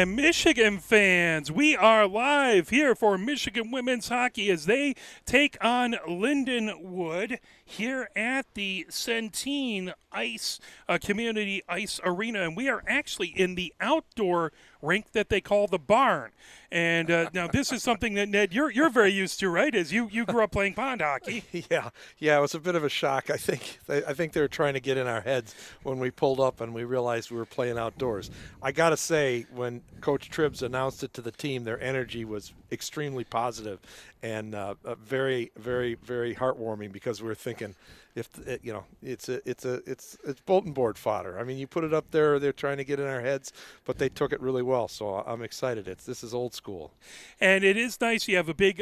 And Michigan fans, we are live here for Michigan women's hockey as they take on Lindenwood here at the Centene Ice Community Ice Arena. And we are actually in the outdoor rink that they call the barn. And now this is something that, Ned, you're very used to, right? As you grew up playing pond hockey. Yeah, it was a bit of a shock. I think they were trying to get in our heads when we pulled up and we realized we were playing outdoors. I got to say, when Coach Tribbs announced it to the team, their energy was extremely positive and very, very, very heartwarming, because we were thinking, if it's bulletin board fodder. I mean, you put it up there, they're trying to get in our heads, but they took it really well. So I'm excited. This is old school, and it is nice. You have a big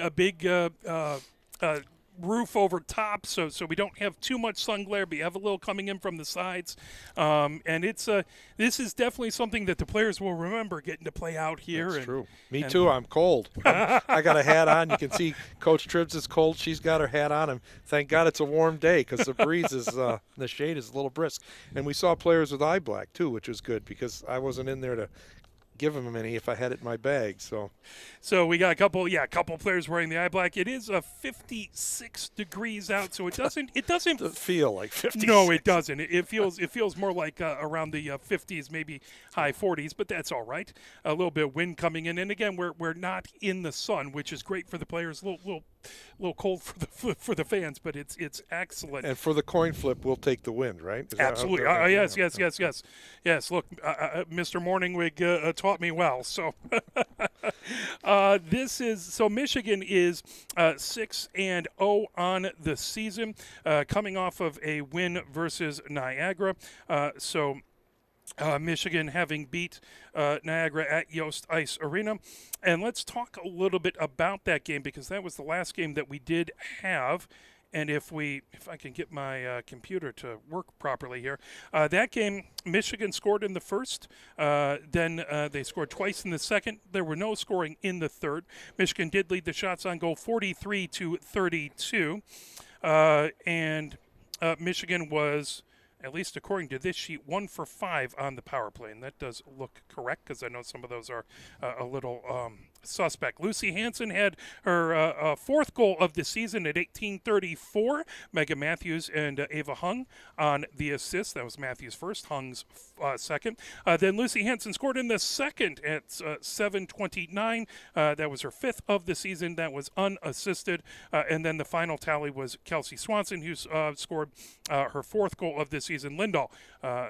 roof over top, so we don't have too much sun glare, but you have a little coming in from the sides. And it's this is definitely something that the players will remember, getting to play out here. That's true. Me too. I'm cold. I got a hat on. You can see Coach Tribbs is cold. She's got her hat on, and thank God it's a warm day, because the breeze is the shade is a little brisk. And we saw players with eye black too, which was good, because I wasn't in there to give them any if I had it in my bag. So we got a couple players wearing the eye black. It is 56 degrees out, so it doesn't feel like 56. No, it doesn't. It feels more like around the 50s, maybe high 40s, but that's all right. A little bit of wind coming in, and again, we're not in the sun, which is great for the players. A little cold for the fans, but it's excellent. And for the coin flip, we'll take the wind, right? Absolutely. Yes. Look, Mr. Morningwig taught me well. So Michigan is 6-0 on the season, coming off of a win versus Niagara. Michigan having beat Niagara at Yost Ice Arena. And let's talk a little bit about that game, because that was the last game that we did have. And if I can get my computer to work properly here, that game, Michigan scored in the first. Then they scored twice in the second. There were no scoring in the third. Michigan did lead the shots on goal 43-32. And Michigan was, at least according to this sheet, 1 for 5 on the power play. And that does look correct, because I know some of those are a little suspect. Lucy Hansen had her fourth goal of the season at 18:34. Megan Matthews and Ava Hung on the assist. That was Matthews' first, Hung's second. Then Lucy Hansen scored in the second at 7:29. That was her fifth of the season. That was unassisted. And then the final tally was Kelsey Swanson, who scored her fourth goal of the season. Lindahl,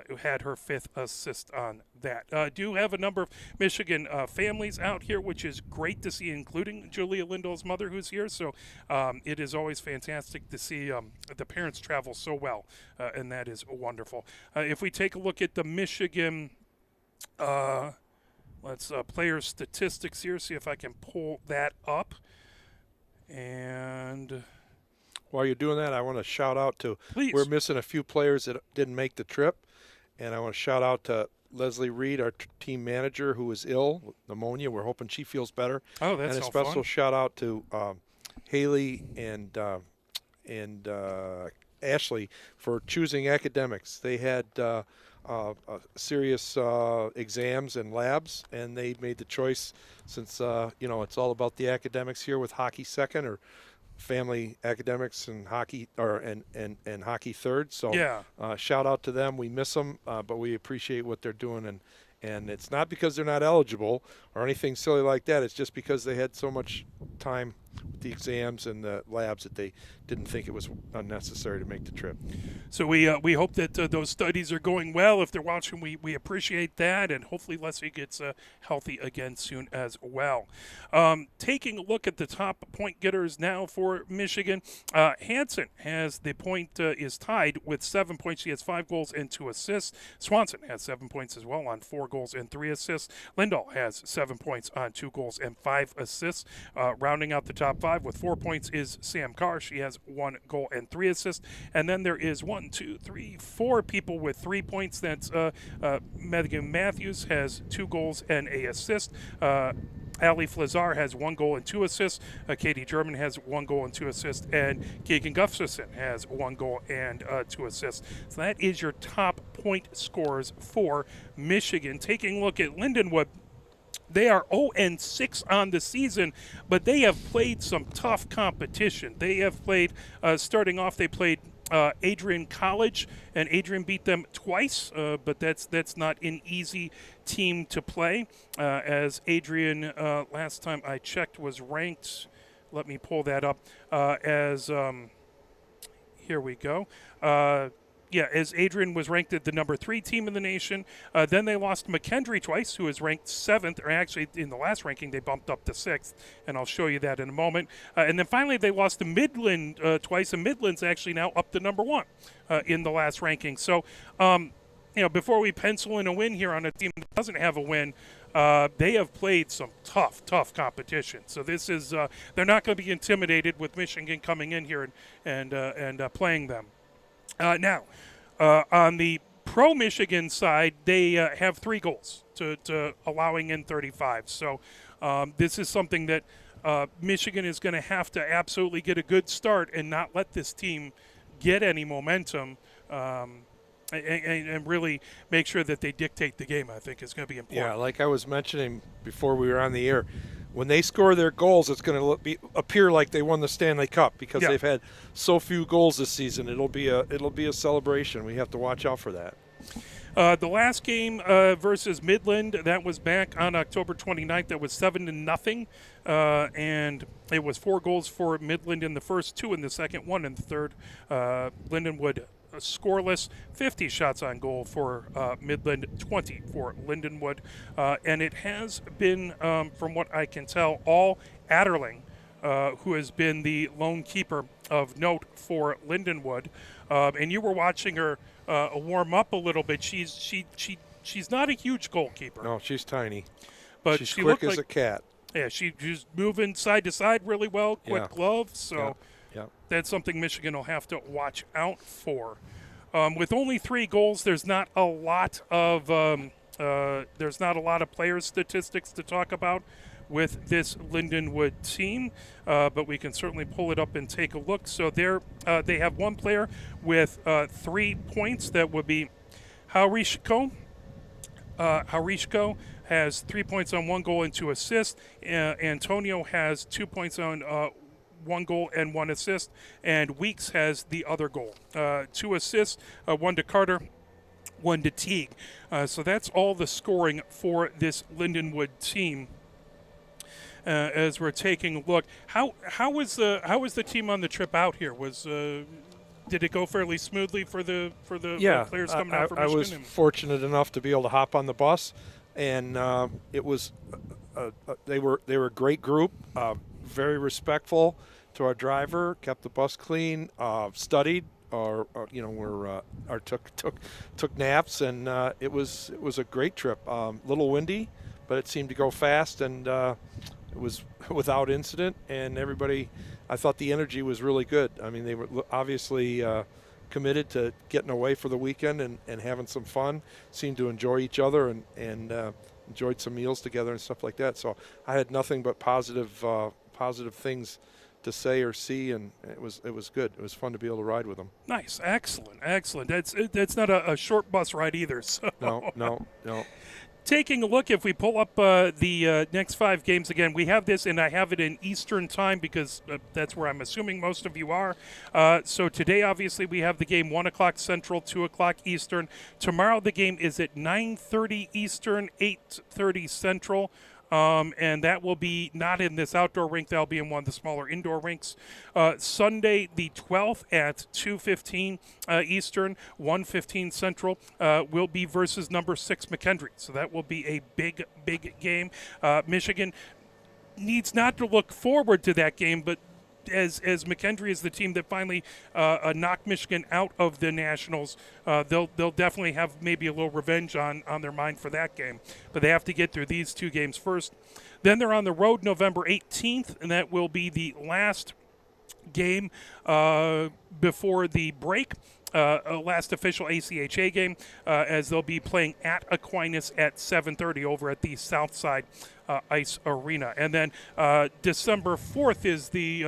who had her fifth assist on that. Do have a number of Michigan families out here, which is great to see, including Julia Lindahl's mother, who's here. So it is always fantastic to see the parents travel so well, and that is wonderful. If we take a look at the Michigan player statistics here, see if I can pull that up. And while you're doing that, I want to shout out to, we're missing a few players that didn't make the trip, and I want to shout out to Leslie Reed, our team manager, who is ill with pneumonia. We're hoping she feels better. Oh, that's and a special shout out to Haley and Ashley for choosing academics. They had serious exams and labs, and they made the choice, since it's all about the academics here, with hockey second, or family academics and hockey, and hockey third. So yeah. Shout out to them. We miss them, but we appreciate what they're doing, and it's not because they're not eligible or anything silly like that. It's just because they had so much time with the exams and the labs that they didn't think it was unnecessary to make the trip. So we hope that those studies are going well. If they're watching, we appreciate that, and hopefully Leslie gets healthy again soon as well. Taking a look at the top point getters now for Michigan, Hansen has the point, is tied with 7 points. She has 5 goals and 2 assists. Swanson has 7 points as well on 4 goals and 3 assists. Lindahl has 7 points on 2 goals and 5 assists. Rounding out the top 5 with 4 points is Sam Carr. She has 1 goal and 3 assists. And then there is 4 people with 3 points. That's Megan Matthews has 2 goals and a assist. Ali Flazar has 1 goal and 2 assists. Katie German has 1 goal and 2 assists. And Keegan Gustafson has 1 goal and 2 assists. So that is your top point scorers for Michigan. Taking a look at Lindenwood, They are 0-6 on the season, but they have played some tough competition. They have played, starting off, they played Adrian College, and Adrian beat them twice, but that's not an easy team to play, as Adrian, last time I checked, was ranked, let me pull that up, here we go. As Adrian was ranked at the number 3 team in the nation. Then they lost McKendree twice, who was ranked 7th, or actually in the last ranking they bumped up to 6th, and I'll show you that in a moment. And then finally they lost to Midland twice, and Midland's actually now up to number 1 in the last ranking. So, before we pencil in a win here on a team that doesn't have a win, they have played some tough competition. So this is they're not going to be intimidated with Michigan coming in here and playing them. Now, on the pro-Michigan side, they have 3 goals to allowing in 35. So this is something that Michigan is going to have to absolutely get a good start and not let this team get any momentum and really make sure that they dictate the game, I think, is going to be important. Yeah, like I was mentioning before we were on the air, when they score their goals, it's going to appear like they won the Stanley Cup because they've had so few goals this season. It'll be a celebration. We have to watch out for that. The last game versus Midland, that was back on October 29th. That was 7-0, and it was 4 goals for Midland in the first, 2 in the second, 1 in the third. Lindenwood scoreless, 50 shots on goal for Midland, 20 for Lindenwood. And it has been, from what I can tell, all Adderling, who has been the lone keeper of note for Lindenwood. And you were watching her warm up a little bit. She's not a huge goalkeeper. No, she's tiny. But she's she quick looked as a cat. Yeah, she's moving side to side really well, quick gloves. So that's something Michigan will have to watch out for. With only 3 goals, there's not a lot of player statistics to talk about with this Lindenwood team, but we can certainly pull it up and take a look. So they have 1 player with 3 points. That would be Haurishko. Haurishko has 3 points on 1 goal and 2 assists. Antonio has 2 points on 1 goal and 1 assist, and Weeks has the other goal. 2 assists, 1 to Carter, 1 to Teague. So that's all the scoring for this Lindenwood team. As we're taking a look, how was the team on the trip out here? Did it go fairly smoothly for the players coming out from Michigan? I was fortunate enough to be able to hop on the bus, and it was they were a great group, very respectful to our driver, kept the bus clean, studied, or took naps, and it was a great trip. Little windy, but it seemed to go fast, and it was without incident, and everybody, I thought the energy was really good. I mean, they were obviously committed to getting away for the weekend and having some fun, seemed to enjoy each other and enjoyed some meals together and stuff like that. So I had nothing but positive things to say or see, and it was good. It was fun to be able to ride with them. Nice, excellent. That's not a short bus ride either. So. No. Taking a look, if we pull up the next 5 games again, we have this, and I have it in Eastern time because that's where I'm assuming most of you are. So today, obviously, we have the game 1 o'clock Central, 2 o'clock Eastern. Tomorrow, the game is at 9:30 Eastern, 8:30 Central. And that will be not in this outdoor rink. That'll be in one of the smaller indoor rinks. Sunday, the 12th at 2:15 Eastern, 1:15 Central, will be versus number 6 McKendree. So that will be a big game. Michigan needs not to look forward to that game, but as McKendree is the team that finally knocked Michigan out of the Nationals, they'll definitely have maybe a little revenge on their mind for that game. But they have to get through these 2 games first. Then they're on the road November 18th, and that will be the last game before the break. Last official ACHA game, as they'll be playing at Aquinas at 7:30 over at the Southside Ice Arena. And then December 4th is the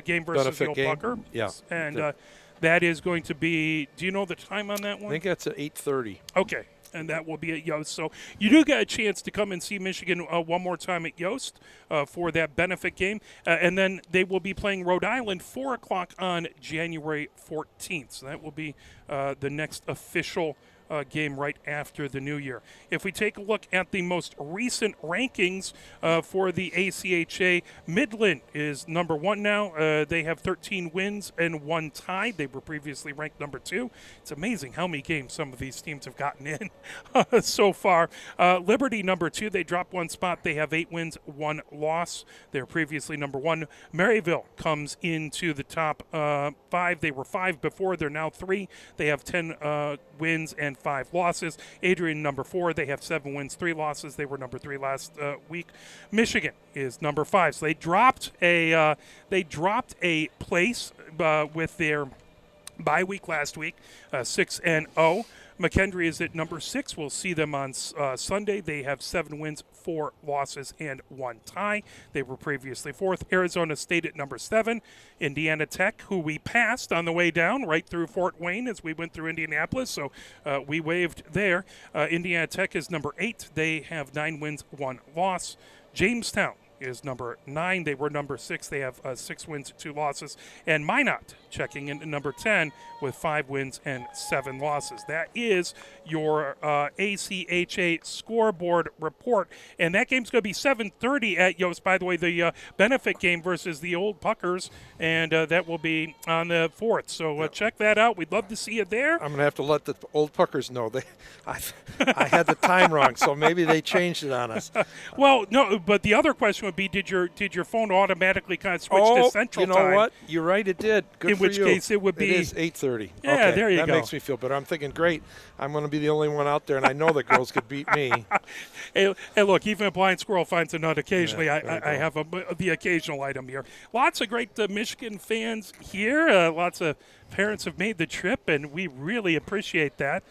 game versus Benefit the Old Pucker. Yeah. And that is going to be, do you know the time on that one? I think that's at 8:30. Okay. and that will be at Yost. So you do get a chance to come and see Michigan one more time at Yost for that benefit game. And then they will be playing Rhode Island 4 o'clock on January 14th. So that will be the next official game right after the new year. If we take a look at the most recent rankings for the ACHA, Midland is number 1 now. They have 13 wins and 1 tie. They were previously ranked number 2. It's amazing how many games some of these teams have gotten in so far. Liberty, number 2. They dropped 1 spot. They have 8 wins, 1 loss. They were previously number 1. Maryville comes into the top 5. They were 5 before. They're now 3. They have 10 wins and 5 losses. Adrian, number 4. They have 7 wins, 3 losses. They were number 3 last week. Michigan is number 5. So they dropped a place with their bye week last week, 6-0. McKendree is at number 6. We'll see them on Sunday. They have 7 wins, 4 losses, and 1 tie. They were previously 4th. Arizona State at number 7. Indiana Tech, who we passed on the way down right through Fort Wayne as we went through Indianapolis, so we waved there. Indiana Tech is number 8. They have 9 wins, 1 loss. Jamestown is number 9. They were number 6. They have 6 wins, 2 losses. And Minot checking in at number 10 with 5 wins and 7 losses. That is your ACHA scoreboard report. And that game's going to be 7:30 at Yost. By the way, the benefit game versus the Old Puckers, and that will be on the 4th. So check that out. We'd love to see you there. I'm going to have to let the Old Puckers know. I had the time wrong, so maybe they changed it on us. Well, no, but the other question would be, did your phone automatically kind of switch to Central Time? You know what? You're right, it did. Good in which case it would be. It is 8:30. Yeah, okay. there you go. That makes me feel better. I'm thinking, great, I'm going to be the only one out there, and I know the girls could beat me. Hey, look, even a blind squirrel finds a nut occasionally. Yeah, I have the occasional item here. Lots of great Michigan fans here. Lots of parents have made the trip, and we really appreciate that.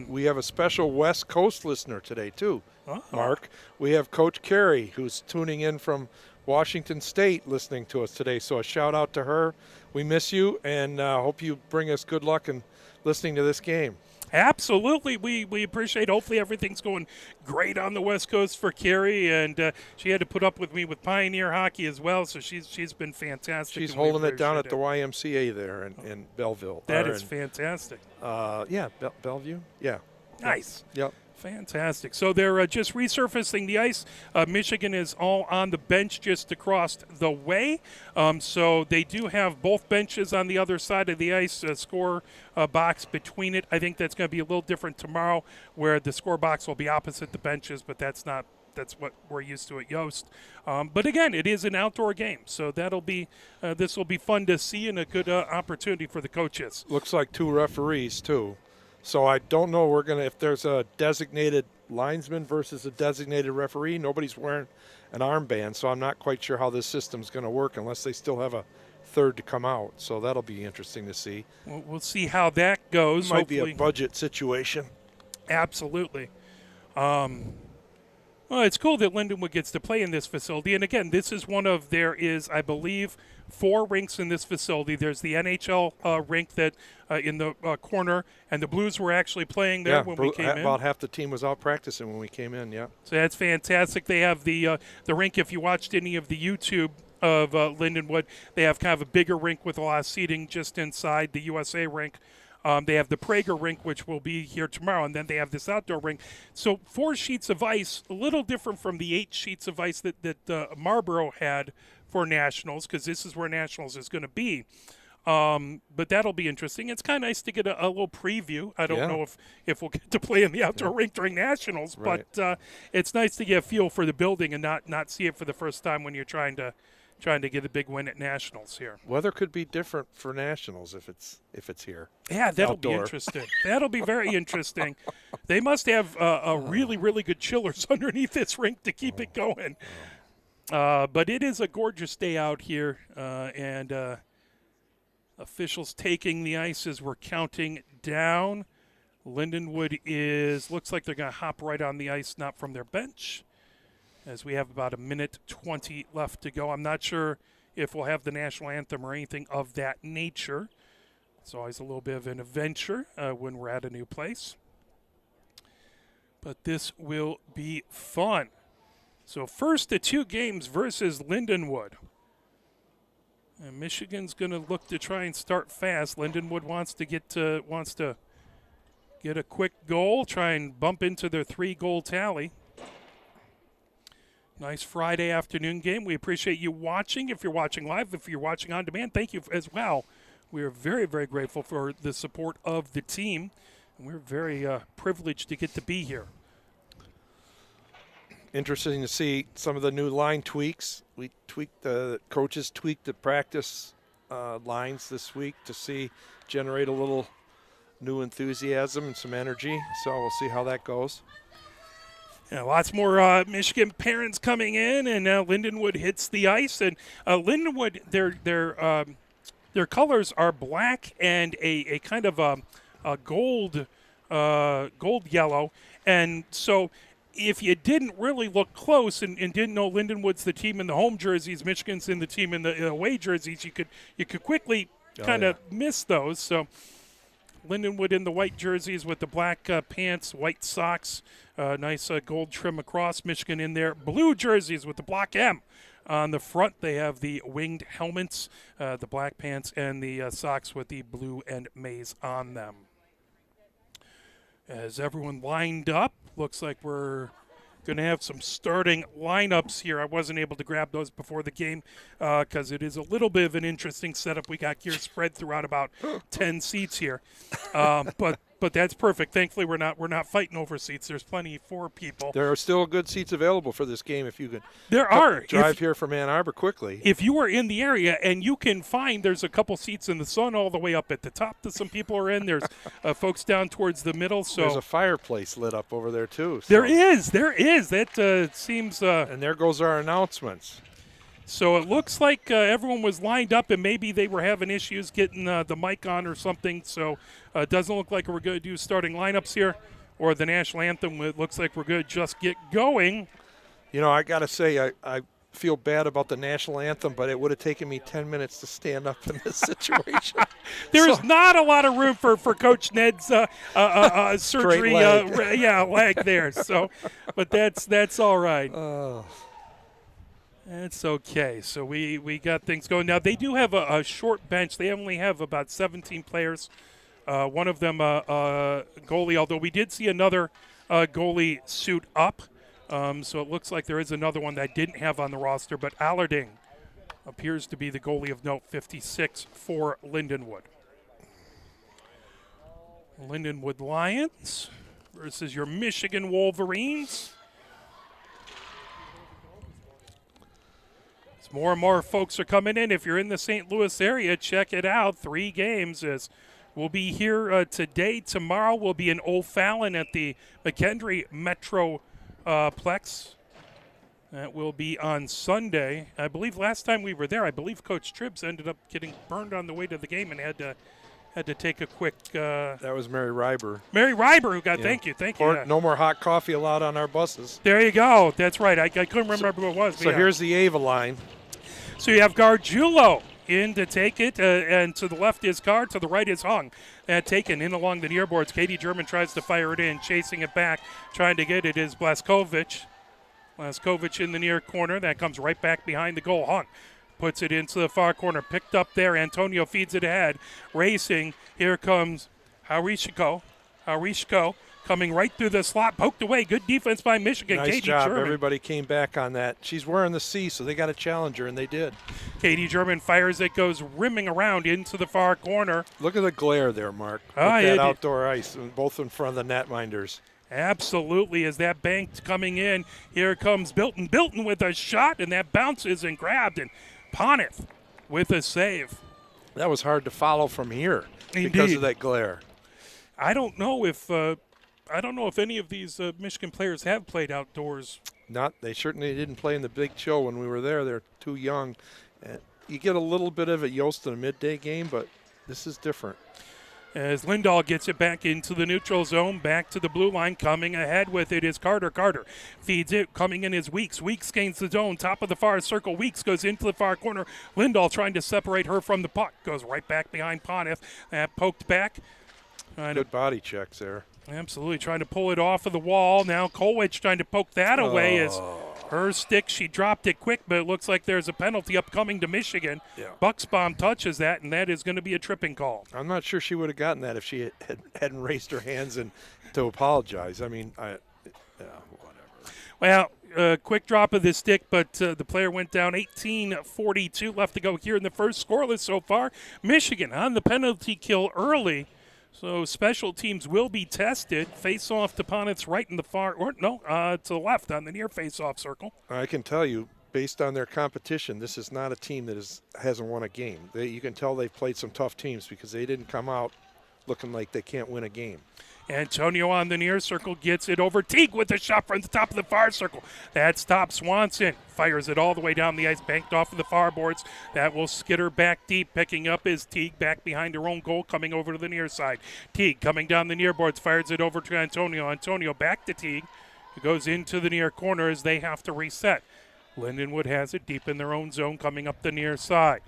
We have a special West Coast listener today, too, Oh. Mark. We have Coach Carey, who's tuning in from Washington State, listening to us today. So a shout-out to her. We miss you, and hope you bring us good luck in listening to this game. Absolutely. We appreciate it. Hopefully everything's going great on the West Coast for Carrie, and she had to put up with me with Pioneer Hockey as well, so she's been fantastic. She's holding it down at the YMCA there in Belleville. That is fantastic. Bellevue? Yeah. Nice. Yep. Fantastic. So they're just resurfacing the ice. Michigan is all on the bench just across the way. So they do have both benches on the other side of the ice, score box between it. I think that's going to be a little different tomorrow, where the score box will be opposite the benches, but that's what we're used to at Yost. But again, it is an outdoor game, so that'll be this will be fun to see and a good opportunity for the coaches. Looks like 2 referees too. So I don't know if there's a designated linesman versus a designated referee. Nobody's wearing an armband, so I'm not quite sure how this system's going to work unless they still have a third to come out. So that'll be interesting to see. We'll see how that goes. Might be a budget situation. Absolutely. Well, it's cool that Lindenwood gets to play in this facility. And again, this is there is, I believe, 4 rinks in this facility. There's the NHL rink that in the corner, and the Blues were actually playing there when we came in. About half the team was out practicing when we came in, yeah. So that's fantastic. They have the rink, if you watched any of the YouTube of Lindenwood, they have kind of a bigger rink with a lot of seating just inside the USA rink. They have the Pregame rink, which will be here tomorrow, and then they have this outdoor rink. So 4 sheets of ice, a little different from the 8 sheets of ice that Marlboro had for Nationals, because this is where Nationals is going to be. But that'll be interesting. It's kind of nice to get a little preview. I don't know if we'll get to play in the outdoor rink during Nationals, right. But it's nice to get a feel for the building and not see it for the first time when you're trying to get a big win at Nationals here. Weather could be different for Nationals if it's here. Yeah, that'll outdoor. be interesting. That'll be very interesting. They must have a really, really good chillers underneath this rink to keep it going. But it is a gorgeous day out here, and officials taking the ice as we're counting down. Lindenwood looks like they're going to hop right on the ice, not from their bench, as we have about 1:20 left to go. I'm not sure if we'll have the national anthem or anything of that nature. It's always a little bit of an adventure when we're at a new place. but this will be fun. So first the 2 games versus Lindenwood. And Michigan's going to look to try and start fast. Lindenwood wants to get a quick goal, try and bump into their 3-goal tally. Nice Friday afternoon game. We appreciate you watching. If you're watching live, if you're watching on demand, thank you as well. We are very, very grateful for the support of the team. And we're very privileged to get to be here. Interesting to see some of the new line tweaks. Coaches tweaked the practice lines this week to generate a little new enthusiasm and some energy. So we'll see how that goes. Yeah, lots more Michigan parents coming in, and Lindenwood hits the ice. And Lindenwood, their colors are black and a kind of a gold yellow, and so. If you didn't really look close and didn't know Lindenwood's the team in the home jerseys, Michigan's in the team in the away jerseys, you could quickly kind of miss those. So Lindenwood in the white jerseys with the black pants, white socks, nice gold trim across. Michigan in their blue jerseys with the block M. On the front, they have the winged helmets, the black pants, and the socks with the blue and maize on them. As everyone lined up, looks like we're going to have some starting lineups here. I wasn't able to grab those before the game because it is a little bit of an interesting setup. We got gear spread throughout about 10 seats here, but that's perfect. Thankfully, we're not fighting over seats. There's plenty for people. There are still good seats available for this game if you can. There are. Drive here from Ann Arbor quickly. If you are in the area and you can find, there's a couple seats in the sun all the way up at the top that some people are in. There's folks down towards the middle. So there's a fireplace lit up over there too. So. There is. That seems. And there goes our announcements. So it looks like everyone was lined up, and maybe they were having issues getting the mic on or something. So it doesn't look like we're going to do starting lineups here or the national anthem. It looks like we're going to just get going. You know, I got to say, I feel bad about the national anthem, but it would have taken me 10 minutes to stand up in this situation. There's not a lot of room for Coach Ned's surgery leg there. So, but that's all right. It's okay. So we got things going. Now, they do have a short bench. They only have about 17 players. One of them a goalie, although we did see another goalie suit up. So it looks like there is another one that I didn't have on the roster. But Allarding appears to be the goalie of note, 56 for Lindenwood. Lindenwood Lions versus your Michigan Wolverines. More and more folks are coming in. If you're in the St. Louis area, check it out. 3 games. We'll be here today. Tomorrow we'll be in O'Fallon at the McKendree Metro Plex. That will be on Sunday. I believe last time we were there, Coach Tribbs ended up getting burned on the way to the game and had to take a quick. That was Mary Reiber. Mary Reiber who got. Thank you. No more hot coffee allowed on our buses. There you go. That's right. I couldn't remember who it was. So here's the Ava line. So you have Gargiulo in to take it, and to the left is Carr, to the right is Hung. Taken in along the near boards. Katie German tries to fire it in, chasing it back, trying to get it is Blaskovic. Blaskovic in the near corner. That comes right back behind the goal. Hung puts it into the far corner, picked up there. Antonio feeds it ahead, racing. Here comes Harishko coming right through the slot, poked away. Good defense by Michigan. Nice Katie job. German. Everybody came back on that. She's wearing the C, so they got a challenger, and they did. Katie German fires it, goes rimming around into the far corner. Look at the glare there, Mark. With that outdoor ice, both in front of the netminders. Absolutely, as that banked coming in. Here comes Bilton. Bilton with a shot, and that bounces and grabbed, and Poneth with a save. That was hard to follow from here. Indeed. Because of that glare. I don't know if any of these Michigan players have played outdoors. They certainly didn't play in the Big Chill when we were there. They're too young. You get a little bit of it Yost in a midday game, but this is different. As Lindahl gets it back into the neutral zone, back to the blue line, coming ahead with it is Carter. Carter feeds it, coming in is Weeks. Weeks gains the zone, top of the far circle. Weeks goes into the far corner. Lindahl trying to separate her from the puck. Goes right back behind Poneth. Poked back. Good body checks there. Absolutely, trying to pull it off of the wall. Now Kolwich trying to poke that away as her stick, she dropped it quick, but it looks like there's a penalty upcoming to Michigan. Yeah. Bucksbaum touches that, and that is going to be a tripping call. I'm not sure she would have gotten that if she hadn't raised her hands and to apologize. I mean, whatever. Well, quick drop of the stick, but the player went down. 18:42 left to go here in the first. Scoreless so far. Michigan on the penalty kill early. So special teams will be tested. Face-off to Ponitz right in the far, to the left on the near face-off circle. I can tell you, based on their competition, this is not a team that hasn't won a game. You can tell they've played some tough teams because they didn't come out looking like they can't win a game. Antonio on the near circle gets it over. Teague with the shot from the top of the far circle. That stops Swanson. Fires it all the way down the ice, banked off of the far boards. That will skitter back deep. Picking up is Teague back behind her own goal, coming over to the near side. Teague coming down the near boards, fires it over to Antonio. Antonio back to Teague. It goes into the near corner as they have to reset. Lindenwood has it deep in their own zone, coming up the near side.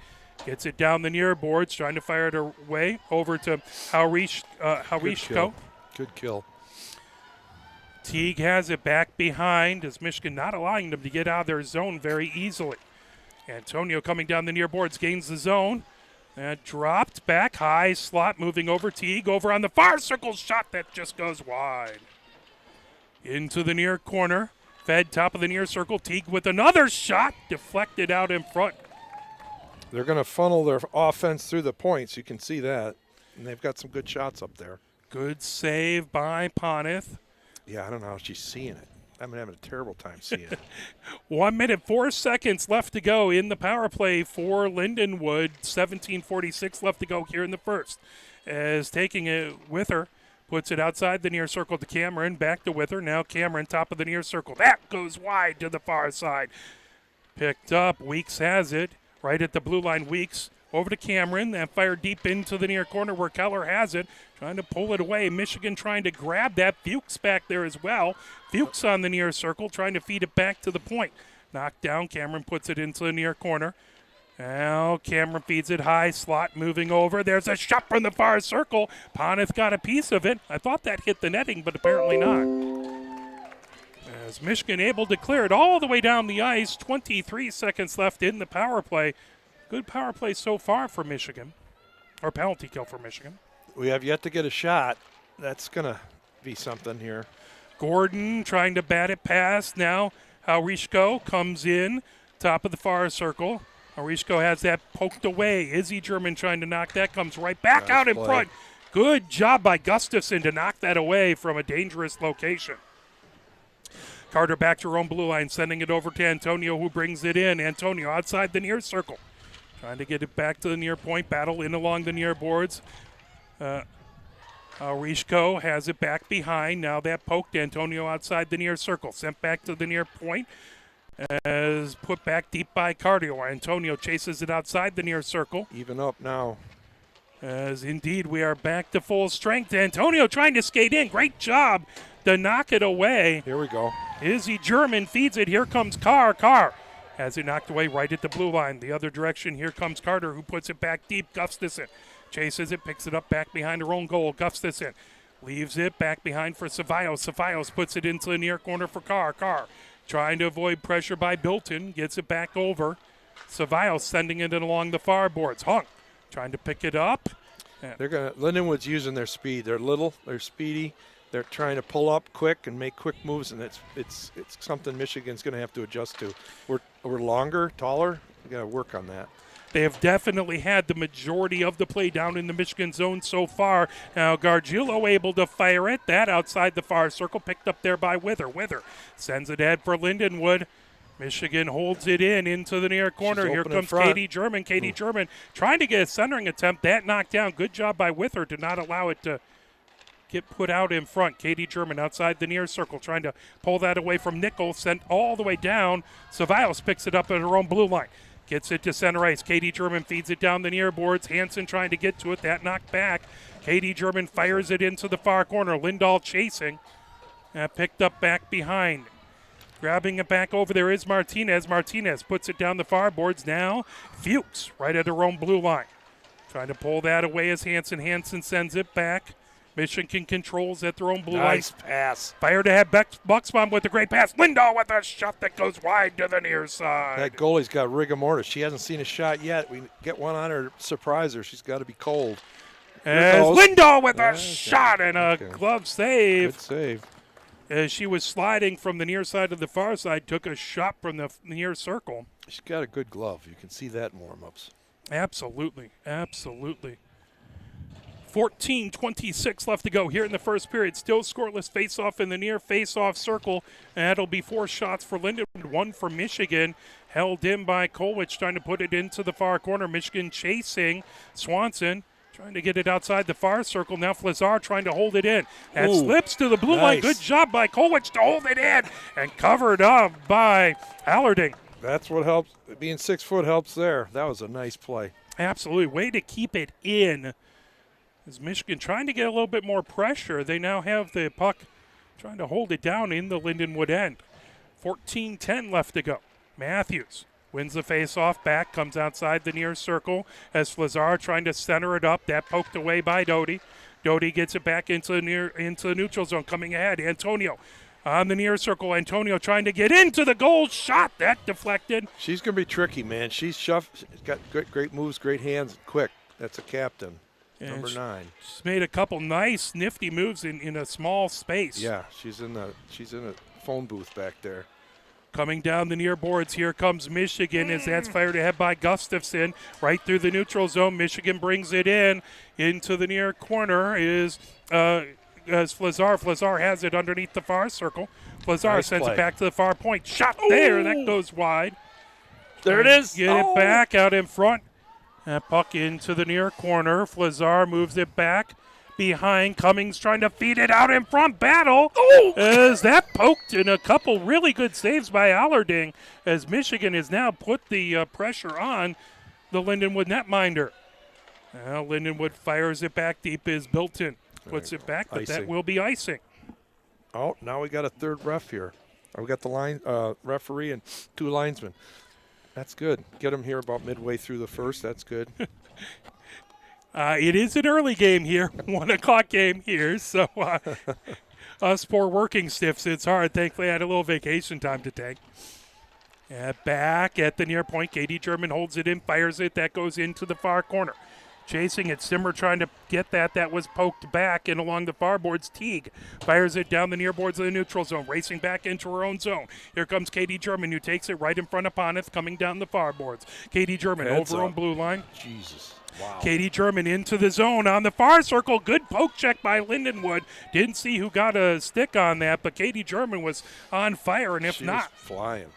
Gets it down the near boards, trying to fire it away over to Haurishko. Good kill. Teague has it back behind as Michigan not allowing them to get out of their zone very easily. Antonio coming down the near boards, gains the zone. That dropped back high, slot moving over. Teague over on the far circle, shot that just goes wide. Into the near corner, fed top of the near circle. Teague with another shot, deflected out in front. They're going to funnel their offense through the points. You can see that. And they've got some good shots up there. Good save by Ponith. Yeah, I don't know how she's seeing it. I'm having a terrible time seeing it. 1 minute, 4 seconds left to go in the power play for Lindenwood. 17:46 left to go here in the first. As taking it with her, puts it outside the near circle to Cameron. Back to with her. Now Cameron, top of the near circle. That goes wide to the far side. Picked up. Weeks has it. Right at the blue line, Weeks. Over to Cameron, and fired deep into the near corner where Keller has it, trying to pull it away. Michigan trying to grab that. Fuchs back there as well. Fuchs on the near circle, trying to feed it back to the point. Knocked down, Cameron puts it into the near corner. Now Cameron feeds it high, slot moving over. There's a shot from the far circle. Ponith got a piece of it. I thought that hit the netting, but apparently not. As Michigan able to clear it all the way down the ice, 23 seconds left in the power play. Good power play so far for Michigan, or penalty kill for Michigan. We have yet to get a shot. That's going to be something here. Gordon trying to bat it past. Now Haurishko comes in, top of the far circle. Haurishko has that poked away. Izzy German trying to knock that, comes right back out in front. Good job by Gustafson to knock that away from a dangerous location. Carter back to her own blue line, sending it over to Antonio, who brings it in. Antonio outside the near circle. Trying to get it back to the near point. Battle in along the near boards. Rishko has it back behind. Now that poked. Antonio outside the near circle. Sent back to the near point. As put back deep by Cardio. Antonio chases it outside the near circle. Even up now. As indeed we are back to full strength. Antonio trying to skate in. Great job to knock it away. Here we go. Izzy German feeds it. Here comes Carr. Carr has it knocked away right at the blue line. The other direction, here comes Carter, who puts it back deep. Gustafson chases it, picks it up back behind her own goal. Gustafson leaves it back behind for Cevallos. Cevallos puts it into the near corner for Carr. Carr trying to avoid pressure by Bilton. Gets it back over. Cevallos sending it along the far boards. Hung trying to pick it up. Lindenwood's using their speed. They're little, they're speedy. They're trying to pull up quick and make quick moves, and it's something Michigan's going to have to adjust to. We're longer, taller. We got to work on that. They have definitely had the majority of the play down in the Michigan zone so far. Now Gargiulo able to fire it. That outside the far circle, picked up there by Wither. Wither sends it ahead for Lindenwood. Michigan holds it into the near corner. Here comes Katie German. Katie German trying to get a centering attempt. That knocked down. Good job by Wither to not allow it to get put out in front. Katie German outside the near circle, trying to pull that away from Nichols, sent all the way down. Cevallos picks it up at her own blue line. Gets it to center ice. Katie German feeds it down the near boards. Hansen trying to get to it. That knocked back. Katie German fires it into the far corner. Lindahl chasing. Picked up back behind. Grabbing it back over there is Martinez. Martinez puts it down the far boards now. Fuchs right at her own blue line. Trying to pull that away as Hansen. Hansen sends it back. Michigan controls at their own blue Nice line. pass. Fired ahead, Bucksbaum with a great pass. Lindahl with a shot that goes wide to the near side. That goalie's got rigor mortis. She hasn't seen a shot yet. We get one on her, surprise her. She's got to be cold. As Lindahl with a shot and a glove save. Good save. As she was sliding from the near side to the far side, took a shot from the near circle. She's got a good glove. You can see that in warm-ups. Absolutely. 14:26 left to go here in the first period. Still scoreless. Face-off in the near face-off circle. And that'll be 4 shots for Lindenwood, 1 for Michigan. Held in by Kolwich, trying to put it into the far corner. Michigan chasing Swanson, trying to get it outside the far circle. Now Flazar trying to hold it in. That slips to the blue line. Good job by Kolwich to hold it in. And covered up by Allarding. That's what helps. Being 6 foot helps there. That was a nice play. Absolutely. Way to keep it in. Is Michigan trying to get a little bit more pressure. They now have the puck trying to hold it down in the Lindenwood end. 14:10 left to go. Matthews wins the face-off back, comes outside the near circle as Flazar trying to center it up. That poked away by Doty. Doty gets it back into the neutral zone, coming ahead. Antonio on the near circle. Antonio trying to get into the goal. Shot that deflected. She's going to be tricky, man. She's got great moves, great hands, quick. That's a captain. And Number 9. She's made a couple nice, nifty moves in a small space. Yeah, she's in a phone booth back there. Coming down the near boards, here comes Michigan as that's fired ahead by Gustafson. Right through the neutral zone, Michigan brings it in. Into the near corner is Flazar. Flazar has it underneath the far circle. Flazar sends it back to the far point. Shot there, that goes wide. There it is. Get it back out in front. That puck into the near corner. Flazar moves it back behind. Cummings trying to feed it out in front. Battle. As that poked in a couple really good saves by Allarding as Michigan has now put the pressure on the Lindenwood netminder. Now Lindenwood fires it back deep as Bilton puts it back, but that will be icing. Oh, now we got a third ref here. We got the referee and 2 linesmen. That's good. Get them here about midway through the first. That's good. It is an early game here, 1 o'clock game here. So us poor working stiffs, it's hard. Thankfully, I had a little vacation time to take. Back at the near point, Katie German holds it in, fires it. That goes into the far corner. Chasing it, Simmer trying to get that. That was poked back and along the far boards. Teague fires it down the near boards of the neutral zone, racing back into her own zone. Here comes Katie German, who takes it right in front of Poneth, coming down the far boards. Katie German over on blue line. Jesus. Wow. Katie German into the zone on the far circle. Good poke check by Lindenwood. Didn't see who got a stick on that, but Katie German was on fire, and if not, flying.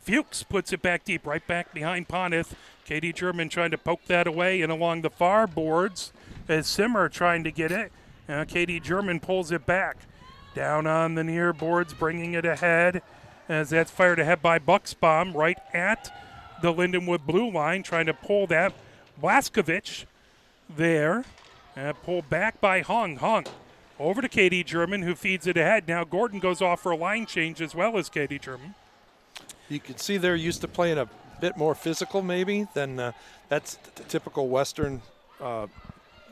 Fuchs puts it back deep, right back behind Poneth. Katie German trying to poke that away and along the far boards as Simmer trying to get it. Katie German pulls it back. Down on the near boards, bringing it ahead as that's fired ahead by Bucksbaum right at the Lindenwood blue line, trying to pull that. Blaskovich there. Pulled back by Hung. Hung over to Katie German, who feeds it ahead. Now Gordon goes off for a line change as well as Katie German. You can see they're used to playing a bit more physical maybe than that's the typical Western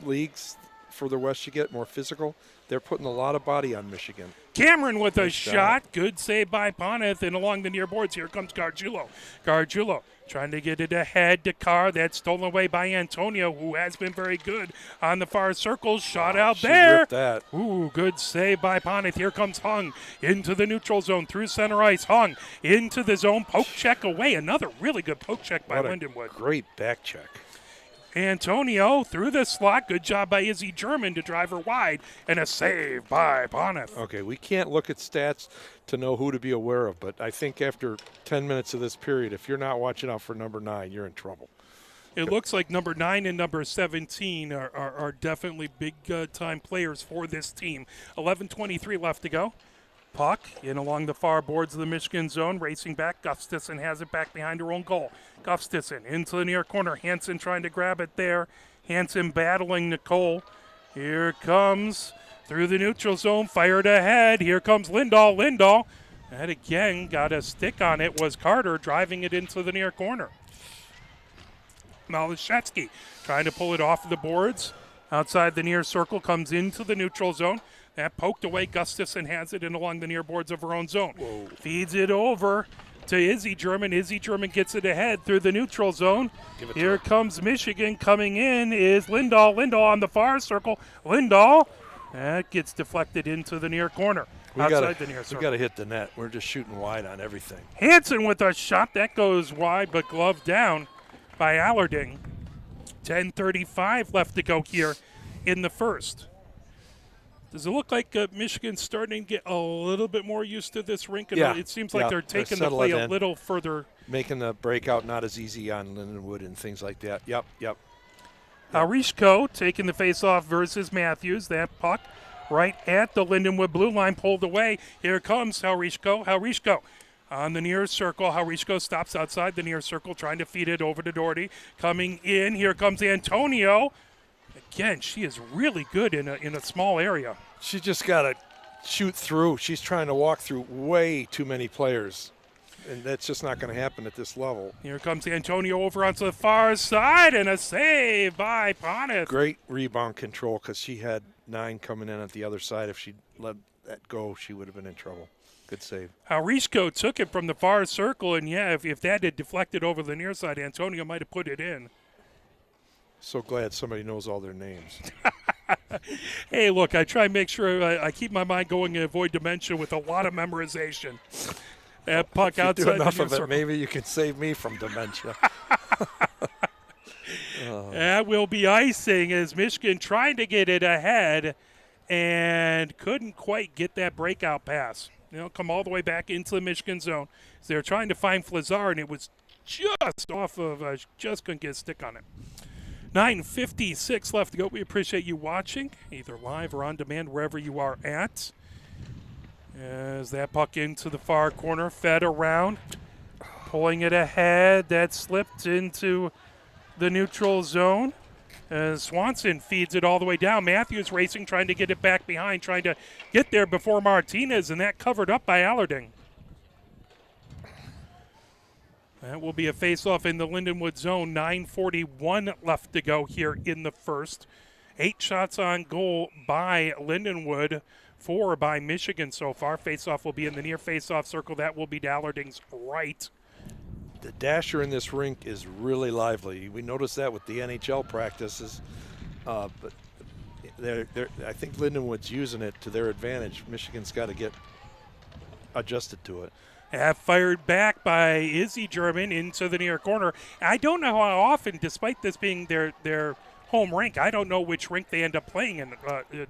leagues. Further west you get, more physical. They're putting a lot of body on Michigan. Cameron with a shot. Good save by Poneth. And along the near boards, here comes Gargiulo. Gargiulo trying to get it ahead to Carr. That's stolen away by Antonio, who has been very good on the far circle. Shot out there. Ripped that. Ooh, good save by Poneth. Here comes Hung into the neutral zone through center ice. Hung into the zone. Poke check away. Another really good poke check by Lindenwood. Great back check. Antonio through the slot. Good job by Izzy German to drive her wide. And a save by Poneth. Okay, we can't look at stats to know who to be aware of, but I think after 10 minutes of this period, if you're not watching out for number 9, you're in trouble. It looks like number 9 and number 17 are definitely big-time players for this team. 11:23 left to go. Puck in along the far boards of the Michigan zone, racing back. Gustafson has it back behind her own goal. Gustafson into the near corner. Hansen trying to grab it there. Hansen battling Nicole. Here comes through the neutral zone, fired ahead. Here comes Lindahl. Lindahl, that again got a stick on it, was Carter driving it into the near corner. Malashetsky trying to pull it off the boards. Outside the near circle, comes into the neutral zone. That poked away. Gustafson has it in along the near boards of her own zone. Whoa. Feeds it over to Izzy German. Izzy German gets it ahead through the neutral zone. Here comes Michigan. Coming in is Lindahl. Lindahl on the far circle. Lindahl. That gets deflected into the near corner. Outside the near circle. We got to hit the net. We're just shooting wide on everything. Hansen with a shot. That goes wide, but gloved down by Allerding. 10:35 left to go here in the first. Does it look like Michigan's starting to get a little bit more used to this rink? And it seems like they're taking the play a little further. Making the breakout not as easy on Lindenwood and things like that. Yep. Harishko taking the face-off versus Matthews. That puck right at the Lindenwood blue line, pulled away. Here comes Harishko on the near circle. Harishko stops outside the near circle, trying to feed it over to Doherty. Coming in, here comes Antonio. Again, she is really good in a small area. She just got to shoot through. She's trying to walk through way too many players, and that's just not going to happen at this level. Here comes Antonio over onto the far side, and a save by Ponith. Great rebound control because she had 9 coming in at the other side. If she let that go, she would have been in trouble. Good save. Harishko took it from the far circle, and if that had deflected over the near side, Antonio might have put it in. So glad somebody knows all their names. Hey, look, I try and make sure I keep my mind going and avoid dementia with a lot of memorization. That puck outside do enough the of it, circle. maybe you can save me from dementia. That will be icing as Michigan trying to get it ahead and couldn't quite get that breakout pass. Come all the way back into the Michigan zone. So they're trying to find Flazar, and it was just off of, just couldn't get a stick on it. 9:56 left to go. We appreciate you watching, either live or on demand, wherever you are at. As that puck into the far corner, fed around, pulling it ahead. That slipped into the neutral zone. As Swanson feeds it all the way down. Matthews racing, trying to get it back behind, trying to get there before Martinez, and that covered up by Allerding. That will be a face-off in the Lindenwood zone. 9:41 left to go here in the first. 8 shots on goal by Lindenwood, 4 by Michigan so far. Face-off will be in the near face-off circle. That will be Allerding's right. The dasher in this rink is really lively. We noticed that with the NHL practices, but I think Lindenwood's using it to their advantage. Michigan's got to get adjusted to it. Have fired back by Izzy German into the near corner. I don't know how often, despite this being their home rink, I don't know which rink they end up playing in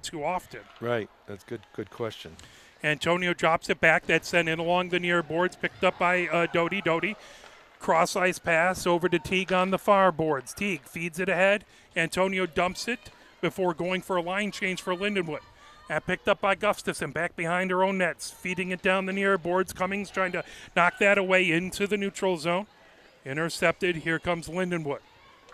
too often. Right. That's good question. Antonio drops it back. That's sent in along the near boards, picked up by Doty. Doty. Cross-ice pass over to Teague on the far boards. Teague feeds it ahead. Antonio dumps it before going for a line change for Lindenwood. Picked up by Gustafson, back behind her own nets, feeding it down the near boards. Cummings trying to knock that away into the neutral zone. Intercepted. Here comes Lindenwood.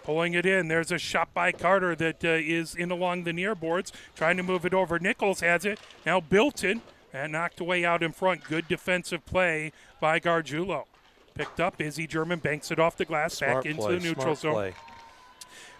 Pulling it in. There's a shot by Carter that is in along the near boards, trying to move it over. Nichols has it. Now Bilton. And knocked away out in front. Good defensive play by Gargiulo. Picked up. Izzy German banks it off the glass, back into the neutral zone. Play.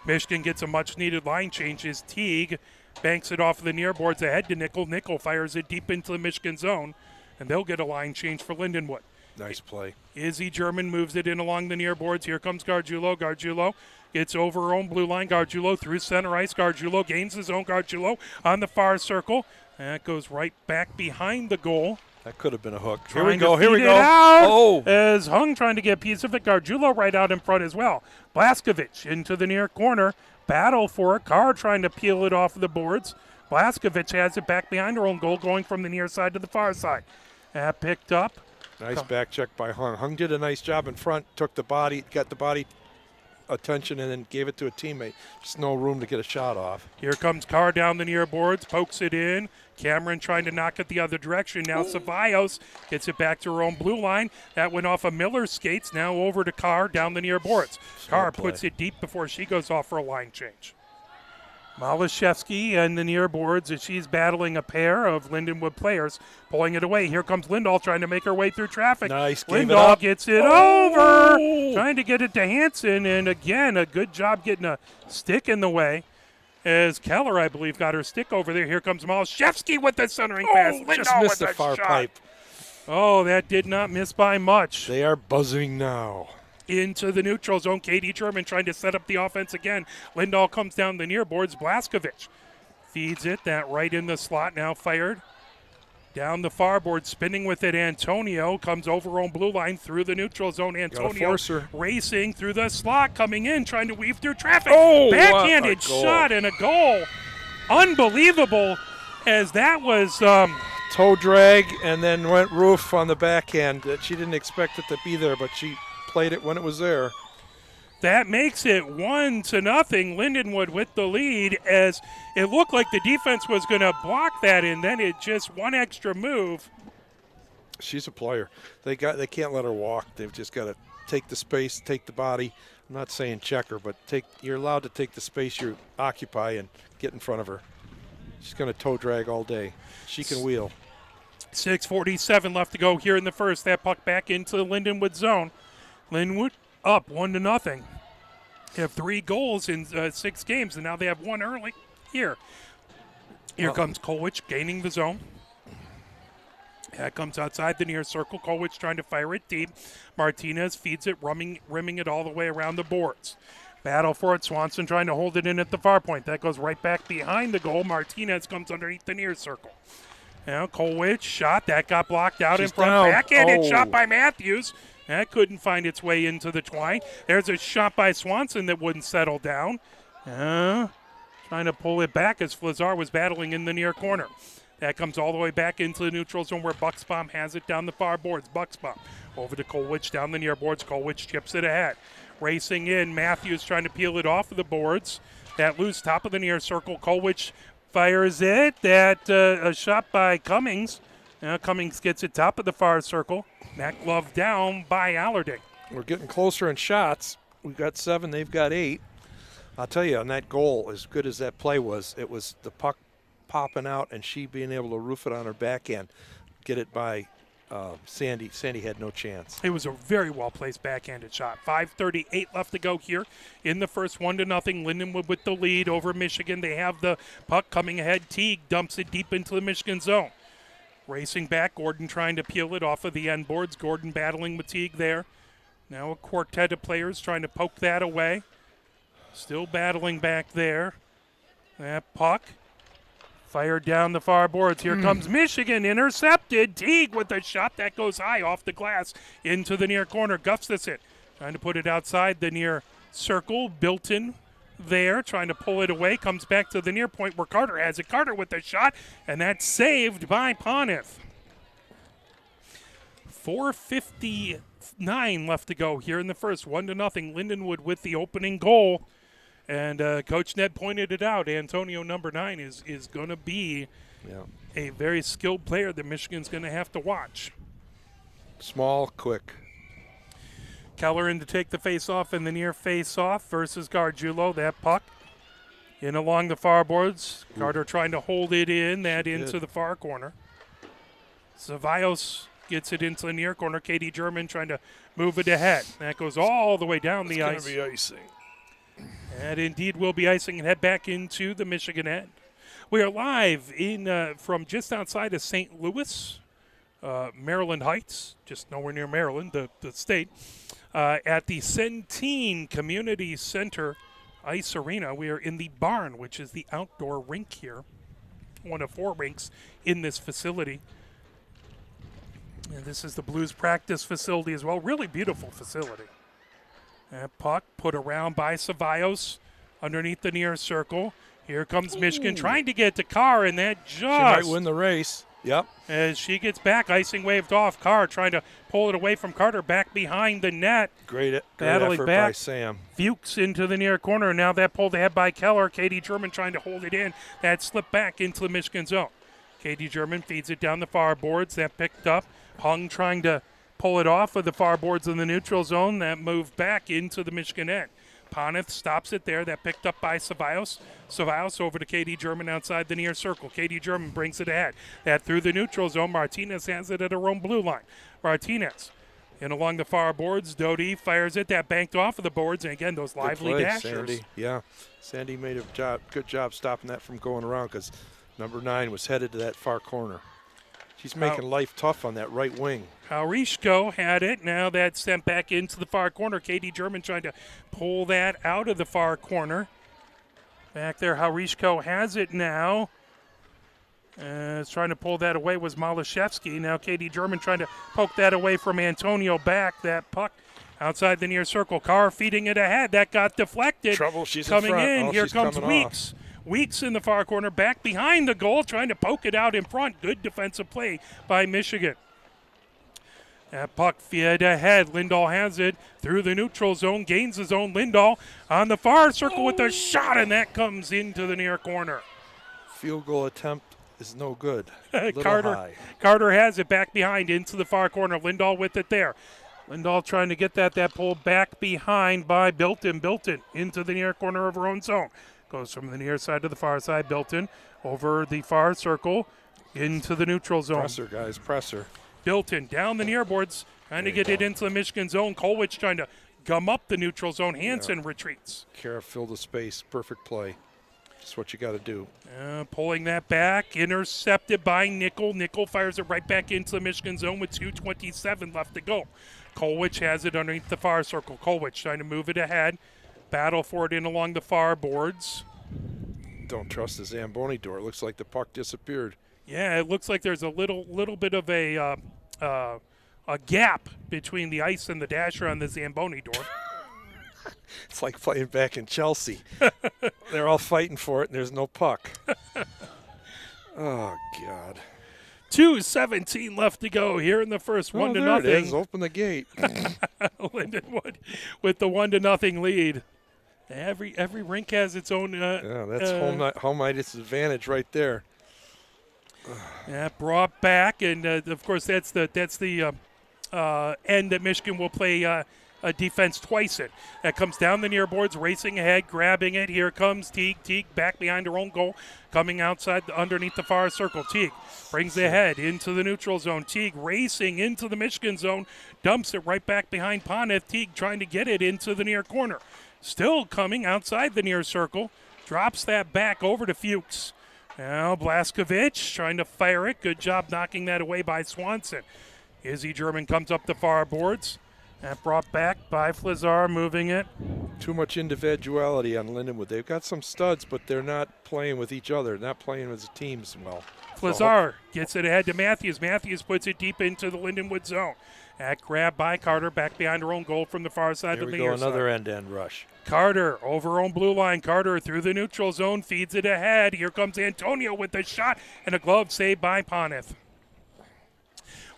Michigan gets a much-needed line change as Teague banks it off the near boards ahead to Nickel. Nickel fires it deep into the Michigan zone, and they'll get a line change for Lindenwood. Nice play. Izzy German moves it in along the near boards. Here comes Gargiulo. Gargiulo gets over her own blue line. Gargiulo through center ice. Gargiulo gains his own. Gargiulo on the far circle. That goes right back behind the goal. That could have been a hook. Here we go. As Hung trying to get a piece of it. Gargiulo right out in front as well. Blaskovich into the near corner. Battle for it. Carr trying to peel it off the boards. Blaskovich has it back behind her own goal, going from the near side to the far side. Picked up. Nice back check by Hung. Hung did a nice job in front, took the body, got the body attention, and then gave it to a teammate. Just no room to get a shot off. Here comes Carr down the near boards, pokes it in. Cameron trying to knock it the other direction. Now Ceballos gets it back to her own blue line. That went off of Miller's skates. Now over to Carr down the near boards. Carr puts it deep before she goes off for a line change. Malashevsky and the near boards as she's battling a pair of Lindenwood players, pulling it away. Here comes Lindahl trying to make her way through traffic. Nice. Lindahl gets it over, trying to get it to Hansen, and again, a good job getting a stick in the way. as Keller, I believe, got her stick over there. Here comes Malashevsky with the centering pass. Just Lindahl missed with the a far shot. pipe. Oh, that did not miss by much. They are buzzing now. Into the neutral zone. Katie German trying to set up the offense again. Lindahl comes down the near boards. Blaskovich feeds it. That right in the slot. Now fired. Down the far board, spinning with it. Antonio comes over on blue line through the neutral zone. Antonio racing through the slot, coming in, trying to weave through traffic. Oh, backhanded shot and a goal. Unbelievable, as that was toe drag and then went roof on the backhand. She didn't expect it to be there, but she played it when it was there. That makes it 1-0. Lindenwood with the lead, as it looked like the defense was going to block that, and then it just one extra move. She's a player. They can't let her walk. They've just got to take the space, take the body. I'm not saying check her, but you're allowed to take the space you occupy and get in front of her. She's going to toe drag all day. She can wheel. 6:47 left to go here in the first. That puck back into the Lindenwood zone. Lindenwood up 1-0. They have 3 goals in 6 games, and now they have 1 early here. Here comes Kolwich gaining the zone. That comes outside the near circle. Kolwich trying to fire it deep. Martinez feeds it, rimming it all the way around the boards. Battle for it. Swanson trying to hold it in at the far point. That goes right back behind the goal. Martinez comes underneath the near circle. Now Kolwich shot. That got blocked out in front. Down. Backhanded shot by Matthews. That couldn't find its way into the twine. There's a shot by Swanson that wouldn't settle down. Trying to pull it back as Flazar was battling in the near corner. That comes all the way back into the neutral zone where Bucksbaum has it down the far boards. Bucksbaum over to Kolwich down the near boards. Kolwich chips it ahead. Racing in, Matthews trying to peel it off of the boards. That loose top of the near circle. Kolwich fires it. That a shot by Cummings. Now Cummings gets it top of the far circle. That glove down by Allerding. We're getting closer in shots. We've got 7, they've got 8. I'll tell you, on that goal, as good as that play was, it was the puck popping out and she being able to roof it on her backhand, get it by Sandy. Sandy had no chance. It was a very well-placed backhanded shot. 5:38 left to go here in the first. 1-0. Lindenwood with the lead over Michigan. They have the puck coming ahead. Teague dumps it deep into the Michigan zone. Racing back, Gordon trying to peel it off of the end boards. Gordon battling with Teague there. Now a quartet of players trying to poke that away. Still battling back there. That puck fired down the far boards. Here comes Michigan, intercepted. Teague with a shot that goes high off the glass into the near corner. Gustafson trying to put it outside the near circle. Bilton there, trying to pull it away, comes back to the near point where Carter has it. Carter with the shot, and that's saved by Ponith. 4:59 left to go here in the first. 1-0. Lindenwood with the opening goal, and Coach Ned pointed it out. Antonio, number 9, is going to be a very skilled player that Michigan's going to have to watch. Small, quick. Keller in to take the face-off in the near face-off versus Gargiulo. That puck in along the far boards. Carter trying to hold it in, that into the far corner. Cevallos gets it into the near corner. Katie German trying to move it ahead. That goes all the way down the ice. It's going to be icing. And indeed will be icing and head back into the Michigan end. We are live from just outside of St. Louis, Maryland Heights, just nowhere near Maryland, the state. At the Centene Community Center Ice Arena. We are in the barn, which is the outdoor rink here. One of 4 rinks in this facility. And this is the Blues practice facility as well. Really beautiful facility. That puck put around by Cevallos underneath the near circle. Here comes Michigan trying to get to Carr, and that just... She might win the race. Yep. As she gets back, icing waved off. Carr trying to pull it away from Carter, back behind the net. Great battling effort back by Sam. Fuchs into the near corner. Now that pulled ahead by Keller. Katie German trying to hold it in. That slipped back into the Michigan zone. Katie German feeds it down the far boards. That picked up. Hung trying to pull it off of the far boards in the neutral zone. That moved back into the Michigan end. Ponith stops it there. That picked up by Cevallos. Cevallos over to Katie German outside the near circle. Katie German brings it ahead. That through the neutral zone. Martinez has it at her own blue line. Martinez In along the far boards, Doty fires it. That banked off of the boards. And again, those lively Good play, dashers. Sandy. Yeah, Sandy made a good job stopping that from going around because number 9 was headed to that far corner. She's making life tough on that right wing. Haurishko had it. Now that's sent back into the far corner. Katie German trying to pull that out of the far corner. Back there, Haurishko has it now. Is trying to pull that away was Malashevsky. Now Katie German trying to poke that away from Antonio back. That puck outside the near circle. Carr feeding it ahead. That got deflected. Trouble, she's coming in front. in. Oh, Here she's comes coming Weeks. off. Weeks in the far corner, back behind the goal, trying to poke it out in front. Good defensive play by Michigan. That puck fed ahead. Lindahl has it through the neutral zone, gains his own. Lindahl on the far circle with a shot, and that comes into the near corner. Field goal attempt is no good. Little high. Carter has it back behind into the far corner. Lindahl with it there. Lindahl trying to get that pulled back behind by Bilton. Bilton into the near corner of her own zone. Goes from the near side to the far side. Bilton over the far circle into the neutral zone. Presser, guys, presser. Bilton down the near boards, trying to get it into the Michigan zone. Kolwich trying to gum up the neutral zone. Hansen retreats. Kara filled the space. Perfect play. Just what you got to do. Pulling that back, intercepted by Nickel. Nickel fires it right back into the Michigan zone with 2:27 left to go. Kolwich has it underneath the far circle. Kolwich trying to move it ahead. Battle for it in along the far boards. Don't trust the Zamboni door. It looks like the puck disappeared. Yeah, it looks like there's a little bit of a gap between the ice and the dasher on the Zamboni door. It's like playing back in Chelsea. They're all fighting for it, and there's no puck. Oh, God. 2:17 left to go here in the first. 1-0. There it is. Open the gate. Lindenwood with the 1-0 lead. Every rink has its own. Yeah, that's home ice advantage right there. Yeah, brought back, and of course that's the end that Michigan will play a defense twice in. That comes down the near boards, racing ahead, grabbing it. Here comes Teague. Teague back behind her own goal, coming outside underneath the far circle. Teague brings the head into the neutral zone. Teague racing into the Michigan zone, dumps it right back behind Poneth. Teague trying to get it into the near corner. Still coming outside the near circle, drops that back over to Fuchs. Now Blaskovich trying to fire it. Good job knocking that away by Swanson. Izzy German comes up the far boards. That brought back by Flizar, moving it. Too much individuality on Lindenwood. They've got some studs, but they're not playing with each other, not playing as teams well. Flizar gets it ahead to Matthews. Matthews puts it deep into the Lindenwood zone. That grab by Carter, back behind her own goal from the far side of the near side. Another end-to-end rush. Carter over her own blue line. Carter through the neutral zone, feeds it ahead. Here comes Antonio with the shot and a glove save by Poneth.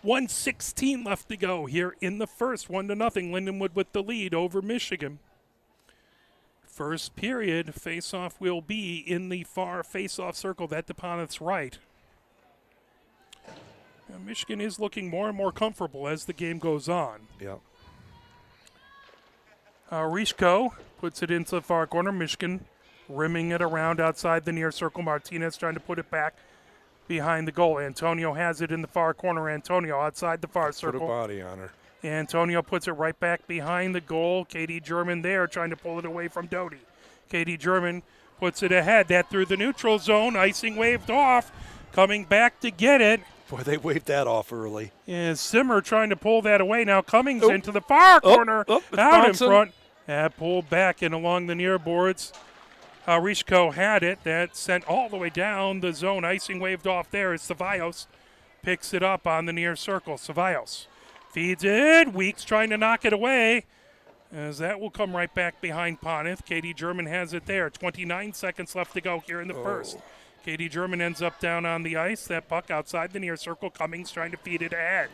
1:16 left to go here in the first. 1-0. Lindenwood with the lead over Michigan. First period, face-off will be in the far face-off circle. That to Poneth's right. Now, Michigan is looking more and more comfortable as the game goes on. Yeah. Rishko puts it into the far corner. Michigan rimming it around outside the near circle. Martinez trying to put it back behind the goal. Antonio has it in the far corner. Antonio outside the far circle. Put a body on her. Antonio puts it right back behind the goal. Katie German there trying to pull it away from Doty. Katie German puts it ahead. That through the neutral zone. Icing waved off. Coming back to get it. Boy, they waved that off early. Is Zimmer trying to pull that away. Now Cummings into the far corner. Out in front. That pulled back and along the near boards. Rishko had it. That sent all the way down the zone. Icing waved off there as Cevallos picks it up on the near circle. Cevallos feeds it. Weeks trying to knock it away. As that will come right back behind Poneth. Katie German has it there. 29 seconds left to go here in the first. Katie German ends up down on the ice. That puck outside the near circle. Cummings trying to feed it ahead.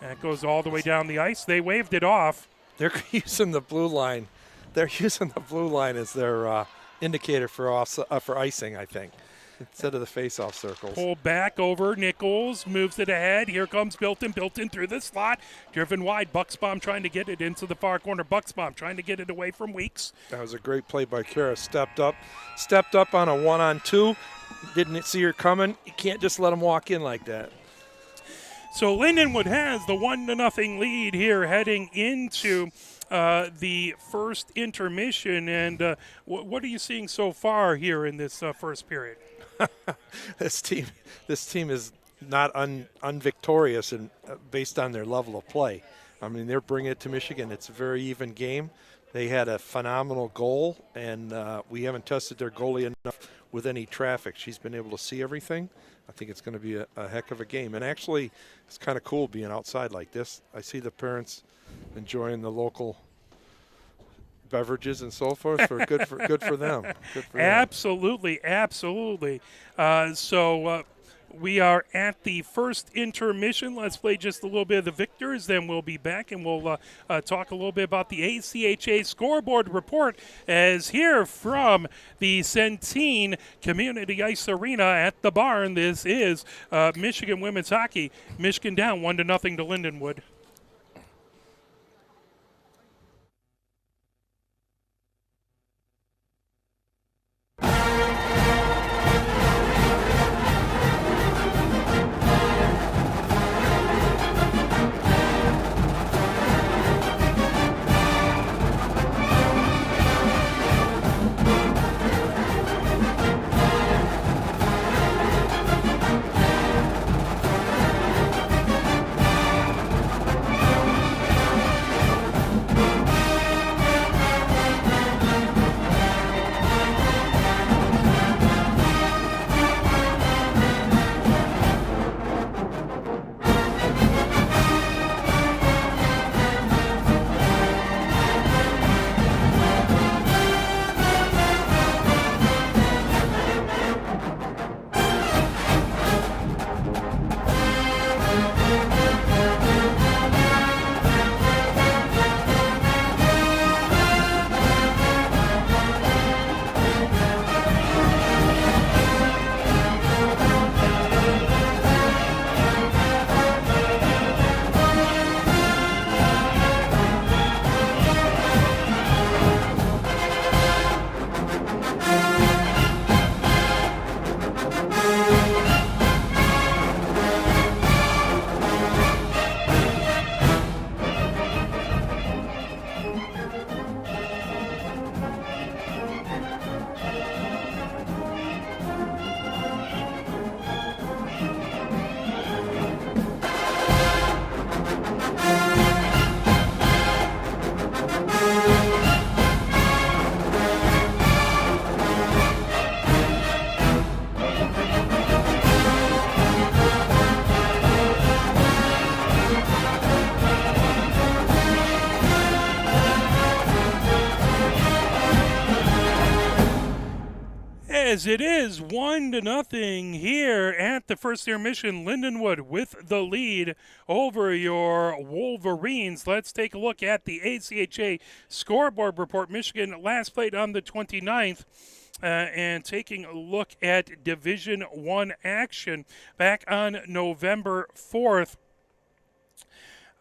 That goes all the way down the ice. They waved it off. They're using the blue line. They're using the blue line as their indicator for icing, I think, instead of the face-off circles. Pull back over. Nichols moves it ahead. Here comes Bilton. Bilton through the slot. Driven wide. Bucksbaum trying to get it into the far corner. Bucksbaum trying to get it away from Weeks. That was a great play by Kara. Stepped up on a 1-on-2. Didn't see her coming. You can't just let them walk in like that. So Lindenwood has the 1-0 lead here heading into the first intermission. And what are you seeing so far here in this first period? This team is not unvictorious and based on their level of play. I mean, they're bringing it to Michigan. It's a very even game. They had a phenomenal goal, and we haven't tested their goalie enough with any traffic. She's been able to see everything. I think it's going to be a heck of a game. And actually, it's kind of cool being outside like this. I see the parents enjoying the local beverages and so forth. Good for them. Good for Absolutely. So we are at the first intermission. Let's play just a little bit of the victors, then we'll be back and we'll talk a little bit about the ACHA scoreboard report as here from the Centene Community Ice Arena at the Barn. This is Michigan women's hockey. Michigan down 1-0 to Lindenwood. As it is 1-0 here at the first intermission, Lindenwood with the lead over your Wolverines. Let's take a look at the ACHA scoreboard report. Michigan last played on the 29th. And taking a look at Division I action back on November 4th.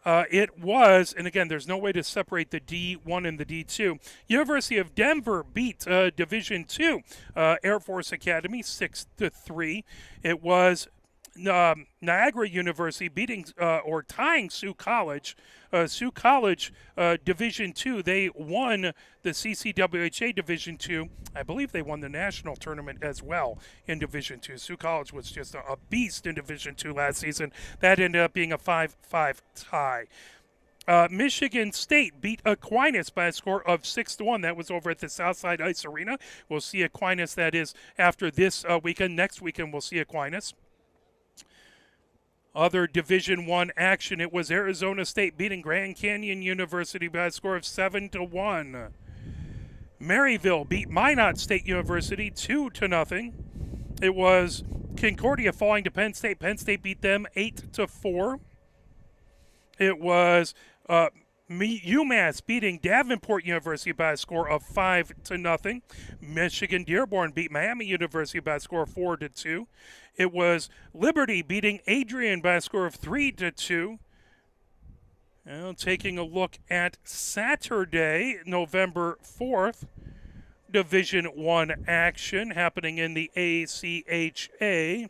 It was, and again, there's no way to separate the D1 and the D2. University of Denver beat Division II Air Force Academy 6-3. It was Niagara University beating or tying Sioux College. Sioux College Division II, they won the CCWHA Division II. I believe they won the national tournament as well in Division II. Sioux College was just a beast in Division II last season. That ended up being a 5-5 tie. Michigan State beat Aquinas by a score of 6-1. That was over at the Southside Ice Arena. We'll see Aquinas, that is, after this weekend. Next weekend, we'll see Aquinas. Other Division I action, it was Arizona State beating Grand Canyon University by a score of 7-1. Maryville beat Minot State University 2-0. It was Concordia falling to Penn State. Penn State beat them 8-4. It was UMass beating Davenport University by a score of 5-0. Michigan Dearborn beat Miami University by a score of 4-2. It was Liberty beating Adrian by a score of 3-2. Now, taking a look at Saturday, November 4th, Division I action happening in the ACHA.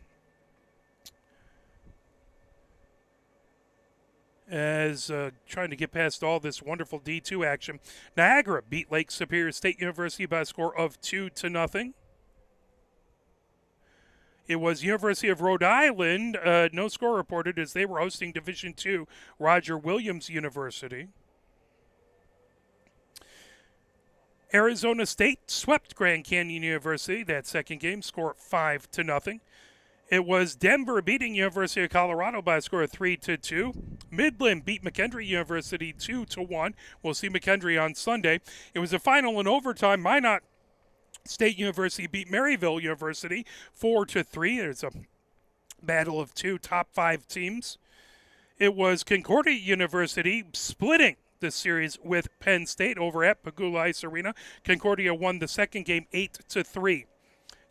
as trying to get past all this wonderful D2 action. Niagara beat Lake Superior State University by a score of 2-0. It was University of Rhode Island, no score reported, as they were hosting Division II Roger Williams University. Arizona State swept Grand Canyon University that second game, score 5-0. It was Denver beating University of Colorado by a score of 3-2. Midland beat McKendree University 2-1. We'll see McKendree on Sunday. It was a final in overtime. Minot State University beat Maryville University 4-3. There's a battle of two top 5 teams. It was Concordia University splitting the series with Penn State over at Pagula Ice Arena. Concordia won the second game 8-3.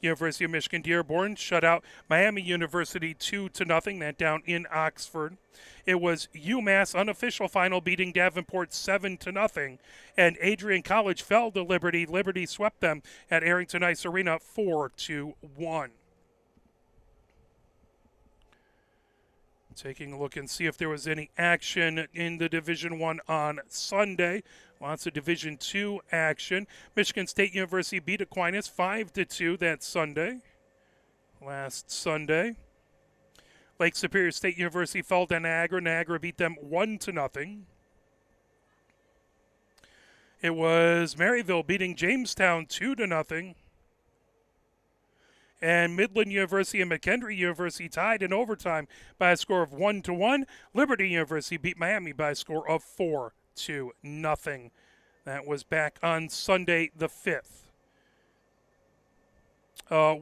University of Michigan Dearborn shut out Miami University 2-0, that down in Oxford. It was UMass unofficial final beating Davenport 7-0, and Adrian College fell to Liberty. Liberty swept them at Arrington Ice Arena 4-1. Taking a look and see if there was any action in the Division I on Sunday. Lots of Division II action. Michigan State University beat Aquinas 5-2 that Sunday. Last Sunday. Lake Superior State University fell to Niagara. Niagara beat them 1-0. It was Maryville beating Jamestown 2-0. And Midland University and McKendree University tied in overtime by a score of 1-1. Liberty University beat Miami by a score of 4-0. That was back on Sunday the 5th.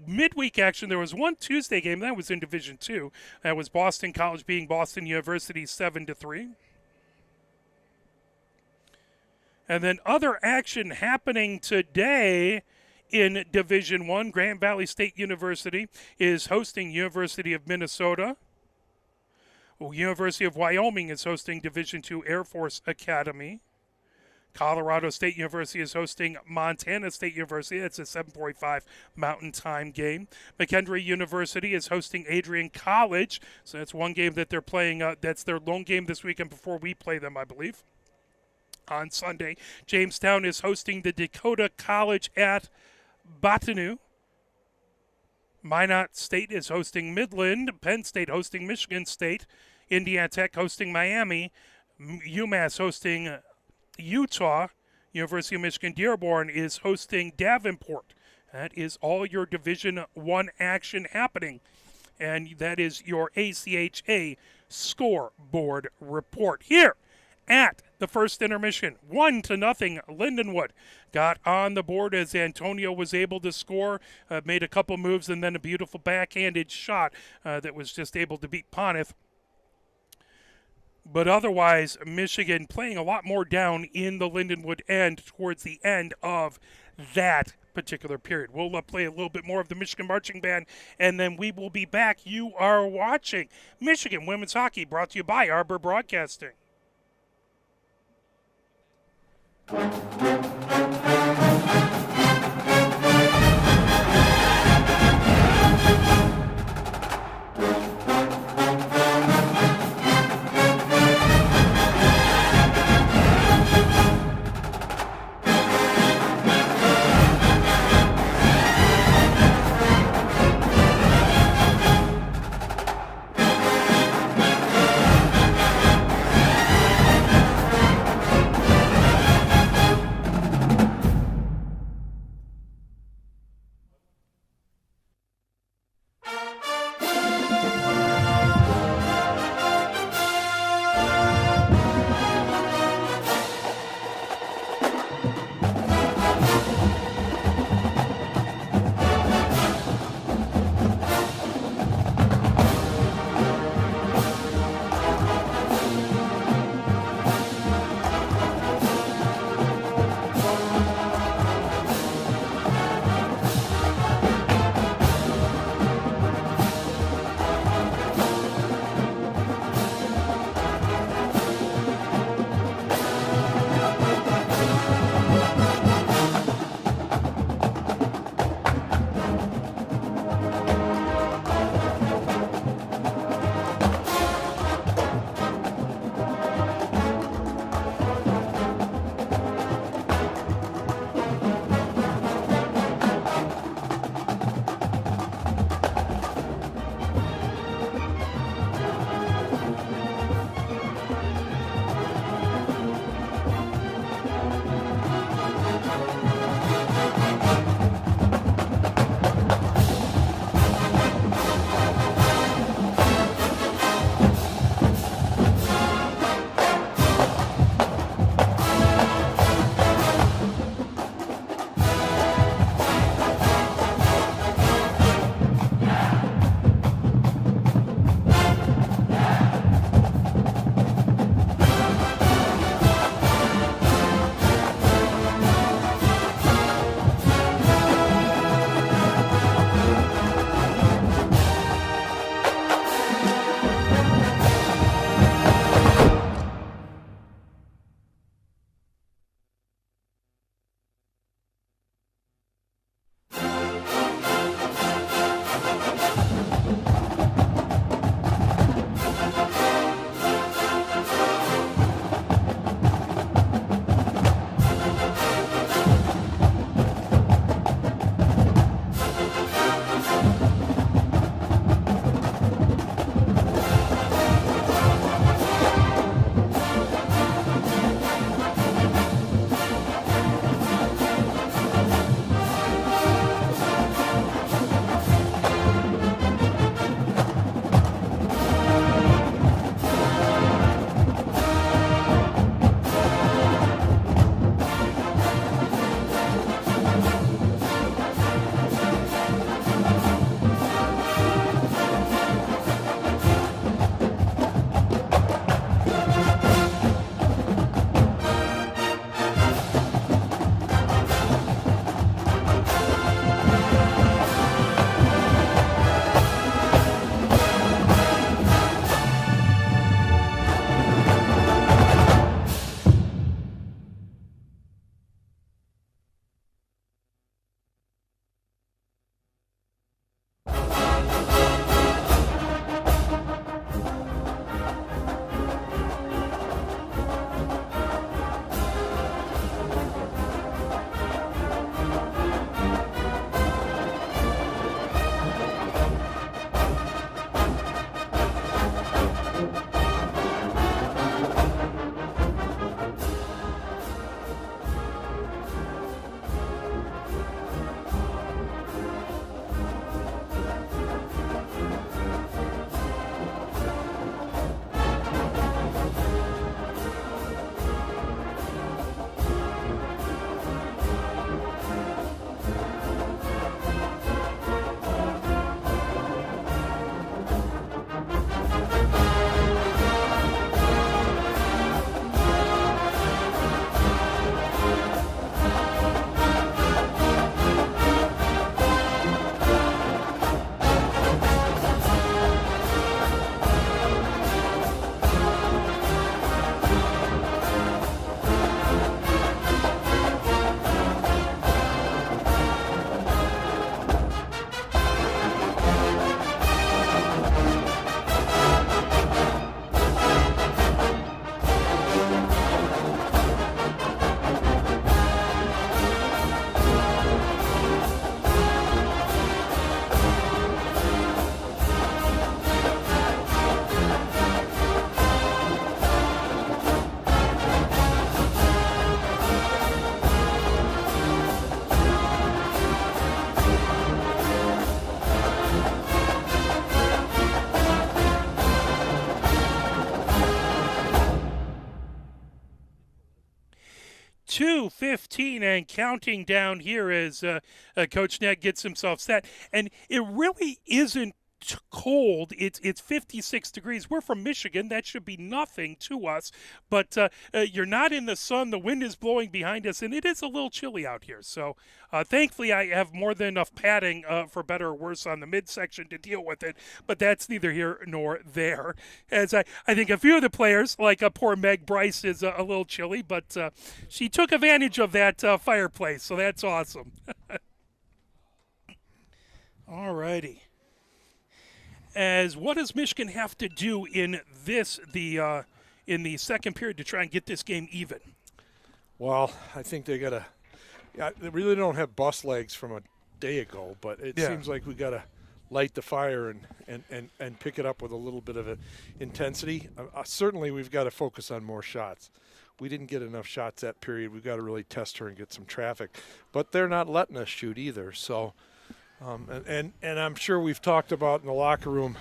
Midweek action, there was one Tuesday game. That was in Division II. That was Boston College beating Boston University 7-3. And then other action happening today in Division I. Grand Valley State University is hosting University of Minnesota. University of Wyoming is hosting Division II Air Force Academy. Colorado State University is hosting Montana State University. That's a 7:45 Mountain Time game. McKendree University is hosting Adrian College. So that's one game that they're playing. That's their lone game this weekend before we play them, I believe. On Sunday, Jamestown is hosting the Dakota College at Bottineau. Minot State is hosting Midland. Penn State hosting Michigan State. Indiana Tech hosting Miami. UMass hosting Utah. University of Michigan Dearborn is hosting Davenport. That is all your Division I action happening. And that is your ACHA scoreboard report here at the first intermission. 1-0 Lindenwood got on the board as Antonio was able to score, made a couple moves, and then a beautiful backhanded shot that was just able to beat Ponith. But otherwise, Michigan playing a lot more down in the Lindenwood end towards the end of that particular period. We'll play a little bit more of the Michigan Marching Band, and then we will be back. You are watching Michigan Women's Hockey, brought to you by Arbor Broadcasting. 2:15 and counting down here as Coach Ned gets himself set. And it really isn't cold. It's 56 degrees. We're from Michigan. That should be nothing to us. But you're not in the sun. The wind is blowing behind us, and it is a little chilly out here. So thankfully, I have more than enough padding for better or worse on the midsection to deal with it. But that's neither here nor there. As I think a few of the players, like poor Meg Bryce, is a little chilly, but she took advantage of that fireplace. So that's awesome. All righty. As what does Michigan have to do in the second period to try and get this game even? Well, I think they got to. They really don't have bus legs from a day ago, but it seems like we got to light the fire and pick it up with a little bit of intensity. Certainly, we've got to focus on more shots. We didn't get enough shots that period. We've got to really test her and get some traffic, but they're not letting us shoot either. So. And I'm sure we've talked about in the locker room,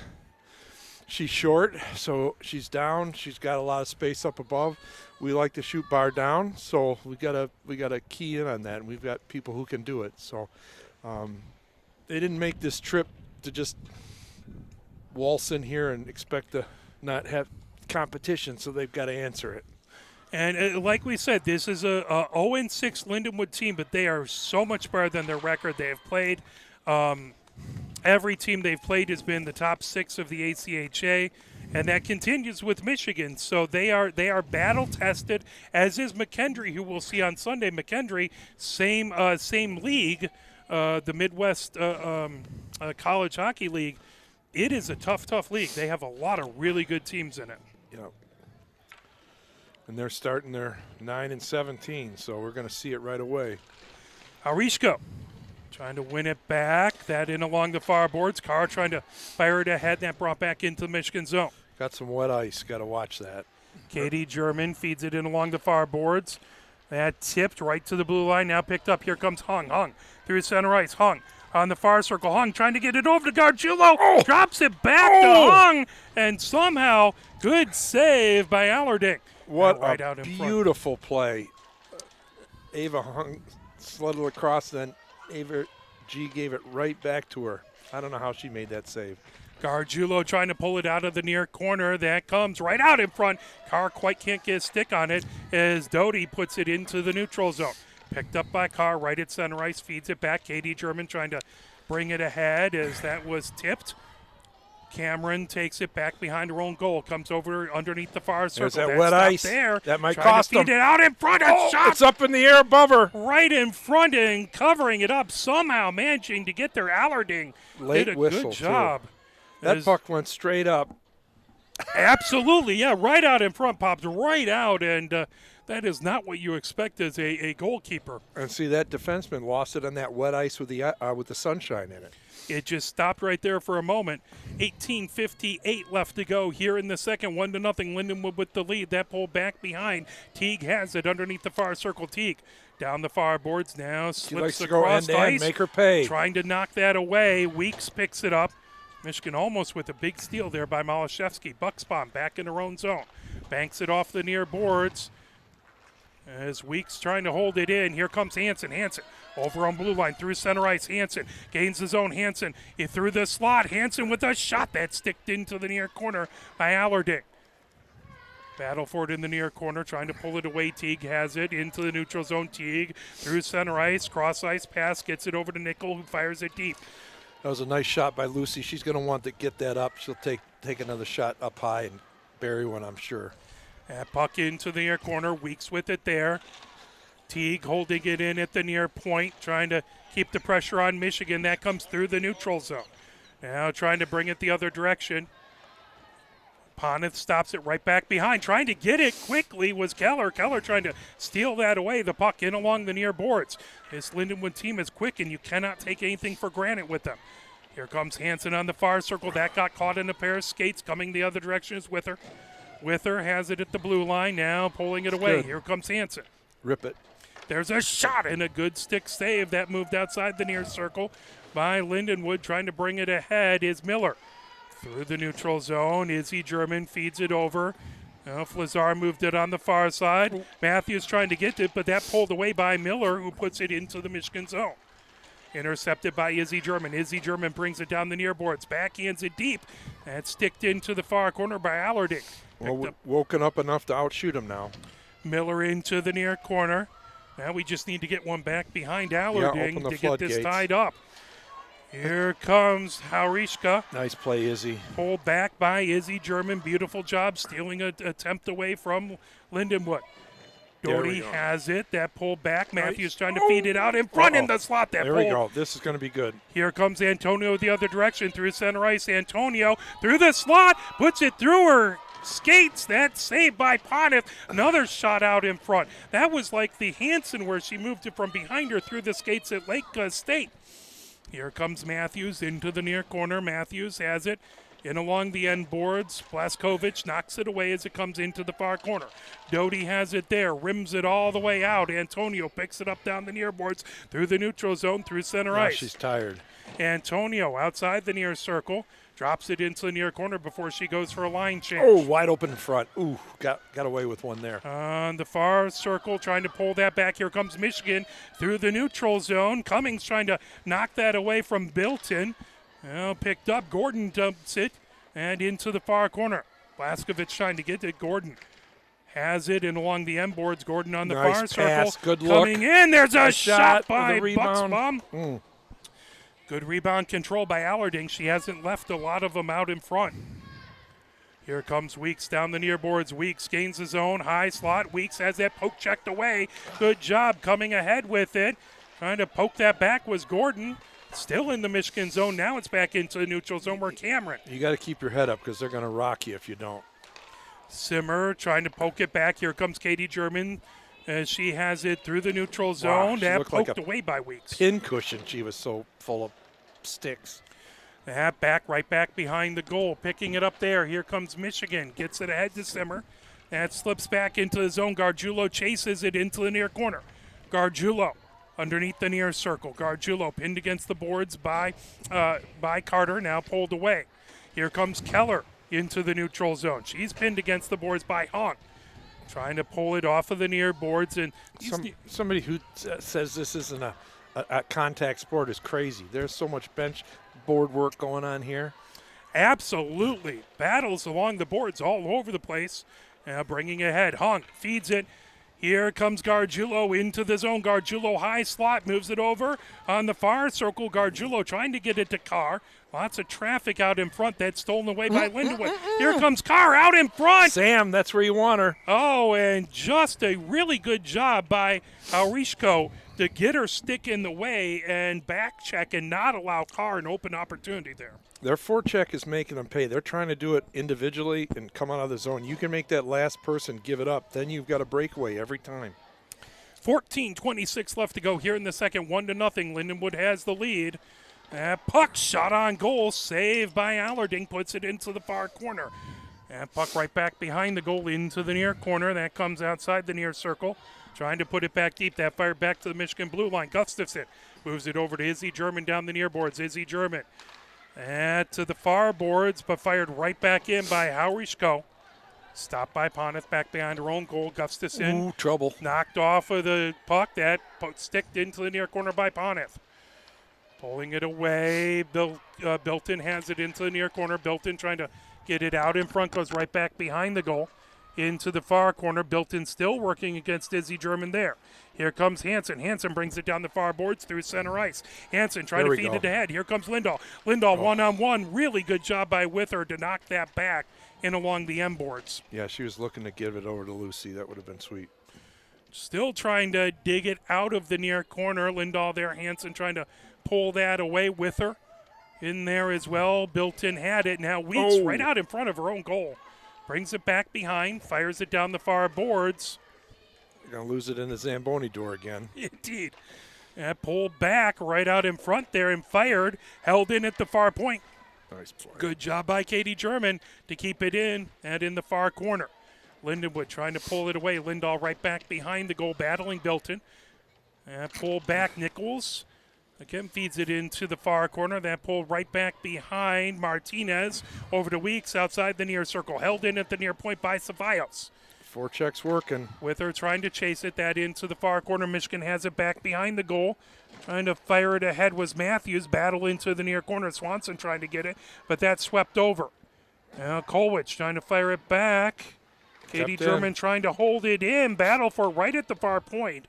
she's short, so she's down. She's got a lot of space up above. We like to shoot bar down, so we gotta key in on that, and we've got people who can do it. So they didn't make this trip to just waltz in here and expect to not have competition, so they've got to answer it. And like we said, this is a 0-6 Lindenwood team, but they are so much better than their record. They have played. Every team they've played has been the top 6 of the ACHA, and that continues with Michigan. So they are battle tested, as is McKendree, who we'll see on Sunday. McKendree, same league, the Midwest College Hockey League. It is a tough league. They have a lot of really good teams in it. Yep. And they're starting their 9-17, so we're going to see it right away. Arishko trying to win it back. That in along the far boards. Carr trying to fire it ahead. That brought back into the Michigan zone. Got some wet ice. Got to watch that. Katie German feeds it in along the far boards. That tipped right to the blue line. Now picked up. Here comes Hung. Hung through center ice. Hung on the far circle. Hung trying to get it over to Gargiulo. Oh! Drops it back to Hung. And somehow, good save by Allerding. What right a out in beautiful play. Ava Hung slid it across, then Ava G gave it right back to her. I don't know how she made that save. Gargiulo trying to pull it out of the near corner. That comes right out in front. Carr quite can't get a stick on it as Doty puts it into the neutral zone. Picked up by Carr right at center ice, feeds it back. Katie German trying to bring it ahead as that was tipped. Cameron takes it back behind her own goal. Comes over underneath the far circle. There's that wet ice. There. That might trying cost to feed them. it out in front. Shot. It's up in the air above her. Right in front and covering it up. Somehow managing to get there. Allerding Late did a whistle, good job. Too. That puck went straight up. Absolutely, yeah. Right out in front. Popped right out. And that is not what you expect as a goalkeeper. And see, that defenseman lost it on that wet ice with the sunshine in it. It just stopped right there for a moment. 18:58 left to go here in the second. 1-0 Lindenwood with the lead. That pulled back behind. Teague has it underneath the far circle. Teague down the far boards now. Slips across the ice. Make her pay. Trying to knock that away. Weeks picks it up. Michigan almost with a big steal there by Malashevsky. Bucksbaum back in her own zone. Banks it off the near boards. As Weeks trying to hold it in. Here comes Hansen. Hansen over on blue line through center ice. Hansen gains his own. Hansen through the slot. Hansen with a shot that sticked into the near corner by Allerding. Battle for it in the near corner, trying to pull it away. Teague has it into the neutral zone. Teague through center ice. Cross ice pass. Gets it over to Nickel, who fires it deep. That was a nice shot by Lucy. She's going to want to get that up. She'll take another shot up high and bury one, I'm sure. That puck into the near corner. Weeks with it there. Teague holding it in at the near point, trying to keep the pressure on Michigan. That comes through the neutral zone. Now trying to bring it the other direction. Ponith stops it right back behind. Trying to get it quickly was Keller. Keller trying to steal that away. The puck in along the near boards. This Lindenwood team is quick, and you cannot take anything for granted with them. Here comes Hansen on the far circle. That got caught in a pair of skates. Coming the other direction is Wither. Wither has it at the blue line. Now pulling it away. Good. Here comes Hansen. Rip it. There's a shot and a good stick save. That moved outside the near circle by Lindenwood. Trying to bring it ahead is Miller. Through the neutral zone, Izzy German feeds it over Now Flazar moved it on the far side. Matthews trying to get it, but that pulled away by Miller, who puts it into the Michigan zone. Intercepted by Izzy German. Izzy German brings it down the near boards. Backhands it deep. That's sticked into the far corner by Allarding. Well, woken up enough to outshoot him now. Miller into the near corner. Now we just need to get one back behind Allarding to get this tied up. Here comes Haurishka. Nice play, Izzy. Pulled back by Izzy German. Beautiful job stealing an attempt away from Lindenwood. Doty has it. That pulled back. Matthews trying to feed it out in front in the slot. That there we go. This is going to be good. Here comes Antonio the other direction through center ice. Antonio through the slot. Puts it through her skates. That's saved by Poneth. Another shot out in front. That was like the Hansen where she moved it from behind her through the skates at Lake State. Here comes Matthews into the near corner. Matthews has it. In along the end boards, Blaskovich knocks it away as it comes into the far corner. Doty has it there, rims it all the way out. Antonio picks it up down the near boards through the neutral zone, through center ice. She's tired. Antonio outside the near circle, drops it into the near corner before she goes for a line change. Oh, wide open in front. Ooh, got away with one there. On the far circle, trying to pull that back. Here comes Michigan through the neutral zone. Cummings trying to knock that away from Bilton. Well, picked up. Gordon dumps it and into the far corner. Blaskovich trying to get it. Gordon has it and along the end boards. Gordon on the far circle. Good look. Coming in. There's a shot by Bucksbaum. Bucksbaum. Good rebound control by Allarding. She hasn't left a lot of them out in front. Here comes Weeks down the near boards. Weeks gains his own high slot. Weeks has that poke checked away. Good job coming ahead with it. Trying to poke that back was Gordon. Still in the Michigan zone. Now it's back into the neutral zone where Cameron. You got to keep your head up because they're going to rock you if you don't. Simmer trying to poke it back. Here comes Katie German as she has it through the neutral zone. That poked away by Weeks. Pin cushion. She was so full of sticks. That back right back behind the goal. Picking it up there. Here comes Michigan. Gets it ahead to Simmer. That slips back into the zone. Gargiulo chases it into the near corner. Gargiulo underneath the near circle. Gargiulo pinned against the boards by Carter, now pulled away. Here comes Keller into the neutral zone. She's pinned against the boards by Hahn. Trying to pull it off of the near boards. And somebody who says this isn't a contact sport is crazy. There's so much bench board work going on here. Absolutely. Battles along the boards all over the place. Bringing ahead. Hahn feeds it. Here comes Gargiulo into the zone. Gargiulo high slot, moves it over on the far circle. Gargiulo trying to get it to Carr. Lots of traffic out in front. That's stolen away by Lindenwood. Here comes Carr out in front. Sam, that's where you want her. Oh, and just a really good job by Haurishko to get her stick in the way and back check and not allow Carr an open opportunity there. Their forecheck is making them pay. They're trying to do it individually and come out of the zone. You can make that last person give it up. Then you've got a breakaway every time. 14:26 left to go here in the second. 1-0. Lindenwood has the lead. Puck shot on goal. Saved by Allarding. Puts it into the far corner. Puck right back behind the goal into the near corner. That comes outside the near circle. Trying to put it back deep. That fired back to the Michigan blue line. Gustafson moves it over to Izzy German down the near boards. Izzy German. To the far boards, but fired right back in by Haurishko. Stopped by Poneth back behind her own goal. Gustafson. Ooh, trouble. Knocked off of the puck. That sticked into the near corner by Poneth. Pulling it away. Bilton has it into the near corner. Bilton trying to get it out in front. Goes right back behind the goal. Into the far corner. Bilton still working against Izzy German there. Here comes Hansen. Hansen brings it down the far boards through center ice. Hansen trying to feed it ahead. Here comes Lindahl. Lindahl one-on-one. Really good job by Wither to knock that back in along the end boards. Yeah, she was looking to give it over to Lucy. That would have been sweet. Still trying to dig it out of the near corner. Lindahl there. Hansen trying to pull that away. Wither in there as well. Bilton had it. Now Weeks right out in front of her own goal. Brings it back behind. Fires it down the far boards. You're going to lose it in the Zamboni door again. Indeed. Pulled back right out in front there and fired. Held in at the far point. Nice play. Good job by Katie German to keep it in and in the far corner. Lindenwood trying to pull it away. Lindahl right back behind the goal, battling Bilton. Pull back Nichols. Again, feeds it into the far corner. That pulled right back behind Martinez over to Weeks outside the near circle. Held in at the near point by Ceballos. Forecheck's working. With her trying to chase it, that into the far corner. Michigan has it back behind the goal. Trying to fire it ahead was Matthews. Battle into the near corner. Swanson trying to get it, but that's swept over. Now Kolwich trying to fire it back. Katie German trying to hold it in. Battle for right at the far point.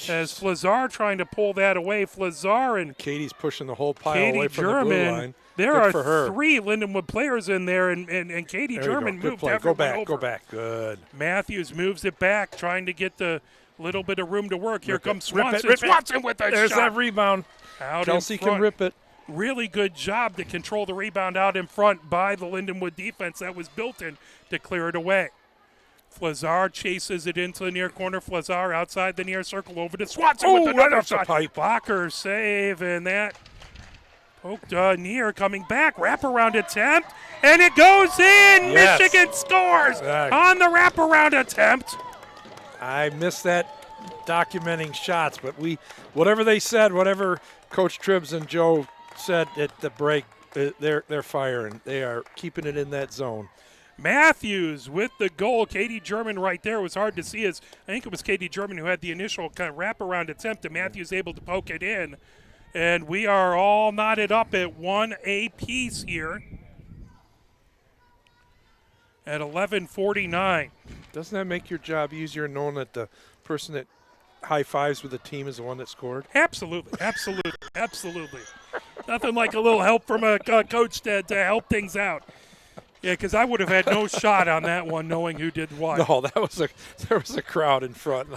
As Flazar trying to pull that away. Flazar and Katie's pushing the whole pile Katie away from German. the blue line. There Good are for her. 3 Lindenwood players in there, and Katie There German you go. Good moved play. everyone over. Go back. Good. Matthews moves it back, trying to get the little bit of room to work. Here comes Swanson. Rip it. Swanson with a There's shot. that rebound. Out Kelsey in front. can rip it. Really good job to control the rebound out in front by the Lindenwood defense that was built in to clear it away. Flazar chases it into the near corner. Flazar outside the near circle over to Swanson with another right off the shot. pipe. Blocker save, and that poked near, coming back, wraparound attempt, and it goes in. Yes. Michigan scores on the wraparound attempt. I missed that documenting shots, but whatever they said, whatever Coach Tribbs and Joe said at the break, they're firing. They are keeping it in that zone. Matthews with the goal. Katie German right there. It was hard to see as I think it was Katie German who had the initial kind of wraparound attempt, and Matthews able to poke it in. And we are all knotted up at 1 apiece here at 11:49. Doesn't that make your job easier knowing that the person that high fives with the team is the one that scored? Absolutely. Nothing like a little help from a coach to help things out. Yeah, because I would have had no shot on that one, knowing who did what. No, there was a crowd in front.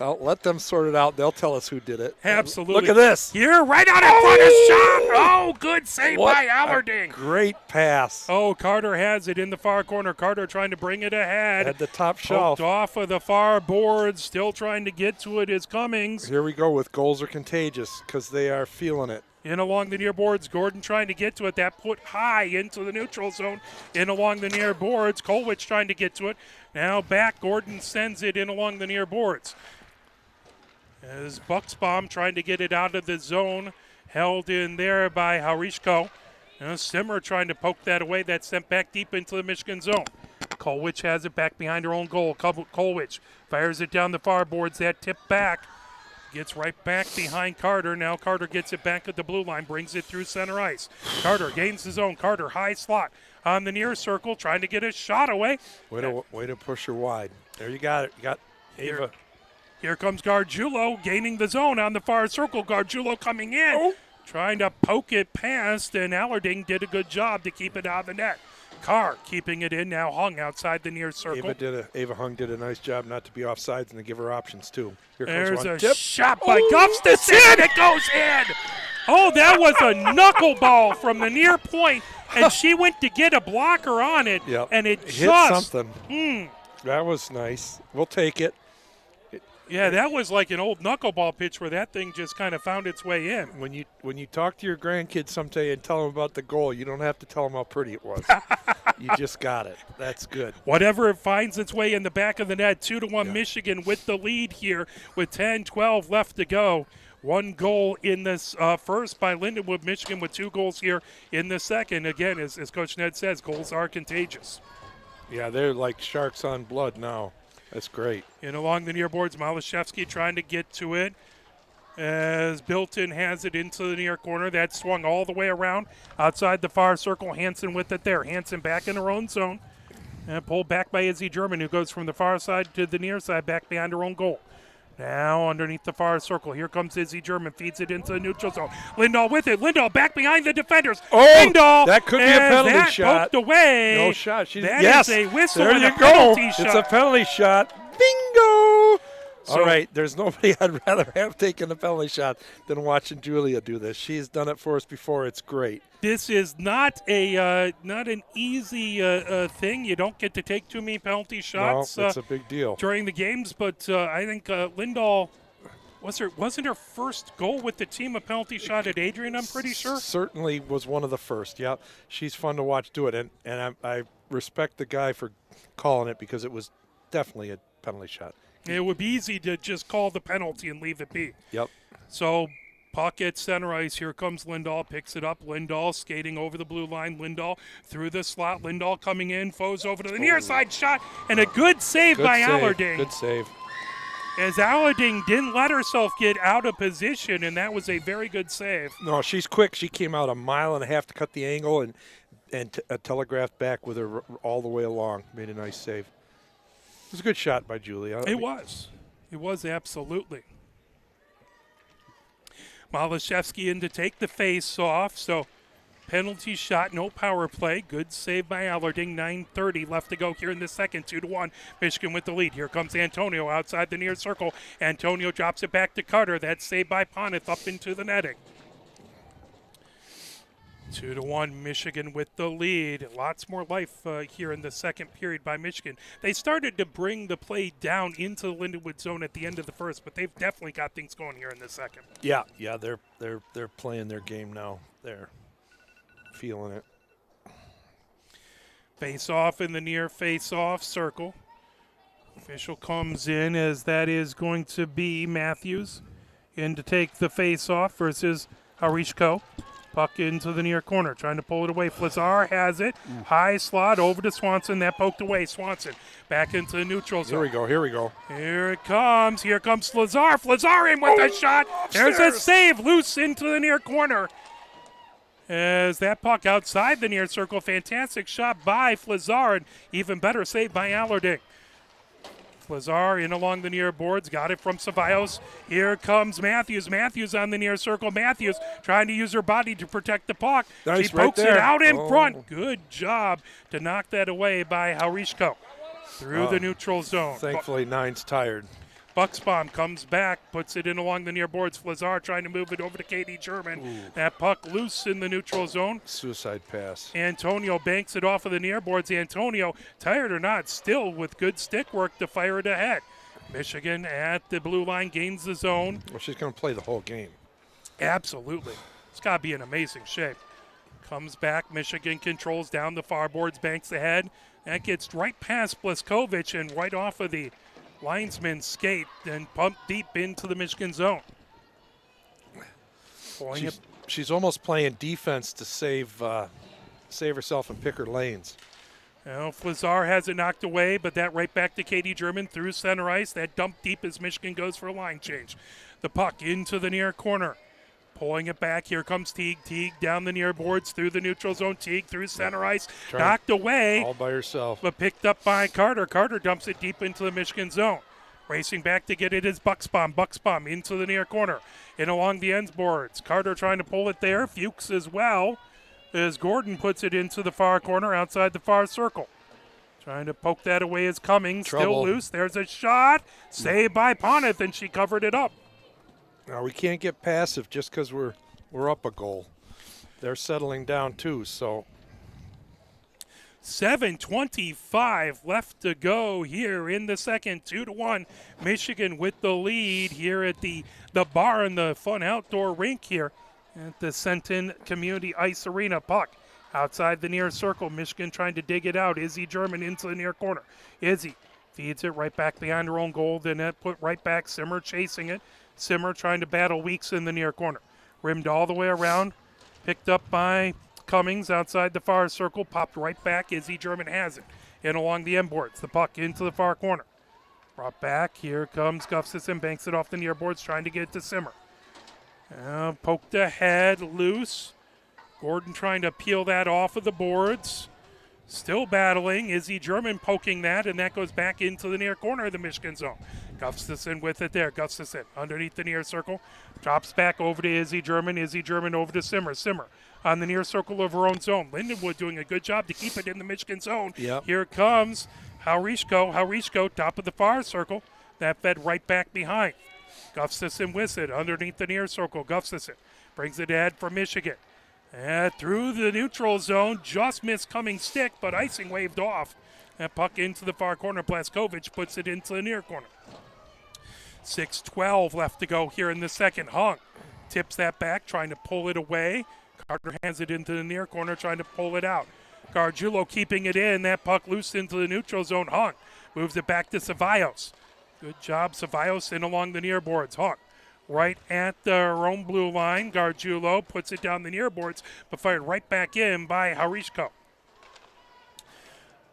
I'll let them sort it out. They'll tell us who did it. Absolutely. Look at this. Here, right out in front of shot. Oh, good save by Allerding. Great pass. Oh, Carter has it in the far corner. Carter trying to bring it ahead. At the top shelf. Poked off of the far boards. Still trying to get to it is Cummings. Here we go with goals are contagious because they are feeling it. In along the near boards, Gordon trying to get to it. That put high into the neutral zone. In along the near boards, Kolwich trying to get to it. Now back, Gordon sends it in along the near boards. As Bucksbaum trying to get it out of the zone. Held in there by Harishko. Simmer trying to poke that away. That's sent back deep into the Michigan zone. Kolwich has it back behind her own goal. Kolwich fires it down the far boards. That tip back. Gets right back behind Carter. Now Carter gets it back at the blue line, brings it through center ice. Carter gains his own. Carter, high slot on the near circle, trying to get a shot away. Way to push her wide. There you got it. You got Ava. Here comes Gargiulo gaining the zone on the far circle. Gargiulo coming in, trying to poke it past, and Allerding did a good job to keep it out of the net. Carr keeping it in, now Hung outside the near circle. Ava Hung did a nice job not to be offsides and to give her options too. Here There's comes one. a Tip. shot by Gustafson, and it goes in. Oh, that was a knuckleball from the near point, and she went to get a blocker on it, and it hit just something. That was nice. We'll take it. Yeah, that was like an old knuckleball pitch where that thing just kind of found its way in. When you talk to your grandkids someday and tell them about the goal, you don't have to tell them how pretty it was. You just got it. That's good. Whatever it finds its way in the back of the net, 2-1 Michigan with the lead here with 10-12 left to go. One goal in this first by Lindenwood. Michigan with 2 goals here in the second. Again, as Coach Ned says, goals are contagious. Yeah, they're like sharks on blood now. That's great. And along the near boards, Malashevsky trying to get to it. As Bilton has it into the near corner. That swung all the way around outside the far circle. Hansen with it there. Hansen back in her own zone. And pulled back by Izzy German, who goes from the far side to the near side, back behind her own goal. Now underneath the far circle. Here comes Izzy German. Feeds it into the neutral zone. Lindahl with it. Lindahl back behind the defenders. Lindahl. That could be a penalty shot. Poked away. No shot. That is a whistle there and you a penalty shot. It's a penalty shot. Bingo. All right, there's nobody I'd rather have taken a penalty shot than watching Julia do this. She's done it for us before. It's great. This is not an easy thing. You don't get to take too many penalty shots. No, it's a big deal during the games. But I think Lindahl wasn't her first goal with the team a penalty shot at Adrian. I'm pretty sure. Certainly was one of the first. Yeah, she's fun to watch do it, and I respect the guy for calling it because it was definitely a penalty shot. It would be easy to just call the penalty and leave it be. Yep. So Puck at center ice. Here comes Lindahl. Picks it up. Lindahl skating over the blue line. Lindahl through the slot. Lindahl coming in. Foes over to the near side shot. And a good save by Allerding. Good save. As Allerding didn't let herself get out of position, and that was a very good save. No, she's quick. She came out a mile and a half to cut the angle and telegraphed back with her all the way along. Made a nice save. It was a good shot by Julia. It was. It was absolutely. Malashevsky in to take the face off. So penalty shot, no power play. Good save by Allerding. 9:30 left to go here in the second. 2-1. Michigan with the lead. Here comes Antonio outside the near circle. Antonio drops it back to Carter. That's saved by Poneth up into the netting. 2-1, Michigan with the lead. Lots more life here in the second period by Michigan. They started to bring the play down into the Lindenwood zone at the end of the first, but they've definitely got things going here in the second. Yeah, they're playing their game now. They're feeling it. Face off in the near face off circle. Official comes in as that is going to be Matthews in to take the face off versus Harishko. Puck into the near corner, trying to pull it away. Flazar has it. High slot over to Swanson. That poked away. Swanson back into the neutral zone. Here we go. Here it comes. Here comes Flazar. Flazar in with a shot. Upstairs. There's a save. Loose into the near corner. As that puck outside the near circle. Fantastic shot by Flazar. And even better save by Allerding. Flazar in along the near boards, got it from Ceballos. Here comes Matthews. Matthews on the near circle. Matthews trying to use her body to protect the puck. Nice, she pokes right it there. out in front. Good job to knock that away by Harishko through the neutral zone. Thankfully, Nine's tired. Bucksbaum comes back, puts it in along the near boards. Flazar trying to move it over to Katie German. That puck loose in the neutral zone. Suicide pass. Antonio banks it off of the near boards. Antonio, tired or not, still with good stick work to fire it ahead. Michigan at the blue line gains the zone. Well, she's going to play the whole game. Absolutely. It's got to be in amazing shape. Comes back. Michigan controls down the far boards, banks ahead. That gets right past Blaskovich and right off of the linesman skate and pumped deep into the Michigan zone. She's almost playing defense to save herself and pick her lanes. Now, Flazar has it knocked away, but that right back to Katie German through center ice. That dump deep as Michigan goes for a line change. The puck into the near corner. Pulling it back. Here comes Teague. Teague down the near boards through the neutral zone. Teague through center ice. Knocked away. All by herself. But picked up by Carter. Carter dumps it deep into the Michigan zone. Racing back to get it is Bucksbaum. Bucksbaum into the near corner. In along the ends boards. Carter trying to pull it there. Fuchs as well. As Gordon puts it into the far corner outside the far circle. Trying to poke that away is Cummings. Still loose. There's a shot. Saved by Poneth, and she covered it up. Now, we can't get passive just because we're up a goal. They're settling down too, so. 7:25 left to go here in the second. 2-1. Michigan with the lead here at the bar in the fun outdoor rink here at the Centon Community Ice Arena. Puck outside the near circle. Michigan trying to dig it out. Izzy German into the near corner. Izzy feeds it right back behind her own goal. Then that put right back. Simmer chasing it. Simmer trying to battle Weeks in the near corner. Rimmed all the way around. Picked up by Cummings outside the far circle. Popped right back. Izzy German has it. In along the end boards. The puck into the far corner. Brought back. Here comes Gustafson. Banks it off the near boards. Trying to get it to Simmer. Poked ahead. Loose. Gordon trying to peel that off of the boards. Still battling. Izzy German poking that, and that goes back into the near corner of the Michigan zone. Gustafson with it there. Gustafson underneath the near circle. Drops back over to Izzy German. Izzy German over to Simmer. Simmer on the near circle of her own zone. Lindenwood doing a good job to keep it in the Michigan zone. Yep. Here comes Harishko. Harishko, top of the far circle. That fed right back behind. Gustafson with it underneath the near circle. Gustafson brings it ahead for Michigan. Through the neutral zone, just missed Cummings' stick, but icing waved off. That puck into the far corner. Blaskovich puts it into the near corner. 6:12 left to go here in the second. Hung tips that back, trying to pull it away. Carter hands it into the near corner, trying to pull it out. Gargiulo keeping it in. That puck loose into the neutral zone. Hung moves it back to Ceballos. Good job, Ceballos in along the near boards. Hung right at their own blue line. Gargiulo puts it down the near boards, but fired right back in by Harishko.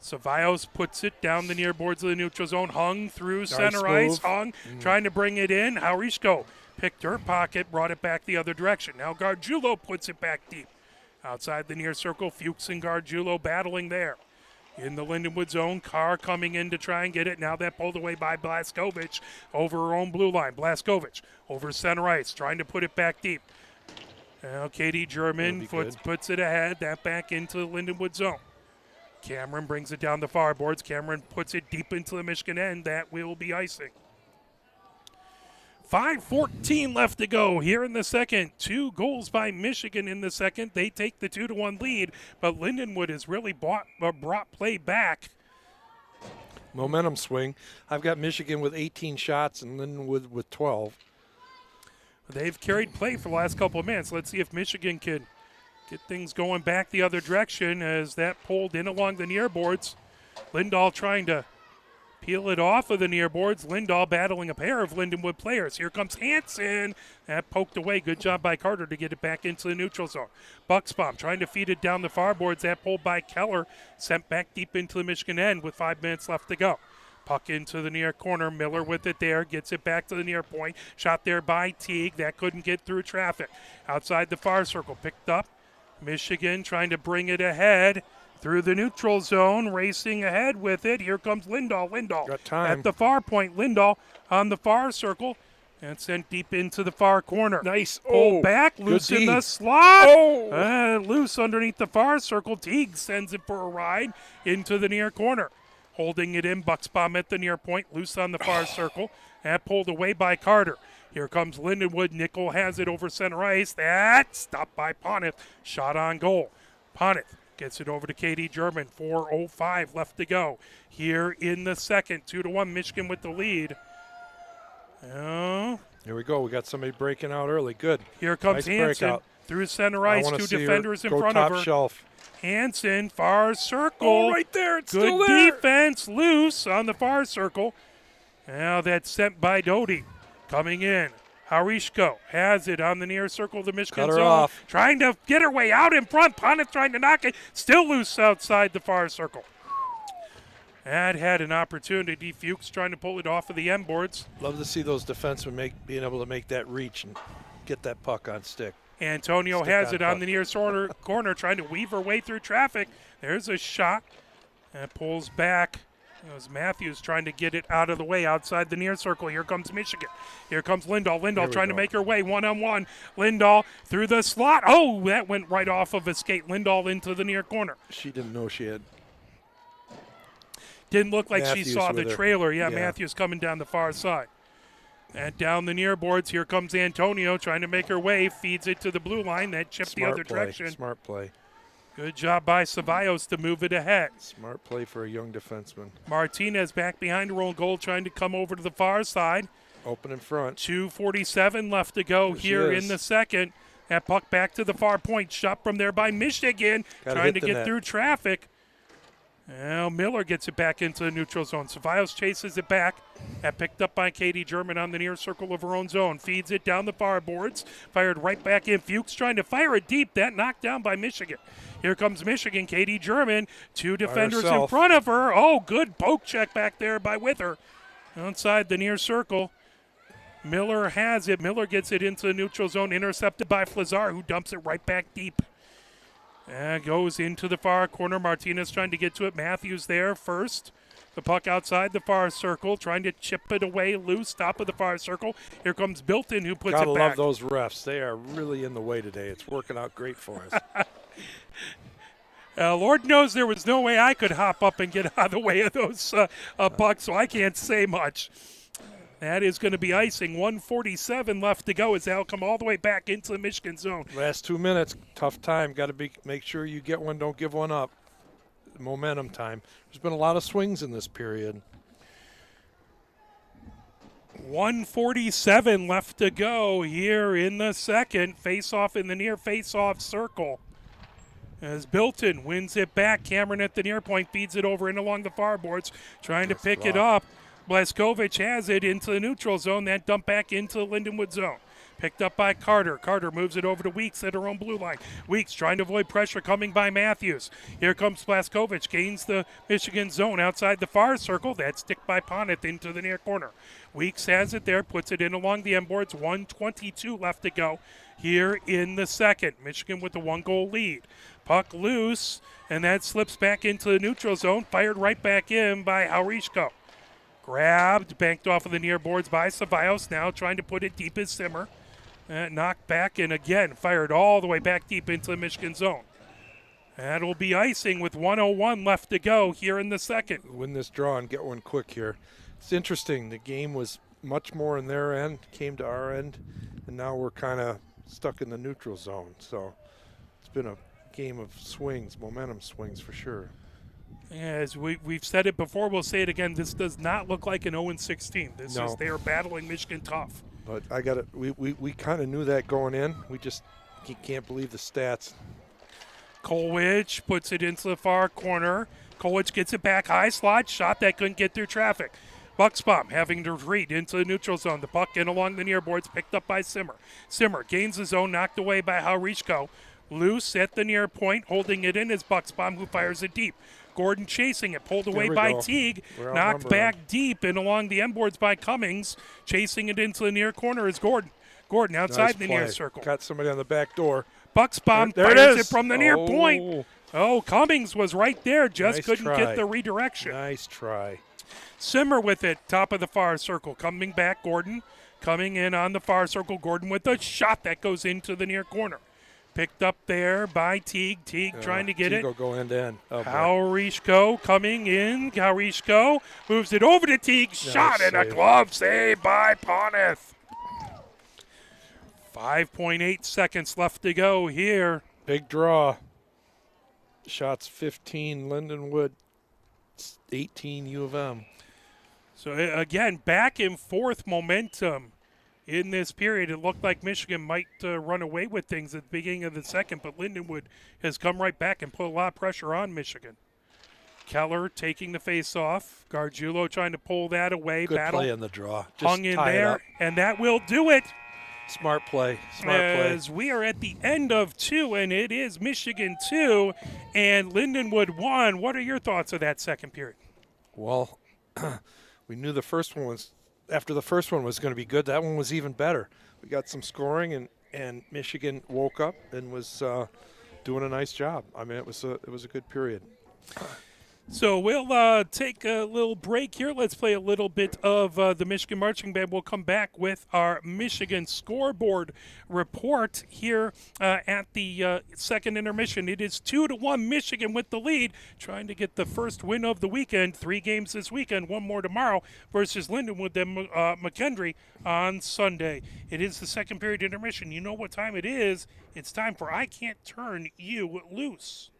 Ceballos puts it down the near boards of the neutral zone. Hung through center ice. Hung trying to bring it in. Harishko picked her pocket, brought it back the other direction. Now Gargiulo puts it back deep. Outside the near circle, Fuchs and Gargiulo battling there. In the Lindenwood zone, Carr coming in to try and get it. Now that pulled away by Blaskovich over her own blue line. Blaskovich over center ice, trying to put it back deep. Now Katie German puts it ahead. That back into the Lindenwood zone. Cameron brings it down the far boards. Cameron puts it deep into the Michigan end. That will be icing. 5:14 left to go here in the second. 2 goals by Michigan in the second. They take the 2-1 lead, but Lindenwood has really brought play back. Momentum swing. I've got Michigan with 18 shots and Lindenwood with 12. They've carried play for the last couple of minutes. Let's see if Michigan can get things going back the other direction as that pulled in along the near boards. Lindahl trying to peel it off of the near boards. Lindahl battling a pair of Lindenwood players. Here comes Hansen. That poked away. Good job by Carter to get it back into the neutral zone. Bucksbaum trying to feed it down the far boards. That pulled by Keller. Sent back deep into the Michigan end with 5 minutes left to go. Puck into the near corner. Miller with it there. Gets it back to the near point. Shot there by Teague. That couldn't get through traffic. Outside the far circle. Picked up. Michigan trying to bring it ahead. Through the neutral zone, racing ahead with it. Here comes Lindahl. Got time. At the far point. Lindahl on the far circle and sent deep into the far corner. Nice. Pull back, loose in the slot. Loose underneath the far circle. Teague sends it for a ride into the near corner. Holding it in, Bucksbaum at the near point, loose on the far circle. That pulled away by Carter. Here comes Lindenwood. Nickel has it over center ice. That stopped by Poneth. Shot on goal. Poneth gets it over to Katie German. 4:05 left to go here in the second. 2-1 Michigan with the lead. Here we go. We got somebody breaking out early. Good. Here comes nice Hansen breakout. through center ice. 2 defenders in front top of her. Shelf. Hansen, far circle. Oh, right there. It's good still there. Defense, loose on the far circle. Now that's sent by Doty. Coming in. Harishko has it on the near circle of the Michigan Cut her zone. off. Trying to get her way out in front. Poneth trying to knock it. Still loose outside the far circle. That had an opportunity. Fuchs trying to pull it off of the end boards. Love to see those defensemen being able to make that reach and get that puck on stick. Antonio has it on the near corner, trying to weave her way through traffic. There's a shot. That pulls back. It was Matthews trying to get it out of the way outside the near circle. Here comes Michigan. Here comes Lindahl. Lindahl trying to make her way one-on-one. Lindahl through the slot. Oh, that went right off of a skate. Lindahl into the near corner. She didn't know she had. Didn't look like Matthews she saw the her. trailer. Yeah, Matthews coming down the far side. And down the near boards, here comes Antonio trying to make her way. Feeds it to the blue line. That chipped the other direction. Smart play. Good job by Ceballos to move it ahead. Smart play for a young defenseman. Martinez back behind her own goal trying to come over to the far side. Open in front. 2:47 left to go here in the second. That puck back to the far point. Shot from there by Michigan. Trying to get through traffic. Now Miller gets it back into the neutral zone. Ceballos chases it back. That picked up by Katie German on the near circle of her own zone. Feeds it down the far boards. Fired right back in. Fuchs trying to fire it deep. That knocked down by Michigan. Here comes Michigan. Katie German. 2 defenders in front of her. Oh, good poke check back there by Wither. Outside the near circle. Miller has it. Miller gets it into the neutral zone. Intercepted by Flazar, who dumps it right back deep. Goes into the far corner. Martinez trying to get to it. Matthews there first. The puck outside the far circle, trying to chip it away loose. Top of the far circle. Here comes Bilton, who puts it back. Gotta love those refs. They are really in the way today. It's working out great for us. Lord knows there was no way I could hop up and get out of the way of those pucks, so I can't say much. That is going to be icing. 1:47 left to go as they'll come all the way back into the Michigan zone. Last 2 minutes, tough time. Got to make sure you get one, don't give one up. Momentum time. There's been a lot of swings in this period. 1:47 left to go here in the second. Face-off in the near face-off circle. As Bilton wins it back. Cameron at the near point feeds it over and along the far boards, trying to pick it up. Blazkowicz has it into the neutral zone, that dump back into the Lindenwood zone. Picked up by Carter. Carter moves it over to Weeks at her own blue line. Weeks trying to avoid pressure coming by Matthews. Here comes Blazkowicz, gains the Michigan zone outside the far circle. That's stick by Poneth into the near corner. Weeks has it there, puts it in along the end boards. 1:22 left to go here in the second. Michigan with a 1-goal lead. Puck loose, and that slips back into the neutral zone. Fired right back in by Haurishko. Grabbed, banked off of the near boards by Ceballos. Now trying to put it deep as Simmer. Knocked back and again fired all the way back deep into the Michigan zone. That'll be icing with 1:01 left to go here in the second. Win this draw and get one quick here. It's interesting. The game was much more in their end, came to our end, and now we're kind of stuck in the neutral zone. So it's been a game of swings, momentum swings for sure. As we've said it before, we'll say it again. This does not look like an 0-16. This is they are battling Michigan tough. But I got it. We kind of knew that going in. We just can't believe the stats. Kolwich puts it into the far corner. Kolwich gets it back, high slot shot that couldn't get through traffic. Bucksbaum having to retreat into the neutral zone. The puck in along the near boards, picked up by Simmer. Simmer gains the zone, knocked away by Haurishko. Loose at the near point, holding it in is Bucksbaum, who fires it deep. Gordon chasing it, pulled away by Teague, knocked back deep and along the end boards by Cummings. Chasing it into the near corner is Gordon. Gordon outside the near circle. Got somebody on the back door. Bucksbaum fires it from the near point. Oh, Cummings was right there, just couldn't get the redirection. Nice try. Simmer with it, top of the far circle. Coming back, Gordon. Coming in on the far circle, Gordon with a shot that goes into the near corner. Picked up there by Teague. Teague trying to get Teague it. will go end to end. Haurishko coming in. Haurishko moves it over to Teague. Shot and a glove save by Poneth. 5.8 seconds left to go here. Big draw. Shots 15 Lindenwood, 18 U of M. So again, back and forth momentum. In this period, it looked like Michigan might run away with things at the beginning of the second, but Lindenwood has come right back and put a lot of pressure on Michigan. Keller taking the face-off. Gargiulo trying to pull that away. Good play in the draw. Just hung in there, and that will do it. Smart play. As we are at the end of 2, and it is Michigan 2 and Lindenwood 1. What are your thoughts of that second period? Well, we knew the first one was – after the first one was going to be good, that one was even better. We got some scoring, and Michigan woke up and was doing a nice job. I mean, it was a good period. So we'll take a little break here. Let's play a little bit of the Michigan Marching Band. We'll come back with our Michigan scoreboard report here at the second intermission. It is 2-1 Michigan with the lead, trying to get the first win of the weekend. 3 games this weekend, 1 more tomorrow versus Lindenwood, then McKendree on Sunday. It is the second period intermission. You know what time it is. It's time for I Can't Turn You Loose.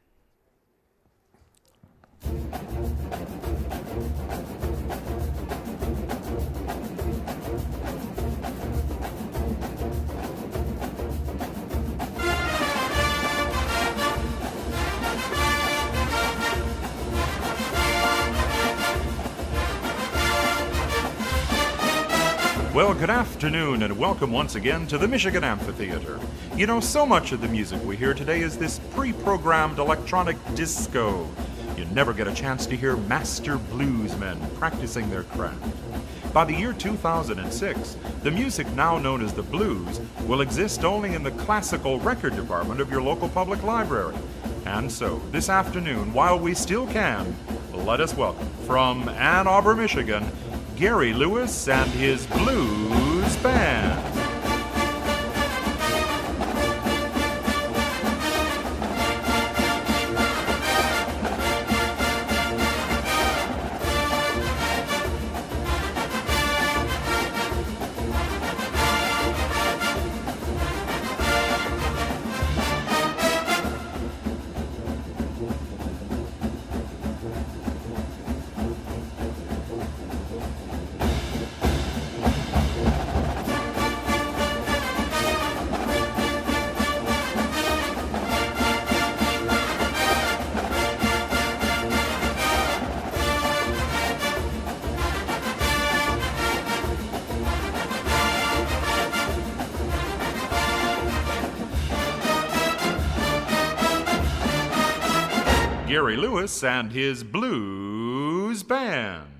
Well, good afternoon and welcome once again to the Michigan Amphitheater. You know, so much of the music we hear today is this pre-programmed electronic disco. You never get a chance to hear master bluesmen practicing their craft. By the year 2006, the music now known as the blues will exist only in the classical record department of your local public library. And so, this afternoon, while we still can, let us welcome from Ann Arbor, Michigan, Gary Lewis and his blues band. Jerry Lewis and his Blues Band.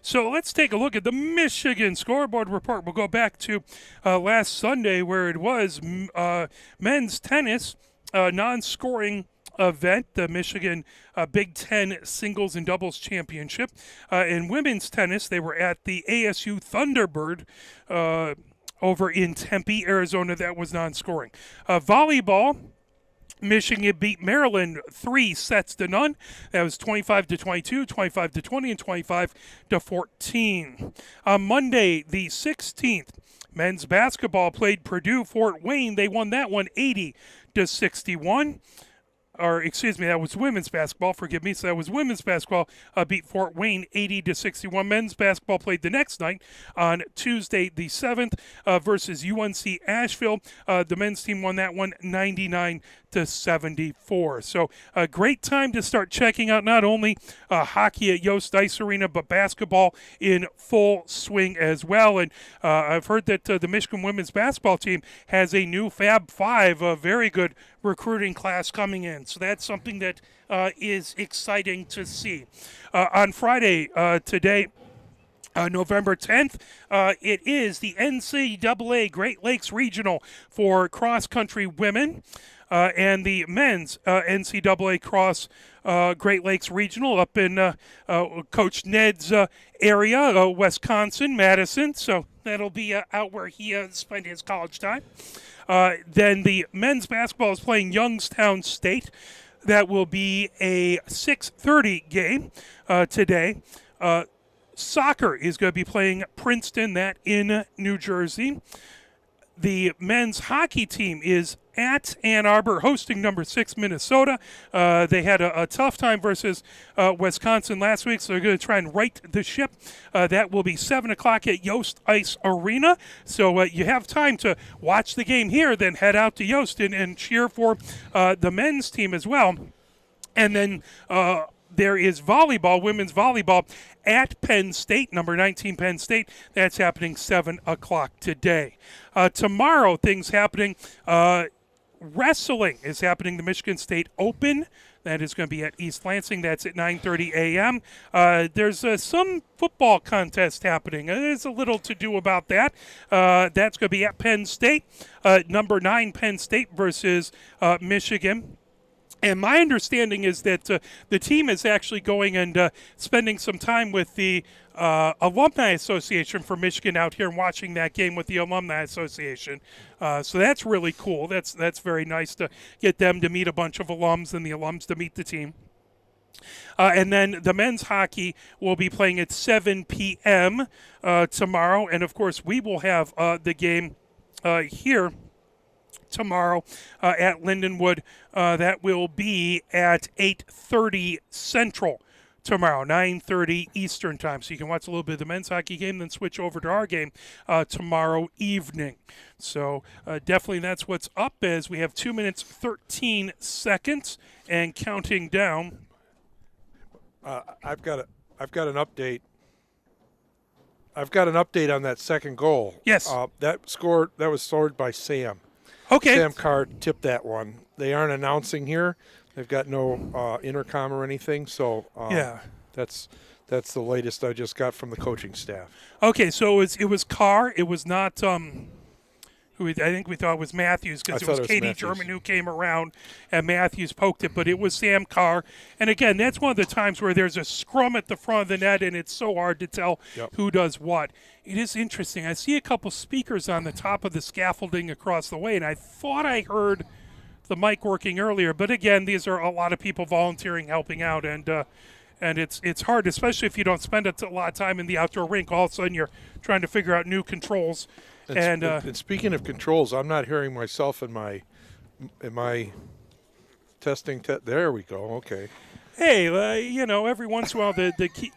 So let's take a look at the Michigan scoreboard report. We'll go back to last Sunday where it was men's tennis, non-scoring event, the Michigan Big Ten Singles and Doubles Championship. In women's tennis, they were at the ASU Thunderbird over in Tempe, Arizona. That was non-scoring. Volleyball, Michigan beat Maryland 3-0. That was 25-22, 25-20, and 25-14. On Monday, the 16th, men's basketball played Purdue Fort Wayne. They won that one 80-61. Or excuse me, that was women's basketball. Forgive me. So that was women's basketball beat Fort Wayne 80-61. Men's basketball played the next night on Tuesday the 7th versus UNC Asheville. The men's team won that one 99-74. So a great time to start checking out not only hockey at Yost Ice Arena, but basketball in full swing as well. And I've heard that the Michigan women's basketball team has a new Fab Five, a very good recruiting class coming in. So that's something that is exciting to see. On Friday, today, November 10th, it is the NCAA Great Lakes Regional for cross-country women and the men's NCAA Cross Great Lakes Regional up in Coach Ned's area, Wisconsin, Madison. So that'll be out where he spent his college time. Then the men's basketball is playing Youngstown State. That will be a 6:30 game today. Soccer is going to be playing Princeton, that in New Jersey. The men's hockey team is at Ann Arbor hosting number 6 Minnesota. They had a tough time versus Wisconsin last week, so they're going to try and right the ship. That will be 7 o'clock at Yost Ice Arena. So you have time to watch the game here, then head out to Yost and cheer for the men's team as well. And then there is volleyball, women's volleyball at Penn State, number 19 Penn State. That's happening 7 o'clock today. Tomorrow, things happening. Wrestling is happening, the Michigan State Open. That is going to be at East Lansing. That's at 9:30 a.m. There's some football contest happening. There's a little to do about that. That's going to be at Penn State. Number 9 Penn State versus Michigan. And my understanding is that the team is actually going and spending some time with the Alumni Association for Michigan out here and watching that game with the Alumni Association. So that's really cool. That's very nice to get them to meet a bunch of alums and the alums to meet the team. And then the men's hockey will be playing at 7 p.m. Tomorrow. And, of course, we will have the game here tomorrow at Lindenwood. That will be at 8:30 Central tomorrow, 9:30 Eastern time. So you can watch a little bit of the men's hockey game, then switch over to our game tomorrow evening. So definitely that's what's up as we have 2 minutes, 13 seconds and counting down. I've got an update. I've got an update on that second goal. Yes. That was scored by Sam. Okay. Sam Carr tipped that one. They aren't announcing here. They've got no intercom or anything. So yeah, that's the latest I just got from the coaching staff. Okay, so it was Carr. It was not who I think we thought it was Matthews, because it was Katie German who came around and Matthews poked it, but it was Sam Carr. And again, that's one of the times where there's a scrum at the front of the net and it's so hard to tell who does what. It is interesting. I see a couple speakers on the top of the scaffolding across the way, and I thought I heard the mic working earlier. But again, these are a lot of people volunteering, helping out, and it's hard, especially if you don't spend a lot of time in the outdoor rink. All of a sudden, you're trying to figure out new controls. And speaking of controls, I'm not hearing myself in my testing. There we go. Okay. Hey, every once in a while the key.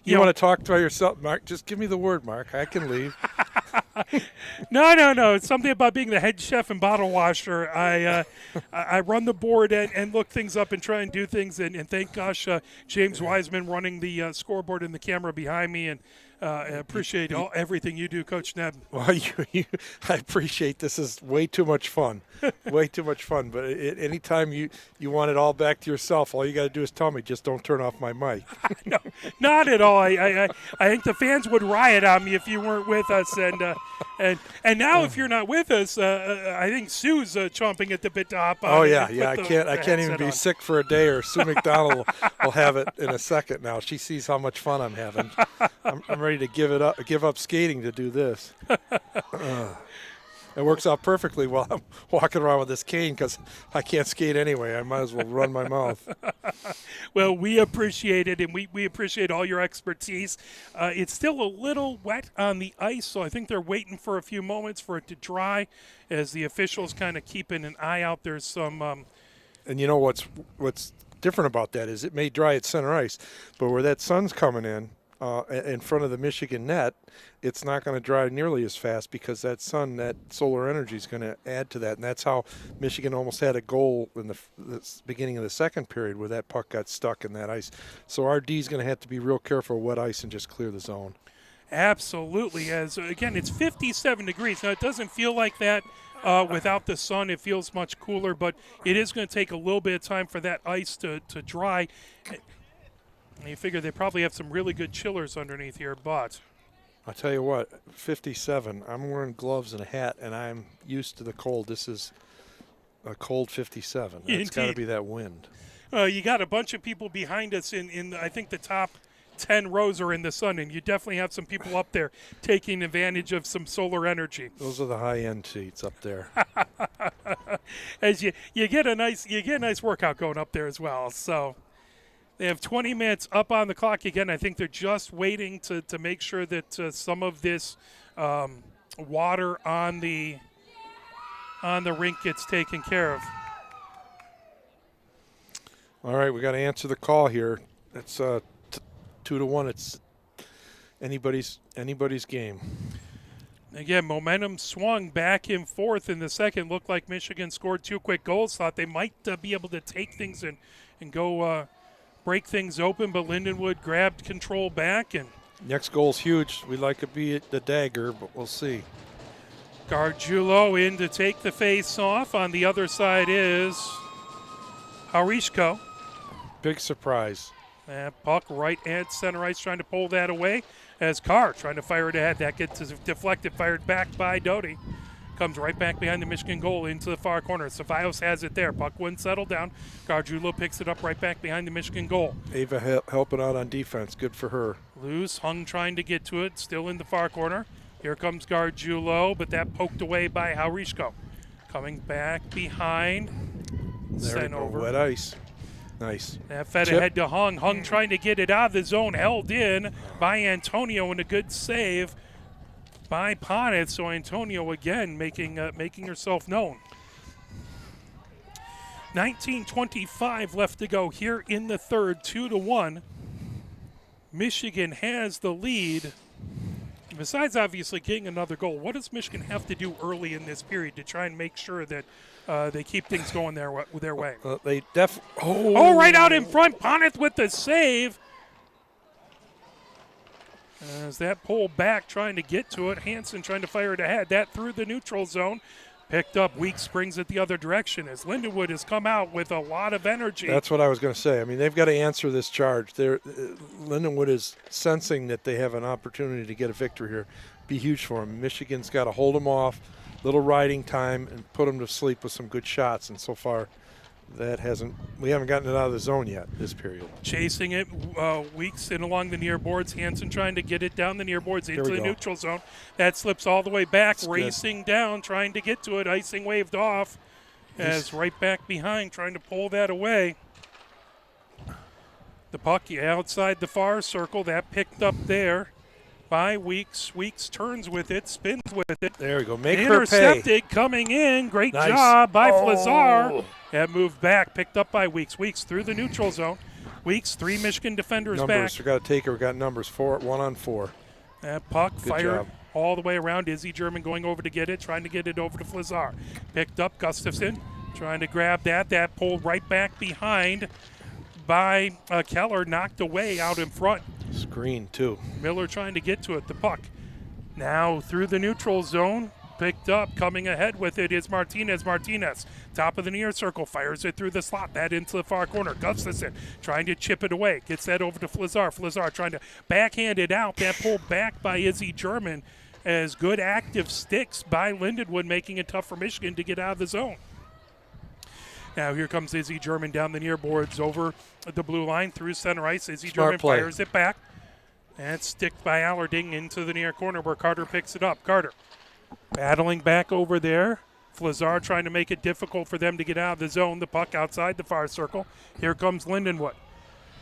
You want to talk to yourself, Mark? Just give me the word, Mark. I can leave. No. It's something about being the head chef and bottle washer. I run the board and look things up and try and do things. And thank gosh, James Wiseman running the scoreboard and the camera behind me. And I appreciate everything you do, Coach Neb. Well, I appreciate this. Is way too much fun, way too much fun. But anytime you want it all back to yourself, all you got to do is tell me. Just don't turn off my mic. No, not at all. I think the fans would riot on me if you weren't with us. And now if you're not with us, I think Sue's chomping at the bit to hop on. Oh yeah. I can't even be sick for a day, or Sue McDonald will have it in a second. Now she sees how much fun I'm having. I'm ready to give up skating to do this. It works out perfectly while I'm walking around with this cane because I can't skate anyway. I might as well run my mouth. Well, we appreciate it, and we appreciate all your expertise. It's still a little wet on the ice, so I think they're waiting for a few moments for it to dry as the officials kind of keeping an eye out. There's some and you know what's different about that is it may dry at center ice, but where that sun's coming in front of the Michigan net, it's not going to dry nearly as fast because that sun, that solar energy is going to add to that. And that's how Michigan almost had a goal in the beginning of the second period where that puck got stuck in that ice. So our D is going to have to be real careful with wet ice and just clear the zone. Absolutely. As again, it's 57 degrees. Now, it doesn't feel like that without the sun. It feels much cooler, but it is going to take a little bit of time for that ice to dry. And you figure they probably have some really good chillers underneath here, but I'll tell you what, 57, I'm wearing gloves and a hat, and I'm used to the cold. This is a cold 57. It's got to be that wind. You got a bunch of people behind us in I think the top 10 rows are in the sun, and you definitely have some people up there taking advantage of some solar energy. Those are the high-end seats up there. As you get a nice workout going up there as well. So they have 20 minutes up on the clock again. I think they're just waiting to make sure that some of this water on the rink gets taken care of. All right, we got to answer the call here. It's 2-1. It's anybody's game. Again, momentum swung back and forth in the second. Looked like Michigan scored 2 quick goals. Thought they might be able to take things and go break things open, but Lindenwood grabbed control back. And next goal's huge. We'd like to be at the dagger, but we'll see. Gargiulo in to take the face off. On the other side is Harishko. Big surprise. Puck right at center ice, trying to pull that away as Carr trying to fire it ahead. That gets deflected, fired back by Doty. Comes right back behind the Michigan goal into the far corner. Ceballos has it there. Puck wouldn't settle down. Gargiulo picks it up right back behind the Michigan goal. Ava helping out on defense. Good for her. Loose, Hung trying to get to it, still in the far corner. Here comes Gargiulo, but that poked away by Harishko. Coming back behind. There Sent over. Wet ice. Nice. That fed Chip. ahead to Hung. Hung trying to get it out of the zone, held in by Antonio, and a good save by Ponnet. So Antonio again making herself known. 19:25 left to go here in the third, 2-1. Michigan has the lead. Besides obviously getting another goal, what does Michigan have to do early in this period to try and make sure that they keep things going their way? Right out in front. Ponnet with the save. As that pulled back, trying to get to it. Hansen trying to fire it ahead. That through the neutral zone. Picked up. Weeks brings it the other direction as Lindenwood has come out with a lot of energy. That's what I was going to say. I mean, they've got to answer this charge. Lindenwood is sensing that they have an opportunity to get a victory here. Be huge for them. Michigan's got to hold them off, little riding time, and put them to sleep with some good shots. And so far, we haven't gotten it out of the zone yet this period. Chasing it, Weeks in along the near boards. Hansen trying to get it down the near boards into the neutral zone. That slips all the way back, racing down, trying to get to it. Icing waved off as right back behind, trying to pull that away. The puck outside the far circle. That picked up there by Weeks. Weeks turns with it, spins with it. There we go. Make her intercepted, pay. coming in. Great Nice. job by Flazar. That moved back, picked up by Weeks. Weeks through the neutral zone. Weeks, 3 Michigan defenders Numbers. back. We got to take her. We got numbers. 1-on-4. That puck Good fired job. all the way around. Izzy German going over to get it, trying to get it over to Flazar. Picked up Gustafson, trying to grab that. That pulled right back behind by Keller, knocked away out in front. Green, too. Miller trying to get to it. The puck now through the neutral zone. Picked up, coming ahead with it is Martinez. Martinez, top of the near circle, fires it through the slot. That into the far corner. Gustafson trying to chip it away. Gets that over to Flazar. Flazar trying to backhand it out. That pulled back by Izzy German as good active sticks by Lindenwood, making it tough for Michigan to get out of the zone. Now here comes Izzy German down the near boards over the blue line through center ice. Izzy German fires it back. And sticked by Allerding into the near corner where Carter picks it up. Carter battling back over there. Flazar trying to make it difficult for them to get out of the zone. The puck outside the far circle. Here comes Lindenwood.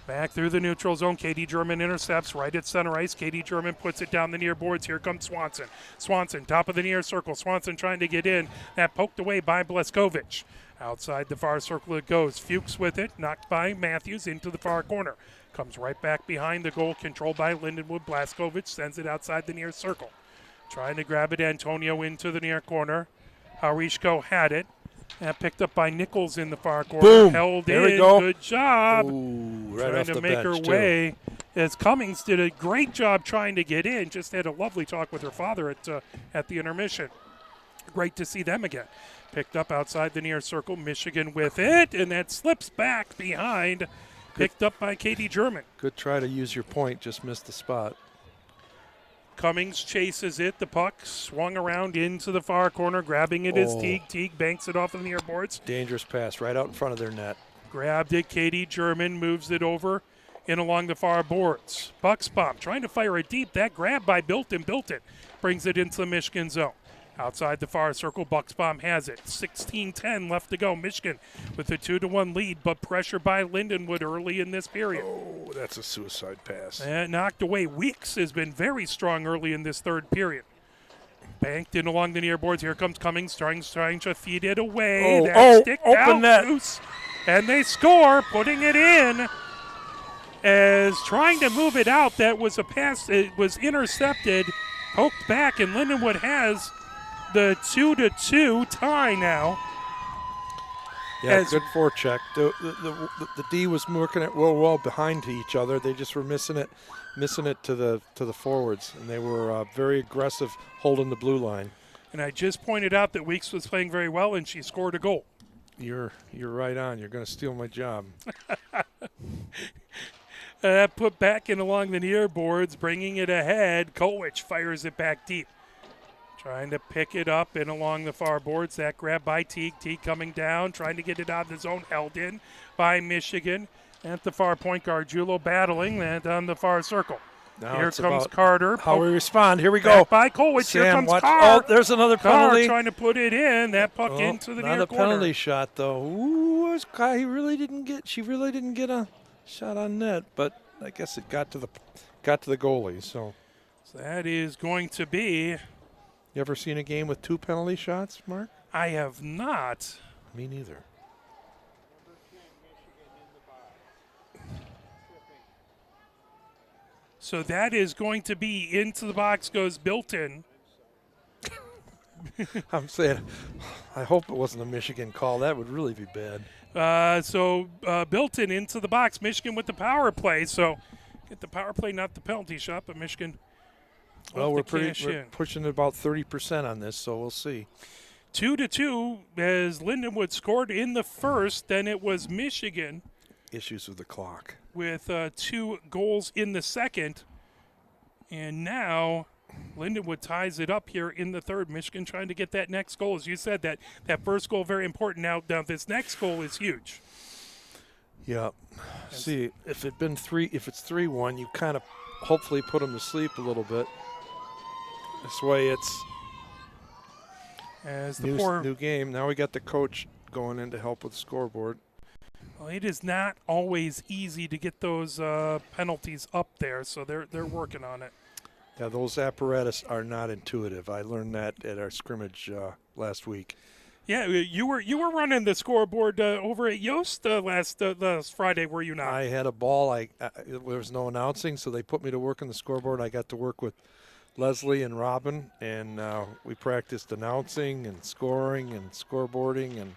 Back through the neutral zone. Katie German intercepts right at center ice. Katie German puts it down the near boards. Here comes Swanson. Swanson, top of the near circle. Swanson trying to get in. That poked away by Bleskovich. Outside the far circle it goes. Fuchs with it. Knocked by Matthews into the far corner. Comes right back behind the goal. Controlled by Lindenwood. Bleskovich sends it outside the near circle. Trying to grab it, Antonio into the near corner. Harishko had it. And picked up by Nichols in the far corner. Boom. Held there in. We go. Good job. Ooh, right trying off to the make her bench, way. As Cummings did a great job trying to get in. Just had a lovely talk with her father at the intermission. Great to see them again. Picked up outside the near circle. Michigan with it. And that slips back behind. Picked up by Katie German. Good try to use your point. Just missed the spot. Cummings chases it. The puck swung around into the far corner. Grabbing it is Teague. Teague banks it off of the near boards. Dangerous pass right out in front of their net. Grabbed it. Katie German moves it over and along the far boards. Bucksbaum trying to fire it deep. That grab by Bilton. Bilton brings it into the Michigan zone. Outside the far circle, Bucksbaum has it. 16-10 left to go. Michigan with a 2-1 lead, but pressure by Lindenwood early in this period. Oh, that's a suicide pass. And knocked away. Weeks has been very strong early in this third period. Banked in along the near boards. Here comes Cummings trying to feed it away. Stick open out net. loose. And they score, putting it in. As trying to move it out, that was a pass. It was intercepted, poked back, and Lindenwood has the 2-2 tie now. Yeah, good forecheck. The D was working it well behind to each other. They just were missing it to the forwards, and they were very aggressive holding the blue line. And I just pointed out that Weeks was playing very well, and she scored a goal. You're right on. You're going to steal my job. Put back in along the near boards, bringing it ahead. Kolwich fires it back deep. Trying to pick it up and along the far boards. That grab by Teague. Teague coming down, trying to get it out of the zone. Held in by Michigan. At the far point guard, Julo battling that on the far circle. Now Here comes Carter. How we respond. Here we go. Back by Kolwich. Sam, Here comes watch. Carr. Oh, there's another penalty. Carr trying to put it in. That puck into the near not a corner. penalty shot though. Ooh, she really didn't get a shot on net, but I guess it got to the goalie. So that is going to be. You ever seen a game with 2 penalty shots, Mark? I have not. Me neither. So that is going to be into the box goes Bilton. I'm saying, I hope it wasn't a Michigan call. That would really be bad. So Bilton into the box. Michigan with the power play. So get the power play, not the penalty shot, but Michigan. Well, we're pushing about 30% on this, so we'll see. 2-2 as Lindenwood scored in the first. Then it was Michigan. Issues with the clock. With 2 goals in the second. And now Lindenwood ties it up here in the third. Michigan trying to get that next goal. As you said, that first goal very important. Now this next goal is huge. Yeah. See, if it's 3-1, you kind of hopefully put them to sleep a little bit. This way it's as new game. Now we got the coach going in to help with the scoreboard. Well, it is not always easy to get those penalties up there, so they're working on it. Yeah, those apparatus are not intuitive. I learned that at our scrimmage last week. Yeah, you were running the scoreboard over at Yost last Friday, were you not? I had a ball. There was no announcing, so they put me to work on the scoreboard. I got to work with Leslie and Robin, and we practiced announcing and scoring and scoreboarding and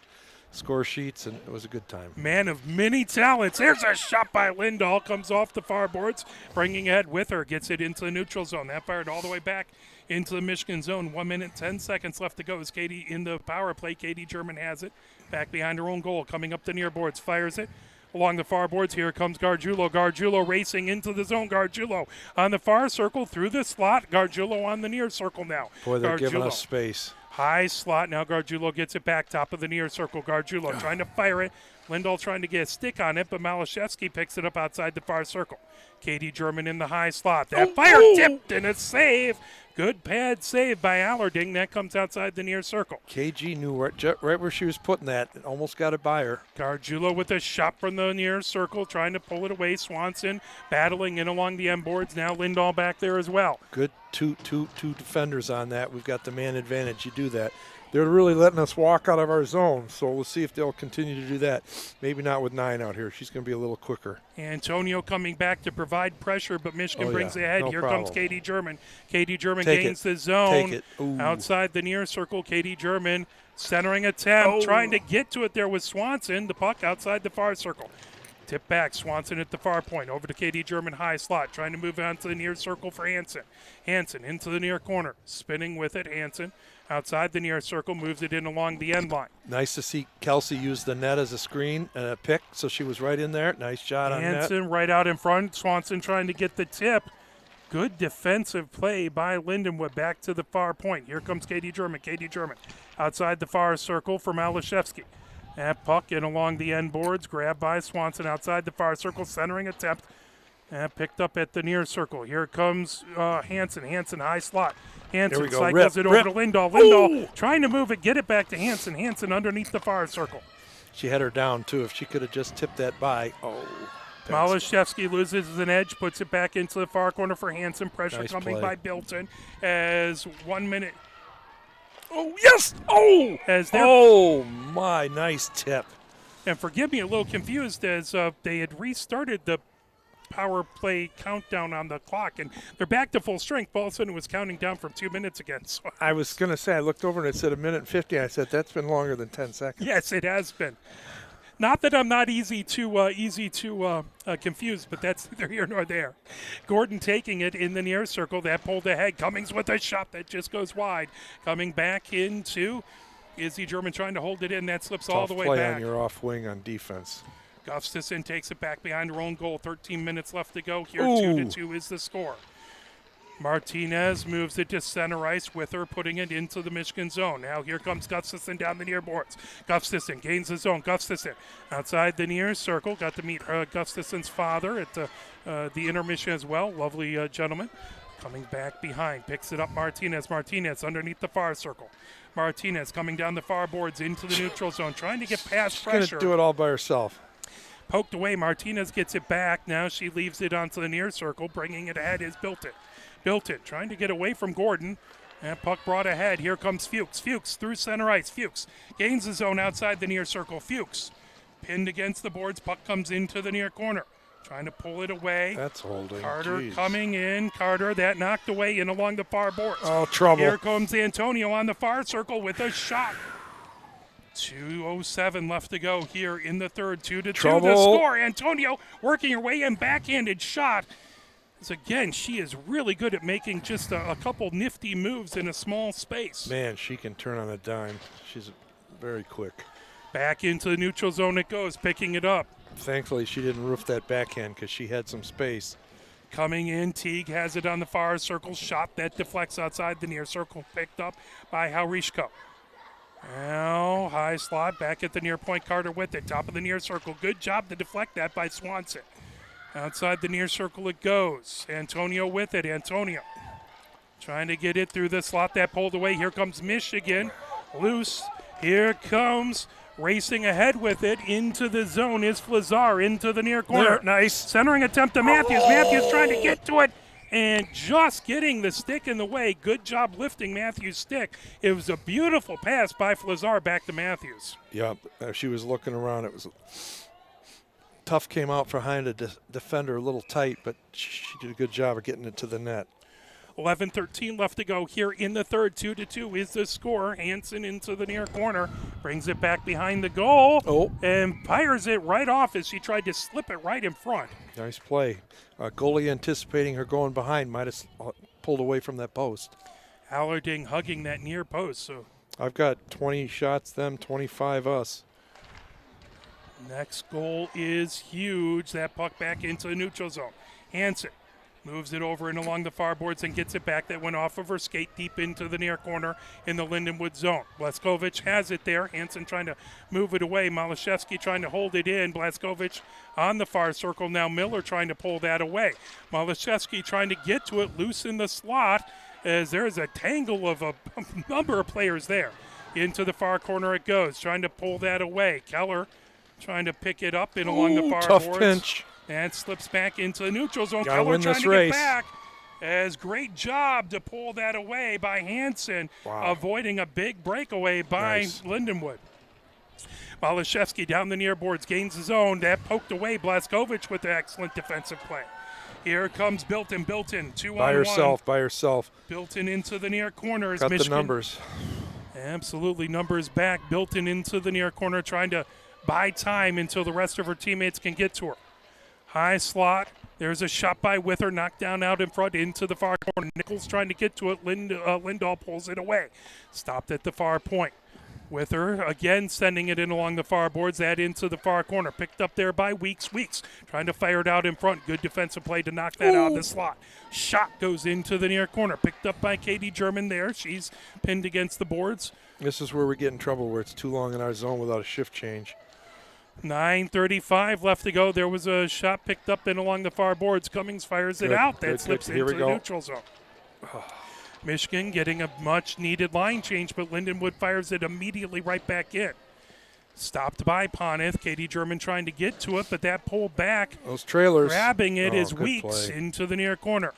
score sheets, and it was a good time. Man of many talents. Here's a shot by Lindahl. Comes off the far boards, bringing ahead with her. Gets it into the neutral zone. That fired all the way back into the Michigan zone. 1 minute, 10 seconds left to go as Katie in the power play. Katie German has it. Back behind her own goal. Coming up the near boards. Fires it. Along the far boards, here comes Gargiulo. Gargiulo racing into the zone. Gargiulo on the far circle through the slot. Gargiulo on the near circle now. Boy, they're giving Gargiulo. us space. High slot. Now Gargiulo gets it back. Top of the near circle. Gargiulo trying to fire it. Lindahl trying to get a stick on it, but Malashevsky picks it up outside the far circle. Katie German in the high slot. That fire tipped and a save. Good pad save by Allerding. That comes outside the near circle. KG knew right where she was putting that. It almost got it by her. Gargiulo with a shot from the near circle, trying to pull it away. Swanson battling in along the end boards. Now Lindahl back there as well. Good two defenders on that. We've got the man advantage. You do that. They're really letting us walk out of our zone, so we'll see if they'll continue to do that. Maybe not with 9 out here. She's going to be a little quicker. Antonio coming back to provide pressure, but Michigan brings it ahead. No Here problem. comes Katie German. Katie German Take gains it. the zone. Take it. Ooh. Outside the near circle, Katie German centering attempt, trying to get to it there with Swanson. The puck outside the far circle. Tip back, Swanson at the far point. Over to Katie German, high slot. Trying to move on to the near circle for Hansen. Hansen into the near corner. Spinning with it, Hansen. Outside the near circle, moves it in along the end line. Nice to see Kelsey use the net as a screen and a pick, so she was right in there. Nice shot on net. Hansen right out in front. Swanson trying to get the tip. Good defensive play by Lindenwood back to the far point. Here comes Katie German. Katie German outside the far circle for Malashevsky. That puck in along the end boards. Grabbed by Swanson outside the far circle. Centering attempt. And picked up at the near circle. Here comes Hansen. Hansen high slot. Hansen cycles it over to Lindahl. Lindahl trying to move it, get it back to Hansen. Hansen underneath the far circle. She had her down, too. If she could have just tipped that by. Malashevsky loses an edge, puts it back into the far corner for Hansen. Pressure Nice coming play. by Bilton as 1 minute. Oh, yes! Oh! As they're, Oh, my, nice tip. and forgive me, a little confused as they had restarted the power play countdown on the clock, and they're back to full strength. All of a sudden, it was counting down from 2 minutes again. So I was going to say, I looked over and it said 1 minute and 50. I said, that's been longer than 10 seconds. yes, it has been. Not that I'm not easy to confuse, but that's neither here nor there. Gordon taking it in the near circle. That pulled ahead. Cummings with a shot that just goes wide. Coming back into Izzy German trying to hold it in. That slips all the way play back. on your off wing on defense. Gustafson takes it back behind her own goal. 13 minutes left to go here. Ooh. 2-2 is the score. Martinez moves it to center ice with her, putting it into the Michigan zone. Now here comes Gustafson down the near boards. Gustafson gains the zone. Gustafson outside the near circle. Got to meet Gustafson's father at the intermission as well. Lovely gentleman. Coming back behind. Picks it up Martinez. Martinez underneath the far circle. Martinez coming down the far boards into the neutral zone. Trying to get past She's going pressure. to do it all by herself. Poked away. Martinez gets it back. Now she leaves it onto the near circle. Bringing it ahead is Bilton. Bilton trying to get away from Gordon. And puck brought ahead. Here comes Fuchs. Fuchs through center ice. Fuchs gains the zone outside the near circle. Fuchs pinned against the boards. Puck comes into the near corner. Trying to pull it away. That's holding. Carter Jeez. coming in. Carter, that knocked away in along the far boards. Oh, trouble. Here comes Antonio on the far circle with a shot. 2:07 left to go here in the third. 2-2 Trouble. to score. Antonio working her way in, backhanded shot. As again, she is really good at making just a couple nifty moves in a small space. Man, she can turn on a dime. She's very quick. Back into the neutral zone it goes, picking it up. Thankfully, she didn't roof that backhand because she had some space. Coming in, Teague has it on the far circle. Shot that deflects outside the near circle. Picked up by Haurishko. Now, high slot back at the near point. Carter with it. Top of the near circle. Good job to deflect that by Swanson. Outside the near circle it goes. Antonio with it. Antonio trying to get it through the slot that pulled away. Here comes Michigan. Loose. Here comes racing ahead with it into the zone is Flazar into the near corner. There, nice. Centering attempt to Matthews. Matthews trying to get to it and just getting the stick in the way. Good job lifting Matthews' stick. It was a beautiful pass by Flazar back to Matthews. Yep, she was looking around. It was tough, came out behind a defender a little tight, but she did a good job of getting it to the net. 11:13 left to go here in the third. 2-2 is the score. Hansen into the near corner, brings it back behind the goal, and fires it right off as she tried to slip it right in front. Nice play. Goalie anticipating her going behind, might have pulled away from that post. Allerding hugging that near post. So I've got 20 shots them, 25 us. next goal is huge. That puck back into the neutral zone. Hansen moves it over and along the far boards and gets it back. That went off of her skate deep into the near corner in the Lindenwood zone. Blazkowicz has it there. Hansen trying to move it away. Malashevsky trying to hold it in. Blazkowicz on the far circle. Now Miller trying to pull that away. Malashevsky trying to get to it loose in the slot as there's a tangle of a number of players there. Into the far corner it goes. Trying to pull that away. Keller trying to pick it up and along the far tough boards. pinch. And slips back into the neutral zone. Gotta Keller win trying this to race. get back. As great job to pull that away by Hansen, avoiding a big breakaway by Lindenwood. Malashevsky down the near boards, gains his own. That poked away. Blazkowicz with the excellent defensive play. Here comes Bilton. 2-on-1. By herself. Bilton into the near corner. As Got Michigan, the numbers. Absolutely, numbers back. Bilton into the near corner, trying to buy time until the rest of her teammates can get to her. High slot. There's a shot by Wither, knocked down out in front into the far corner. Nichols trying to get to it. Lindahl pulls it away. Stopped at the far point. Wither again sending it in along the far boards. That into the far corner. Picked up there by Weeks. Weeks trying to fire it out in front. Good defensive play to knock that out of the slot. Shot goes into the near corner. Picked up by Katie German there. She's pinned against the boards. This is where we get in trouble, where it's too long in our zone without a shift change. 9:35 left to go. There was a shot picked up in along the far boards. Cummings fires it out. That slips into the neutral zone. Michigan getting a much-needed line change, but Lindenwood fires it immediately right back in. Stopped by Poneth. Katie German trying to get to it, but that pulled back. Those trailers. Grabbing it is good Weeks play. into the near corner.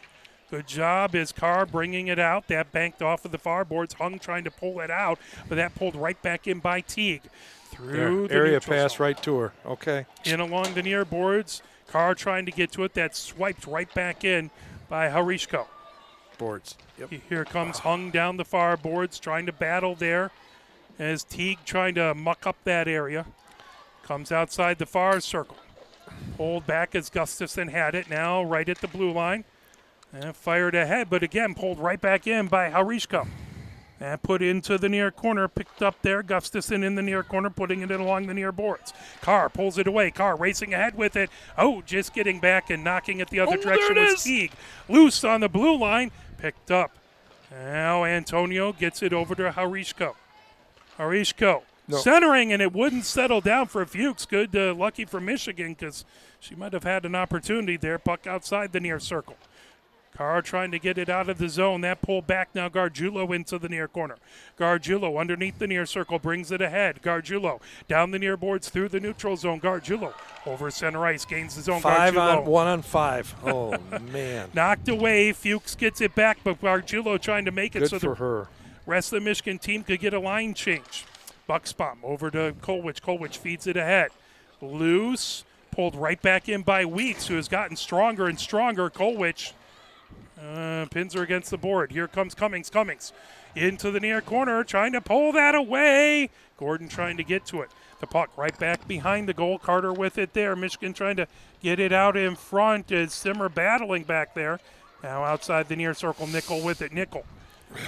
Good job is Carr bringing it out. That banked off of the far boards. Hung trying to pull it out, but that pulled right back in by Teague. Through the area pass right to her. Okay. In along the near boards. Carr trying to get to it. That swiped right back in by Harishko. Boards. Yep. Here comes Hung down the far boards, trying to battle there as Teague trying to muck up that area. Comes outside the far circle. Pulled back as Gustafson had it. Now right at the blue line. And fired ahead, but again pulled right back in by Harishko. And put into the near corner, picked up there. Gustafson in the near corner, putting it in along the near boards. Carr pulls it away. Carr racing ahead with it. Oh, just getting back and knocking it the other direction was Teague. Loose on the blue line, picked up. Now Antonio gets it over to Harishko. Centering, and it wouldn't settle down for Fuchs. Good, lucky for Michigan, because she might have had an opportunity there. Puck outside the near circle. Carr trying to get it out of the zone. That pull back now. Gargiulo into the near corner. Gargiulo underneath the near circle brings it ahead. Gargiulo down the near boards through the neutral zone. Gargiulo over center ice gains the zone. 1-on-5. Oh, man. Knocked away. Fuchs gets it back, but Gargiulo trying to make it Good so for the her. rest of the Michigan team could get a line change. Bucksbaum over to Kolwich. Kolwich feeds it ahead. Loose. Pulled right back in by Weeks, who has gotten stronger and stronger. Kolwich pins her against the board. Here comes Cummings. Cummings into the near corner, trying to pull that away. Gordon trying to get to it. The puck right back behind the goal. Carter with it there. Michigan trying to get it out in front as Simmer battling back there. Now outside the near circle, Nickel with it. Nickel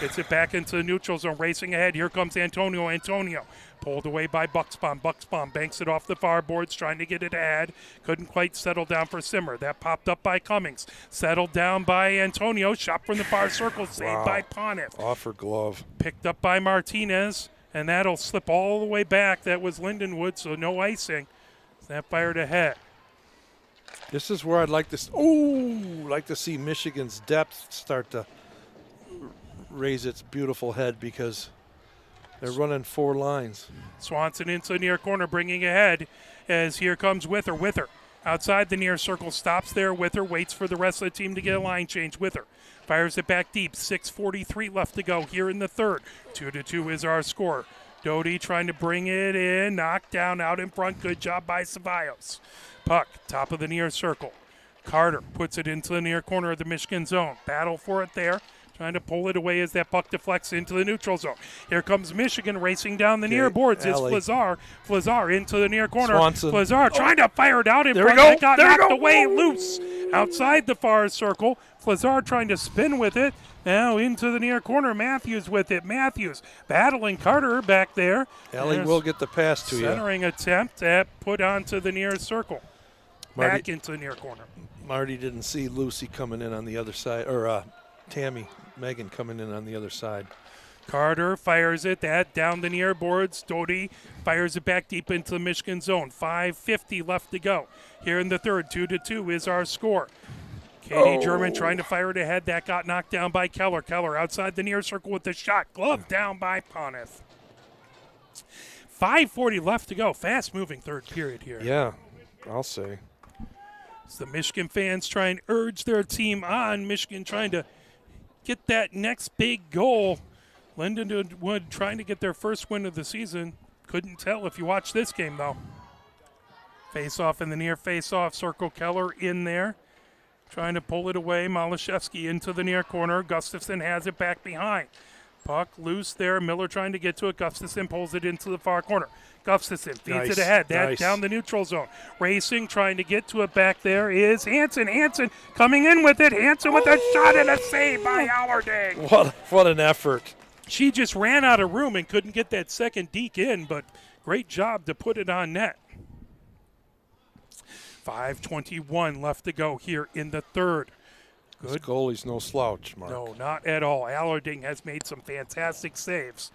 gets it back into the neutral zone, racing ahead. Here comes Antonio. Antonio pulled away by Bucksbaum. Bucksbaum banks it off the far boards, trying to get it ahead. Couldn't quite settle down for Simmer. That popped up by Cummings. Settled down by Antonio. Shot from the far circle, saved by Poneth. Off her glove. Picked up by Martinez, and that'll slip all the way back. That was Lindenwood, so no icing. That fired ahead. This is where I'd like to see Michigan's depth start to raise its beautiful head, because they're running 4 lines. Swanson into the near corner, bringing ahead as here comes Wither. Wither outside the near circle, stops there. Wither waits for the rest of the team to get a line change. Wither fires it back deep. 6:43 left to go here in the third. 2-2 is our score. Doty trying to bring it in, knocked down out in front. Good job by Ceballos. Puck, top of the near circle. Carter puts it into the near corner of the Michigan zone. Battle for it there. trying to pull it away as that puck deflects into the neutral zone. Here comes Michigan racing down the near boards. It's Flazar into the near corner. Swanson. Flazar trying to fire it out in front. It got knocked away loose outside the far circle. Flazar trying to spin with it. Now into the near corner. Matthews with it. Matthews battling Carter back there. Ellie will get the pass to you. Centering attempt at put onto the near circle. Back into the near corner. Marty didn't see Lucy coming in on the other side, or Megan coming in on the other side. Carter fires it down the near boards. Doty fires it back deep into the Michigan zone. 5:50 left to go. Here in the third, 2-2 is our score. Katie German trying to fire it ahead. That got knocked down by Keller. Keller outside the near circle with the shot. Glove down by Poneth. 5:40 left to go. Fast-moving third period here. Yeah, I'll say. As the Michigan fans try and urge their team on. Michigan trying to get that next big goal. Lindenwood trying to get their first win of the season. Couldn't tell if you watched this game, though. Face-off in the near face-off circle. Keller in there. Trying to pull it away. Malashevsky into the near corner. Gustafson has it back behind. Puck loose there. Miller trying to get to it. Gustafson pulls it into the far corner. Gustafson feeds it ahead. Down the neutral zone. Racing, trying to get to it back there is Hansen. Hansen coming in with it. Hansen with a shot and a save by Allerding. What an effort. She just ran out of room and couldn't get that second deke in, but great job to put it on net. 5:21 left to go here in the third. Good. This goalie's no slouch, Mark. No, not at all. Allerding has made some fantastic saves.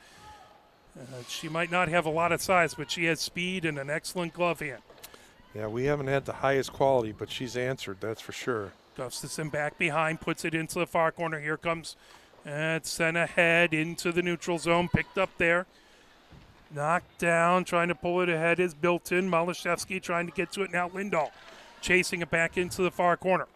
She might not have a lot of size, but she has speed and an excellent glove hand. Yeah, we haven't had the highest quality, but she's answered, that's for sure. Gustafson back behind, puts it into the far corner. Here comes, it's sent ahead into the neutral zone, picked up there. Knocked down, trying to pull it ahead is Bilton. Malashevsky trying to get to it now. Lindahl chasing it back into the far corner.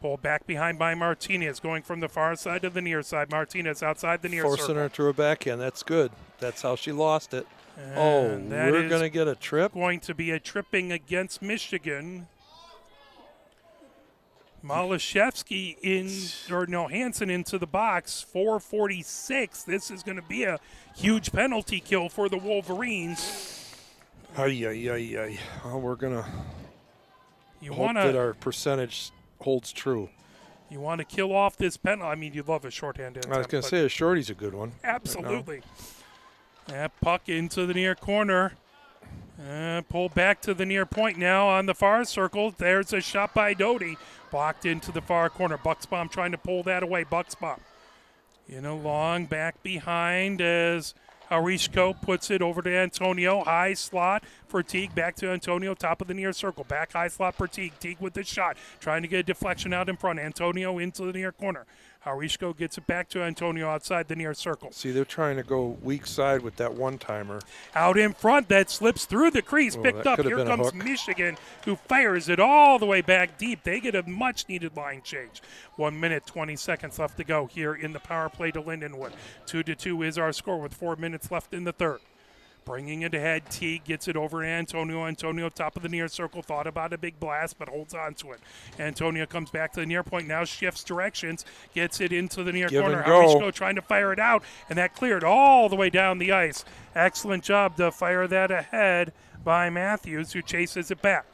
Pulled back behind by Martinez, going from the far side to the near side. Martinez outside the near circle. Forcing her to her backhand. That's good. That's how she lost it. And we're going to get a trip? Going to be a tripping against Michigan. Malashevsky Hansen into the box. 4:46. This is going to be a huge penalty kill for the Wolverines. Well, we're going to hope that our percentage holds true. You want to kill off this penalty. I mean, you love a shorthanded attempt. I was going to say a shorty's a good one. Absolutely. That puck into the near corner. Pull back to the near point now on the far circle. There's a shot by Doty. Blocked into the far corner. Bucksbaum trying to pull that away. Bucksbaum long back behind as Harishko puts it over to Antonio. High slot for Teague. Back to Antonio. Top of the near circle. Back high slot for Teague. Teague with the shot. Trying to get a deflection out in front. Antonio into the near corner. Harishko gets it back to Antonio outside the near circle. See, they're trying to go weak side with that one-timer. Out in front, that slips through the crease, picked up. Here comes Michigan, who fires it all the way back deep. They get a much-needed line change. 1 minute, 20 seconds left to go here in the power play to Lindenwood. 2-2 is our score with 4 minutes left in the third. Bringing it ahead, Teague gets it over to Antonio. Antonio, top of the near circle, thought about a big blast, but holds on to it. Antonio comes back to the near point, now shifts directions, gets it into the near corner. Harishko trying to fire it out, and that cleared all the way down the ice. Excellent job to fire that ahead by Matthews, who chases it back.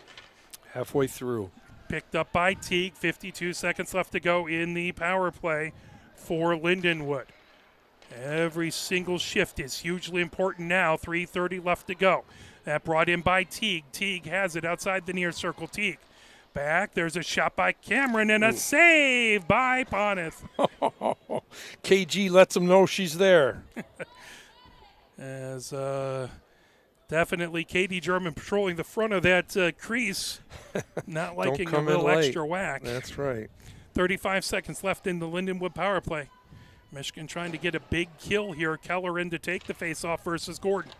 Halfway through. Picked up by Teague, 52 seconds left to go in the power play for Lindenwood. Every single shift is hugely important now. 3:30 left to go. That brought in by Teague. Teague has it outside the near circle. Teague back. There's a shot by Cameron and a save by Poneth. KG lets them know she's there. As definitely Katie German patrolling the front of that crease. Not liking a little extra whack. That's right. 35 seconds left in the Lindenwood power play. Michigan trying to get a big kill here. Keller in to take the faceoff versus Gordon.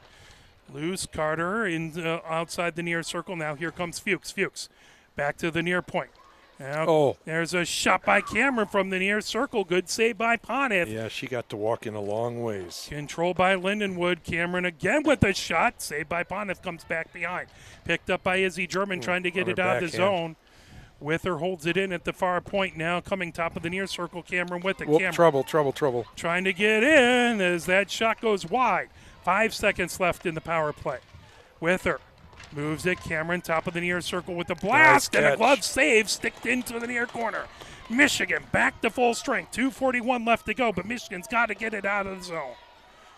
Loose Carter in outside the near circle. Now here comes Fuchs. Fuchs back to the near point. Now there's a shot by Cameron from the near circle. Good save by Poneth. Yeah, she got to walk in a long ways. Control by Lindenwood. Cameron again with a shot. Saved by Poneth. Comes back behind. Picked up by Izzy German trying to get it out of the zone. Wither holds it in at the far point now, coming top of the near circle. Cameron with it. Whoop, Cameron trouble. trying to get in as that shot goes wide. 5 seconds left in the power play. Wither moves it. Cameron top of the near circle with the blast, Nice and a catch. glove save sticked into the near corner. Michigan back to full strength. 2:41 left to go, but Michigan's got to get it out of the zone.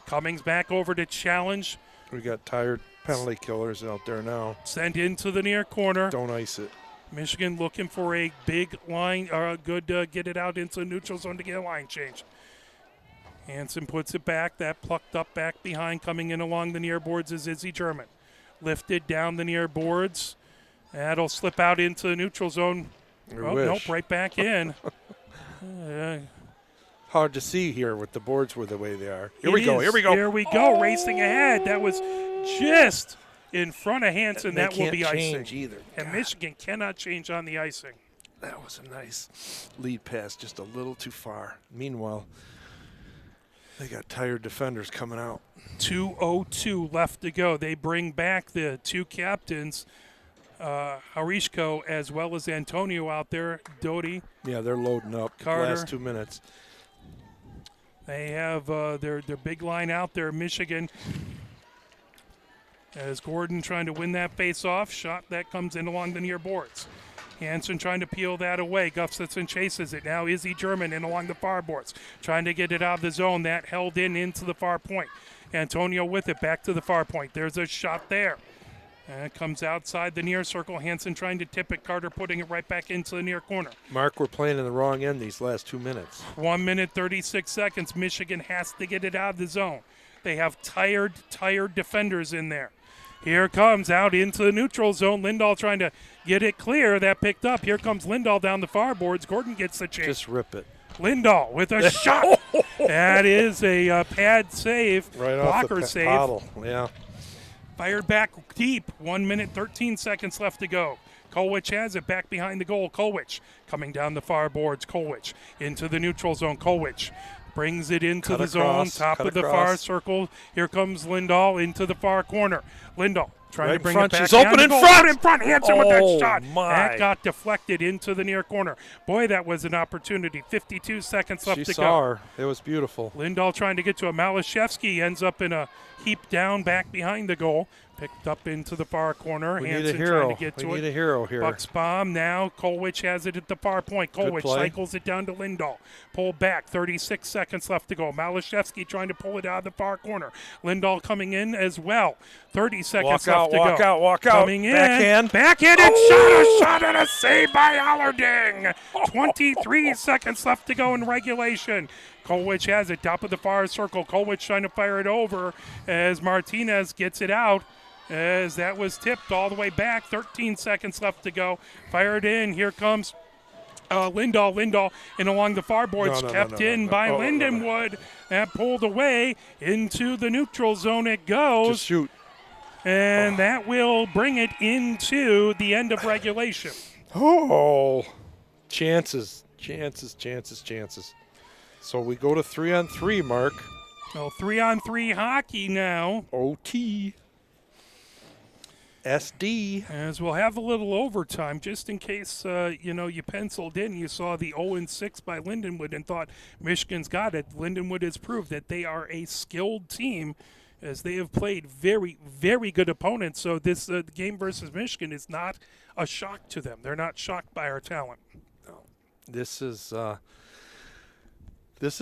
Cummings back over to challenge. We got tired penalty killers out there now. Sent into the near corner. Don't ice it. Michigan looking for a big line, or a good get it out into the neutral zone to get a line change. Hansen puts it back. That plucked up back behind. Coming in along the near boards is Izzy German. Lifted down the near boards. That'll slip out into the neutral zone. Oh, nope, right back in. Hard to see here with the boards were the way they are. Here we go. Here we go, racing ahead. That was just in front of Hansen. They That will can't be icing. change either. And Michigan cannot change on the icing. That was a nice lead pass, just a little too far. Meanwhile, they got tired defenders coming out. 2:02 left to go. They bring back the two captains, Harishko as well as Antonio out there. Doty. Yeah, they're loading up. Carter. Last 2 minutes. They have their big line out there, Michigan. As Gordon trying to win that face-off. Shot that comes in along the near boards. Hansen trying to peel that away. Gustafson chases it. Now Izzy German in along the far boards. Trying to get it out of the zone. That held in into the far point. Antonio with it back to the far point. There's a shot there. And it comes outside the near circle. Hansen trying to tip it. Carter putting it right back into the near corner. Mark, we're playing in the wrong end these last 2 minutes. 1 minute, 36 seconds. Michigan has to get it out of the zone. They have tired defenders in there. Here comes out into the neutral zone. Lindahl trying to get it clear. That picked up. Here comes Lindahl down the far boards. Gordon gets the chance. Just rip it. Lindahl with a shot. That is a pad save. Right off blocker the save. paddle. Yeah. Fired back deep. 1 minute, 13 seconds left to go. Kolwich has it back behind the goal. Kolwich coming down the far boards. Kolwich into the neutral zone. Kolwich brings it into Cut the across, zone. Top cut of the across. far circle. Here comes Lindahl into the far corner. Lindahl trying Right to in bring front. it back. She's open down in the goal. front. Out in front. Hansen with that Oh, shot. my. That got deflected into the near corner. Boy, that was an opportunity. 52 seconds left She to saw go. her. It was beautiful. Lindahl trying to get to a Malashevsky, ends up in a heap down back behind the goal. Picked up into the far corner. We need a Hansen hero. trying to get to We it. need a hero here. Bucksbaum now. Kolwich has it at the far point. Good Kolwich play. cycles it down to Lindahl. Pulled back. 36 seconds left to go. Malashevsky trying to pull it out of the far corner. Lindahl coming in as well. 30 seconds left to go. Walk out. Coming in. Backhand. Backhanded shot and a save by Allerding. 23 seconds left to go in regulation. Kolwich has it. Top of the far circle. Kolwich trying to fire it over as Martinez gets it out. As that was tipped all the way back. 13 seconds left to go. Fired in. Here comes Lindahl in along the far boards. Kept in by Lindenwood. That pulled away into the neutral zone it goes. Just shoot. And that will bring it into the end of regulation. Oh, chances. So we go to 3-on-3, Mark. So 3-on-3 hockey now. OT. SD. As we'll have a little overtime, just in case you penciled in. You saw the 0-6 by Lindenwood and thought Michigan's got it. Lindenwood has proved that they are a skilled team, as they have played very, very good opponents. So this game versus Michigan is not a shock to them. They're not shocked by our talent. This is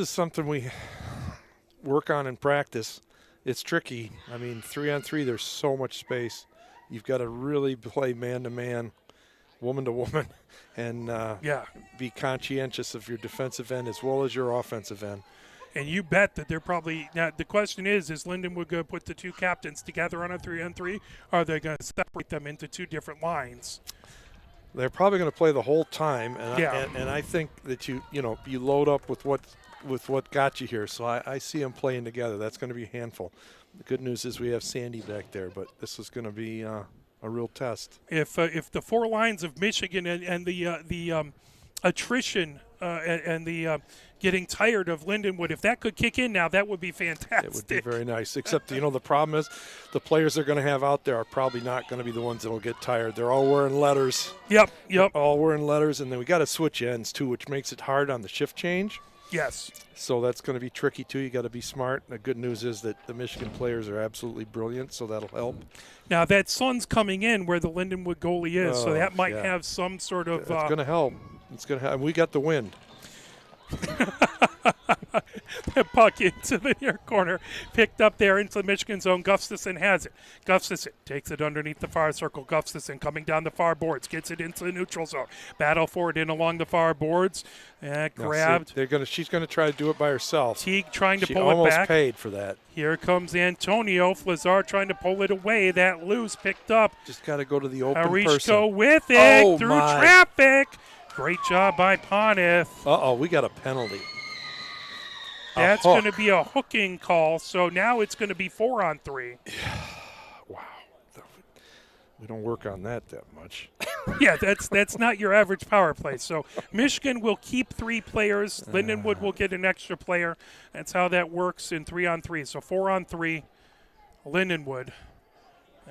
something we work on in practice. It's tricky. I mean, 3-on-3, there's so much space. You've got to really play man-to-man, woman-to-woman, and be conscientious of your defensive end as well as your offensive end. And you bet that they're probably – now the question is Lindenwood going to put the two captains together on a 3-on-3, or are they going to separate them into two different lines? They're probably going to play the whole time, and I think that you load up with what got you here. So I see them playing together. That's going to be a handful. The good news is we have Sandy back there, but this is going to be a real test. If the four lines of Michigan and the attrition and the getting tired of Lindenwood. If that could kick in now, that would be fantastic. It would be very nice, except, the problem is the players they're going to have out there are probably not going to be the ones that will get tired. They're all wearing letters. Yep. They're all wearing letters, and then we got to switch ends, too, which makes it hard on the shift change. Yes. So that's going to be tricky, too. You got to be smart. And the good news is that the Michigan players are absolutely brilliant, so that'll help. Now, that sun's coming in where the Lindenwood goalie is, so that might yeah. have some sort of It's going to help. It's going to help. We got the wind. The puck into the near corner, picked up there into the Michigan zone. Gustafson has it. Gustafson takes it underneath the far circle. Gustafson coming down the far boards, gets it into the neutral zone. Battle for it in along the far boards. Grabbed. See, she's going to try to do it by herself. Teague trying to pull She it almost back. paid for that. Here comes Antonio. Flazar trying to pull it away. That loose, picked up. Just got to go to the open Arichko person. with it Oh, through my. traffic. Great job by Ponith. Uh-oh, we got a penalty. That's going to be a hooking call, so now it's going to be 4-on-3. Wow. We don't work on that much. Yeah, that's not your average power play. So Michigan will keep 3 players. Lindenwood will get an extra player. That's how that works in 3-on-3. So 4-on-3, Lindenwood.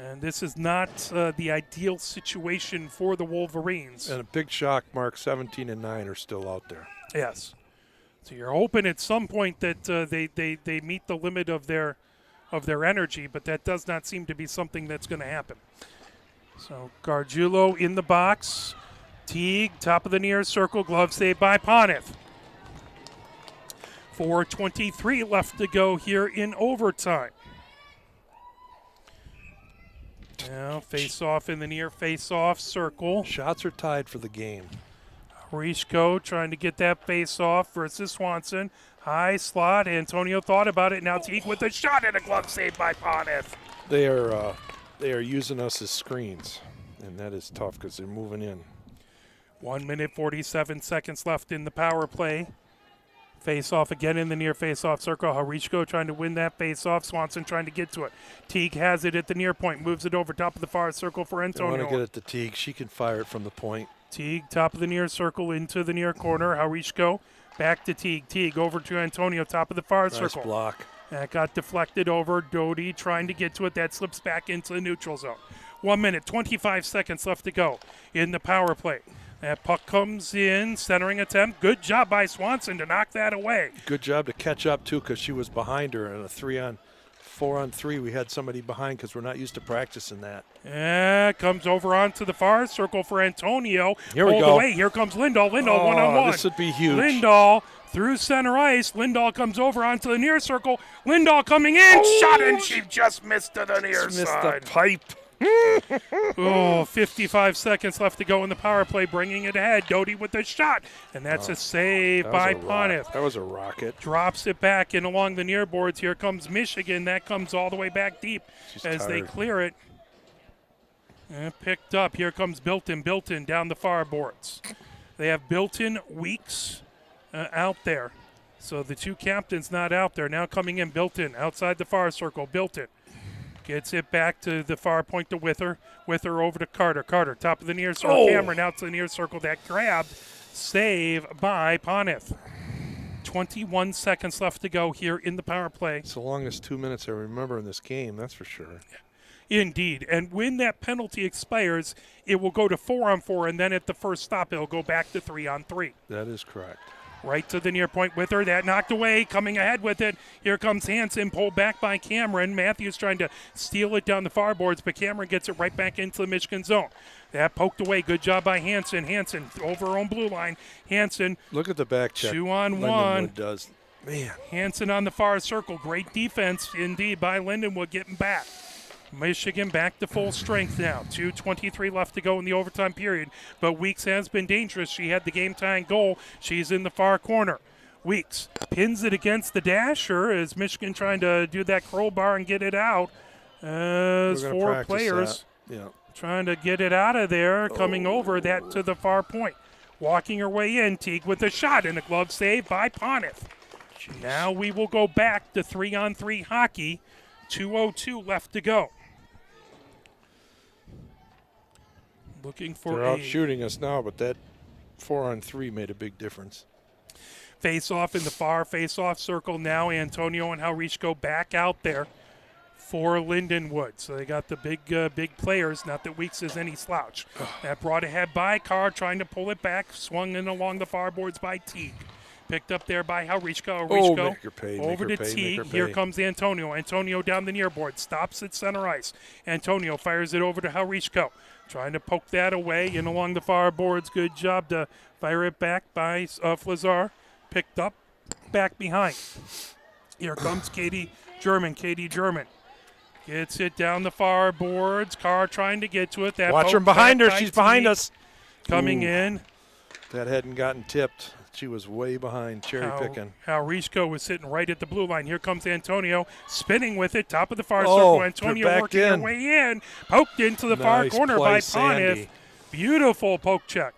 And this is not the ideal situation for the Wolverines. And a big shock, Mark, 17 and 9 are still out there. Yes. So you're hoping at some point that they meet the limit of their energy, but that does not seem to be something that's going to happen. So Gargiulo in the box. Teague, top of the near circle, glove save by Ponith. 4:23 left to go here in overtime. Now face-off in the near face-off circle. Shots are tied for the game. Rishko trying to get that face-off versus Swanson. High slot. Antonio thought about it. Now Teague with a shot and a glove save by Ponith. They are using us as screens, and that is tough because they're moving in. 1 minute, 47 seconds left in the power play. Face-off again in the near face-off circle. Harishko trying to win that face-off. Swanson trying to get to it. Teague has it at the near point. Moves it over top of the far circle for They Antonio. want to get it to Teague. She can fire it from the point. Teague, top of the near circle into the near corner. Harishko back to Teague. Teague over to Antonio, top of the far Nice circle. block. That got deflected over. Doty trying to get to it. That slips back into the neutral zone. 1 minute, 25 seconds left to go in the power play. That puck comes in, centering attempt. Good job by Swanson to knock that away. Good job to catch up, too, because she was behind her. In a 4-on-3, we had somebody behind because we're not used to practicing that. Yeah, comes over onto the far circle for Antonio. Here we Pulled go. away. Here comes Lindahl. Lindahl one-on-one. This would be huge. Lindahl through center ice. Lindahl comes over onto the near circle. Lindahl coming in. Shot, and she just missed to the near Missed side. the pipe. 55 seconds left to go in the power play, bringing it ahead. Doty with the shot, and that's a save by Ponith. That was a rocket. Drops it back in along the near boards. Here comes Michigan. That comes all the way back deep as they clear it. And picked up. Here comes Bilton. Bilton down the far boards. They have Bilton, Weeks out there. So the 2 captains not out there. Now coming in, Bilton outside the far circle. Bilton gets it back to the far point to Wither. Wither over to Carter. Carter, top of the near circle. Cameron out to the near circle. That grabbed. Save by Ponith. 21 seconds left to go here in the power play. It's the longest 2 minutes I remember in this game, that's for sure. Indeed. And when that penalty expires, it will go to 4-on-4, and then at the first stop, it'll go back to 3-on-3. That is correct. Right to the near point with her. That knocked away. Coming ahead with it. Here comes Hansen. Pulled back by Cameron. Matthews trying to steal it down the far boards, but Cameron gets it right back into the Michigan zone. That poked away. Good job by Hansen. Hansen over her own blue line. Hansen. Look at the back check. 2-on-1. Lindenwood does. Man. Hansen on the far circle. Great defense indeed by Lindenwood getting back. Michigan back to full strength now. 2:23 left to go in the overtime period. But Weeks has been dangerous. She had the game-tying goal. She's in the far corner. Weeks pins it against the dasher as Michigan trying to do that crowbar and get it out. As 4 players trying to get it out of there, coming over that to the far point. Walking her way in, Teague with a shot and a glove save by Ponith. Now we will go back to 3-on-3 hockey. 2:02 left to go. Looking for They're out shooting us now, but that 4-on-3 made a big difference. Face-off in the far face-off circle now. Antonio and Haurishko back out there for Lindenwood. So they got the big players. Not that Weeks is any slouch. That brought ahead by Carr, trying to pull it back. Swung in along the far boards by Teague. Picked up there by Haurishko. Make her pay, over make to her pay, Teague. make her Here pay. comes Antonio. Antonio down the near board. Stops at center ice. Antonio fires it over to Haurishko. Trying to poke that away in along the far boards. Good job to fire it back by Flazar. Picked up, back behind. Here comes Katie German. Katie German gets it down the far boards. Carr trying to get to it. That Watch her poke behind back her. by She's behind Teague. us. Coming Ooh. in. That hadn't gotten tipped. She was way behind, cherry picking. Haurishko was sitting right at the blue line. Here comes Antonio, spinning with it, top of the far Oh, circle. they're Antonio back working her in. way in, poked into the far Nice corner play, by Sandy. Ponith. Beautiful poke check.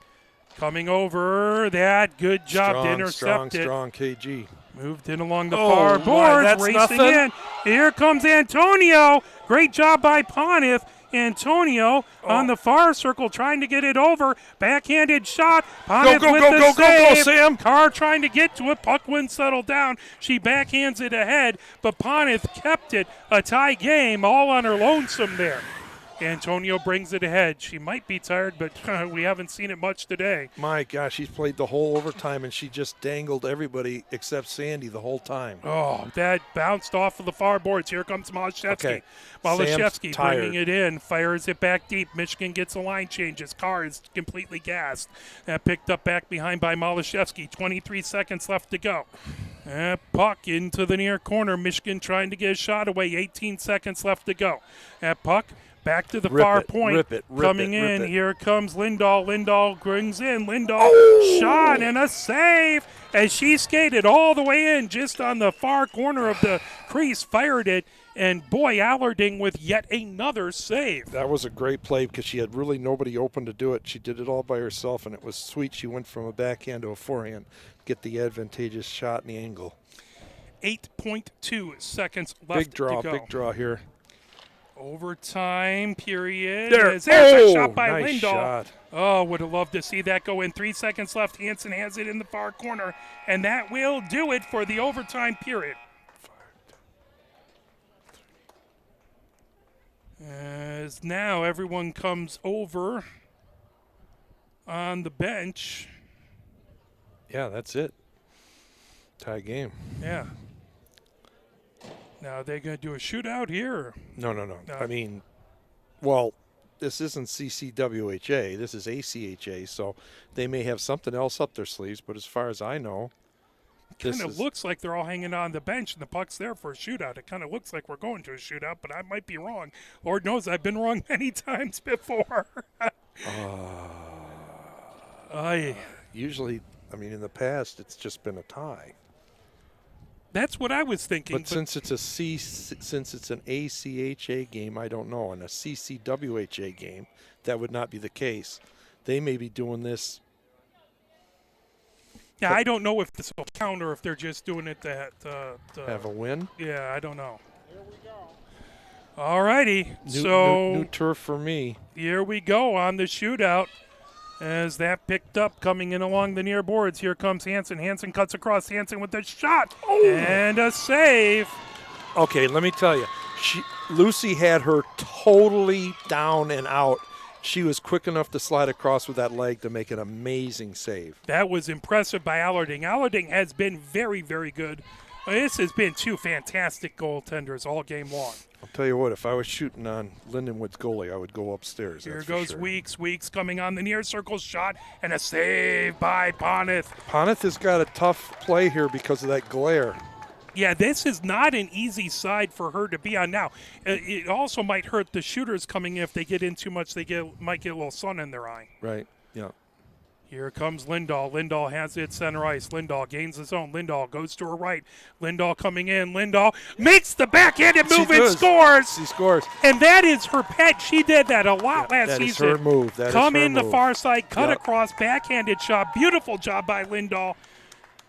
Coming over that, good job to intercept it. Strong KG. Moved in along the Oh, far my, boards, that's racing nothing. in. Here comes Antonio. Great job by Ponith. Antonio on the far circle trying to get it over. Backhanded shot. Ponith go, with go, the go, go, go, save. Sam. Carr trying to get to it. Puck wouldn't settle down. She backhands it ahead, but Ponith kept it. A tie game all on her lonesome there. Antonio brings it ahead. She might be tired, but we haven't seen it much today. My gosh, she's played the whole overtime, and she just dangled everybody except Sandy the whole time. Oh, that bounced off of the far boards. Here comes Malashevsky. Okay. Malashevsky Sam's tired. bringing it in, fires it back deep. Michigan gets a line change. His car is completely gassed. That picked up back behind by Malashevsky. 23 seconds left to go. Puck into the near corner. Michigan trying to get a shot away. 18 seconds left to go. That puck back to the far point. Rip it. Coming in. Here comes Lindahl. Lindahl brings in. Lindahl shot and a save as she skated all the way in just on the far corner of the crease. Fired it. And boy, Allarding with yet another save. That was a great play because she had really nobody open to do it. She did it all by herself, and it was sweet. She went from a backhand to a forehand, get the advantageous shot in the angle. 8.2 seconds left to go. Big draw here. Overtime period. There's a shot by nice Lindahl. shot. Oh, would have loved to see that go in. 3 seconds left. Hansen has it in the far corner, and that will do it for the overtime period. As now everyone comes over on the bench. Yeah, that's it. Tie game. Yeah. Now, are they going to do a shootout here? Or? No. I mean, well, this isn't CCWHA. This is ACHA, so they may have something else up their sleeves, but as far as I know, Kind of looks like they're all hanging on the bench and the puck's there for a shootout. It kind of looks like we're going to a shootout, but I might be wrong. Lord knows I've been wrong many times before. Usually, I mean, in the past, it's just been a tie. That's what I was thinking. But since it's an ACHA game, I don't know. In a CCWHA game, that would not be the case. They may be doing this. Yeah, I don't know if this will count or if they're just doing it to Have a win? Yeah, I don't know. Here we go. All righty. New turf for me. Here we go on the shootout. As that picked up, coming in along the near boards. Here comes Hansen. Hansen cuts across. Hansen with the shot. And a save. Okay, let me tell you. Lucy had her totally down and out. She was quick enough to slide across with that leg to make an amazing save. That was impressive by Allarding. Allarding has been very, very good. This has been two fantastic goaltenders all game long. I'll tell you what, if I was shooting on Lindenwood's goalie, I would go upstairs. Here that's goes for sure. Weeks coming on the near circle shot, and a save by Ponith. Ponith has got a tough play here because of that glare. Yeah, this is not an easy side for her to be on now. It also might hurt the shooters coming in if they get in too much. They might get a little sun in their eye. Right, yeah. Here comes Lindahl. Lindahl has it center ice. Lindahl gains his own. Lindahl goes to her right. Lindahl coming in. Lindahl makes the backhanded move and scores. She scores. And that is her pet. She did that a lot last that season. That is her move. That Come is her in move. the far side, cut across, backhanded shot. Beautiful job by Lindahl.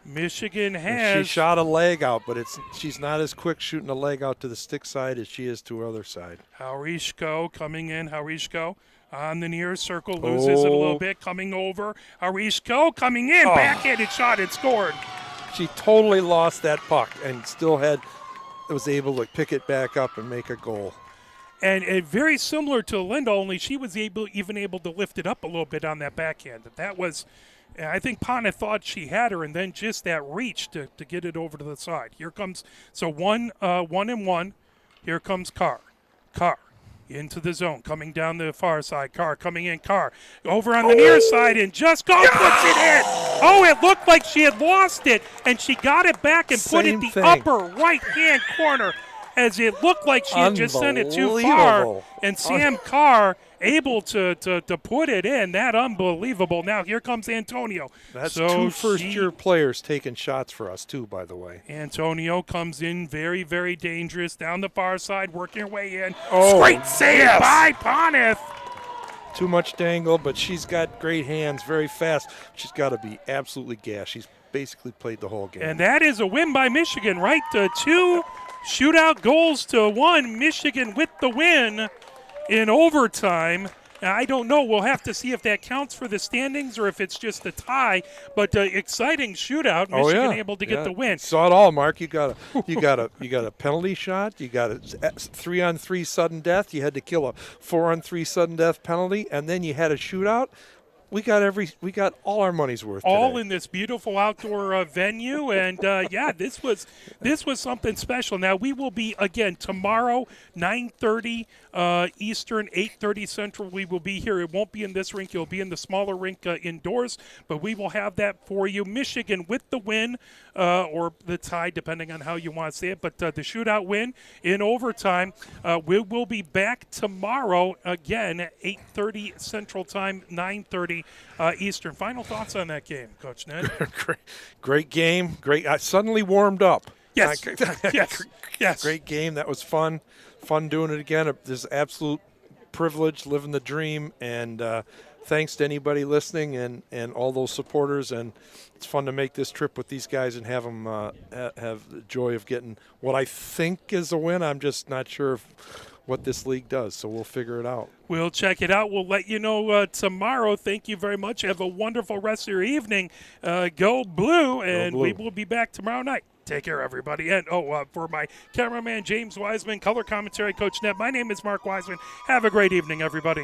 Michigan has. She shot a leg out, but she's not as quick shooting a leg out to the stick side as she is to her other side. Haurishko coming in. Haurishko on the near circle, loses it a little bit, coming over. Haurishko coming in, backhanded shot and scored. She totally lost that puck and still was able to pick it back up and make a goal. And very similar to Linda, only she was even able to lift it up a little bit on that backhand. That was, I think Pana thought she had her, and then just that reach to get it over to the side. Here comes, so 1-1. Here comes Carr. Carr into the zone, coming down the far side. Carr coming in. Carr over on the near side and just puts it in. Oh, it looked like she had lost it, and she got it back and put it the upper right-hand corner. As it looked like she had just sent it too far, and Sam Carr able to put it in. That unbelievable. Now here comes Antonio. That's two first-year players taking shots for us too, by the way. Antonio comes in very, very dangerous down the far side, working her way in. Oh, great save by Poneth. Too much dangle, but she's got great hands, very fast. She's got to be absolutely gassed. She's basically played the whole game. And that is a win by Michigan, right? 2 shootout goals to 1. Michigan with the win in overtime. Now, I don't know. We'll have to see if that counts for the standings or if it's just a tie. But exciting shootout. Michigan able to get the win. Saw it all, Mark. You got a penalty shot. You got a 3-on-3 sudden death. You had to kill a 4-on-3 sudden death penalty, and then you had a shootout. We got all our money's worth. All today. in this beautiful outdoor venue, and this was something special. Now we will be again tomorrow, 9:30 Eastern, 8:30 Central. We will be here. It won't be in this rink. You'll be in the smaller rink indoors, but we will have that for you. Michigan with the win or the tie, depending on how you want to say it. But the shootout win in overtime. We will be back tomorrow again, 8:30 Central Time, 9:30 Eastern. Final thoughts on that game, Coach Ned? Great game. Great. I suddenly warmed up. Yes. Yes. Great game. That was fun. Fun doing it again. This absolute privilege, living the dream. And thanks to anybody listening and all those supporters. And it's fun to make this trip with these guys and have them have the joy of getting what I think is a win. I'm just not sure what this league does, so we'll figure it out. We'll check it out. We'll let you know tomorrow. Thank you very much. Have a wonderful rest of your evening. Go Blue, and we will be back tomorrow night. Take care, everybody. And, for my cameraman, James Wiseman, color commentary, Coach Ned, my name is Mark Wiseman. Have a great evening, everybody.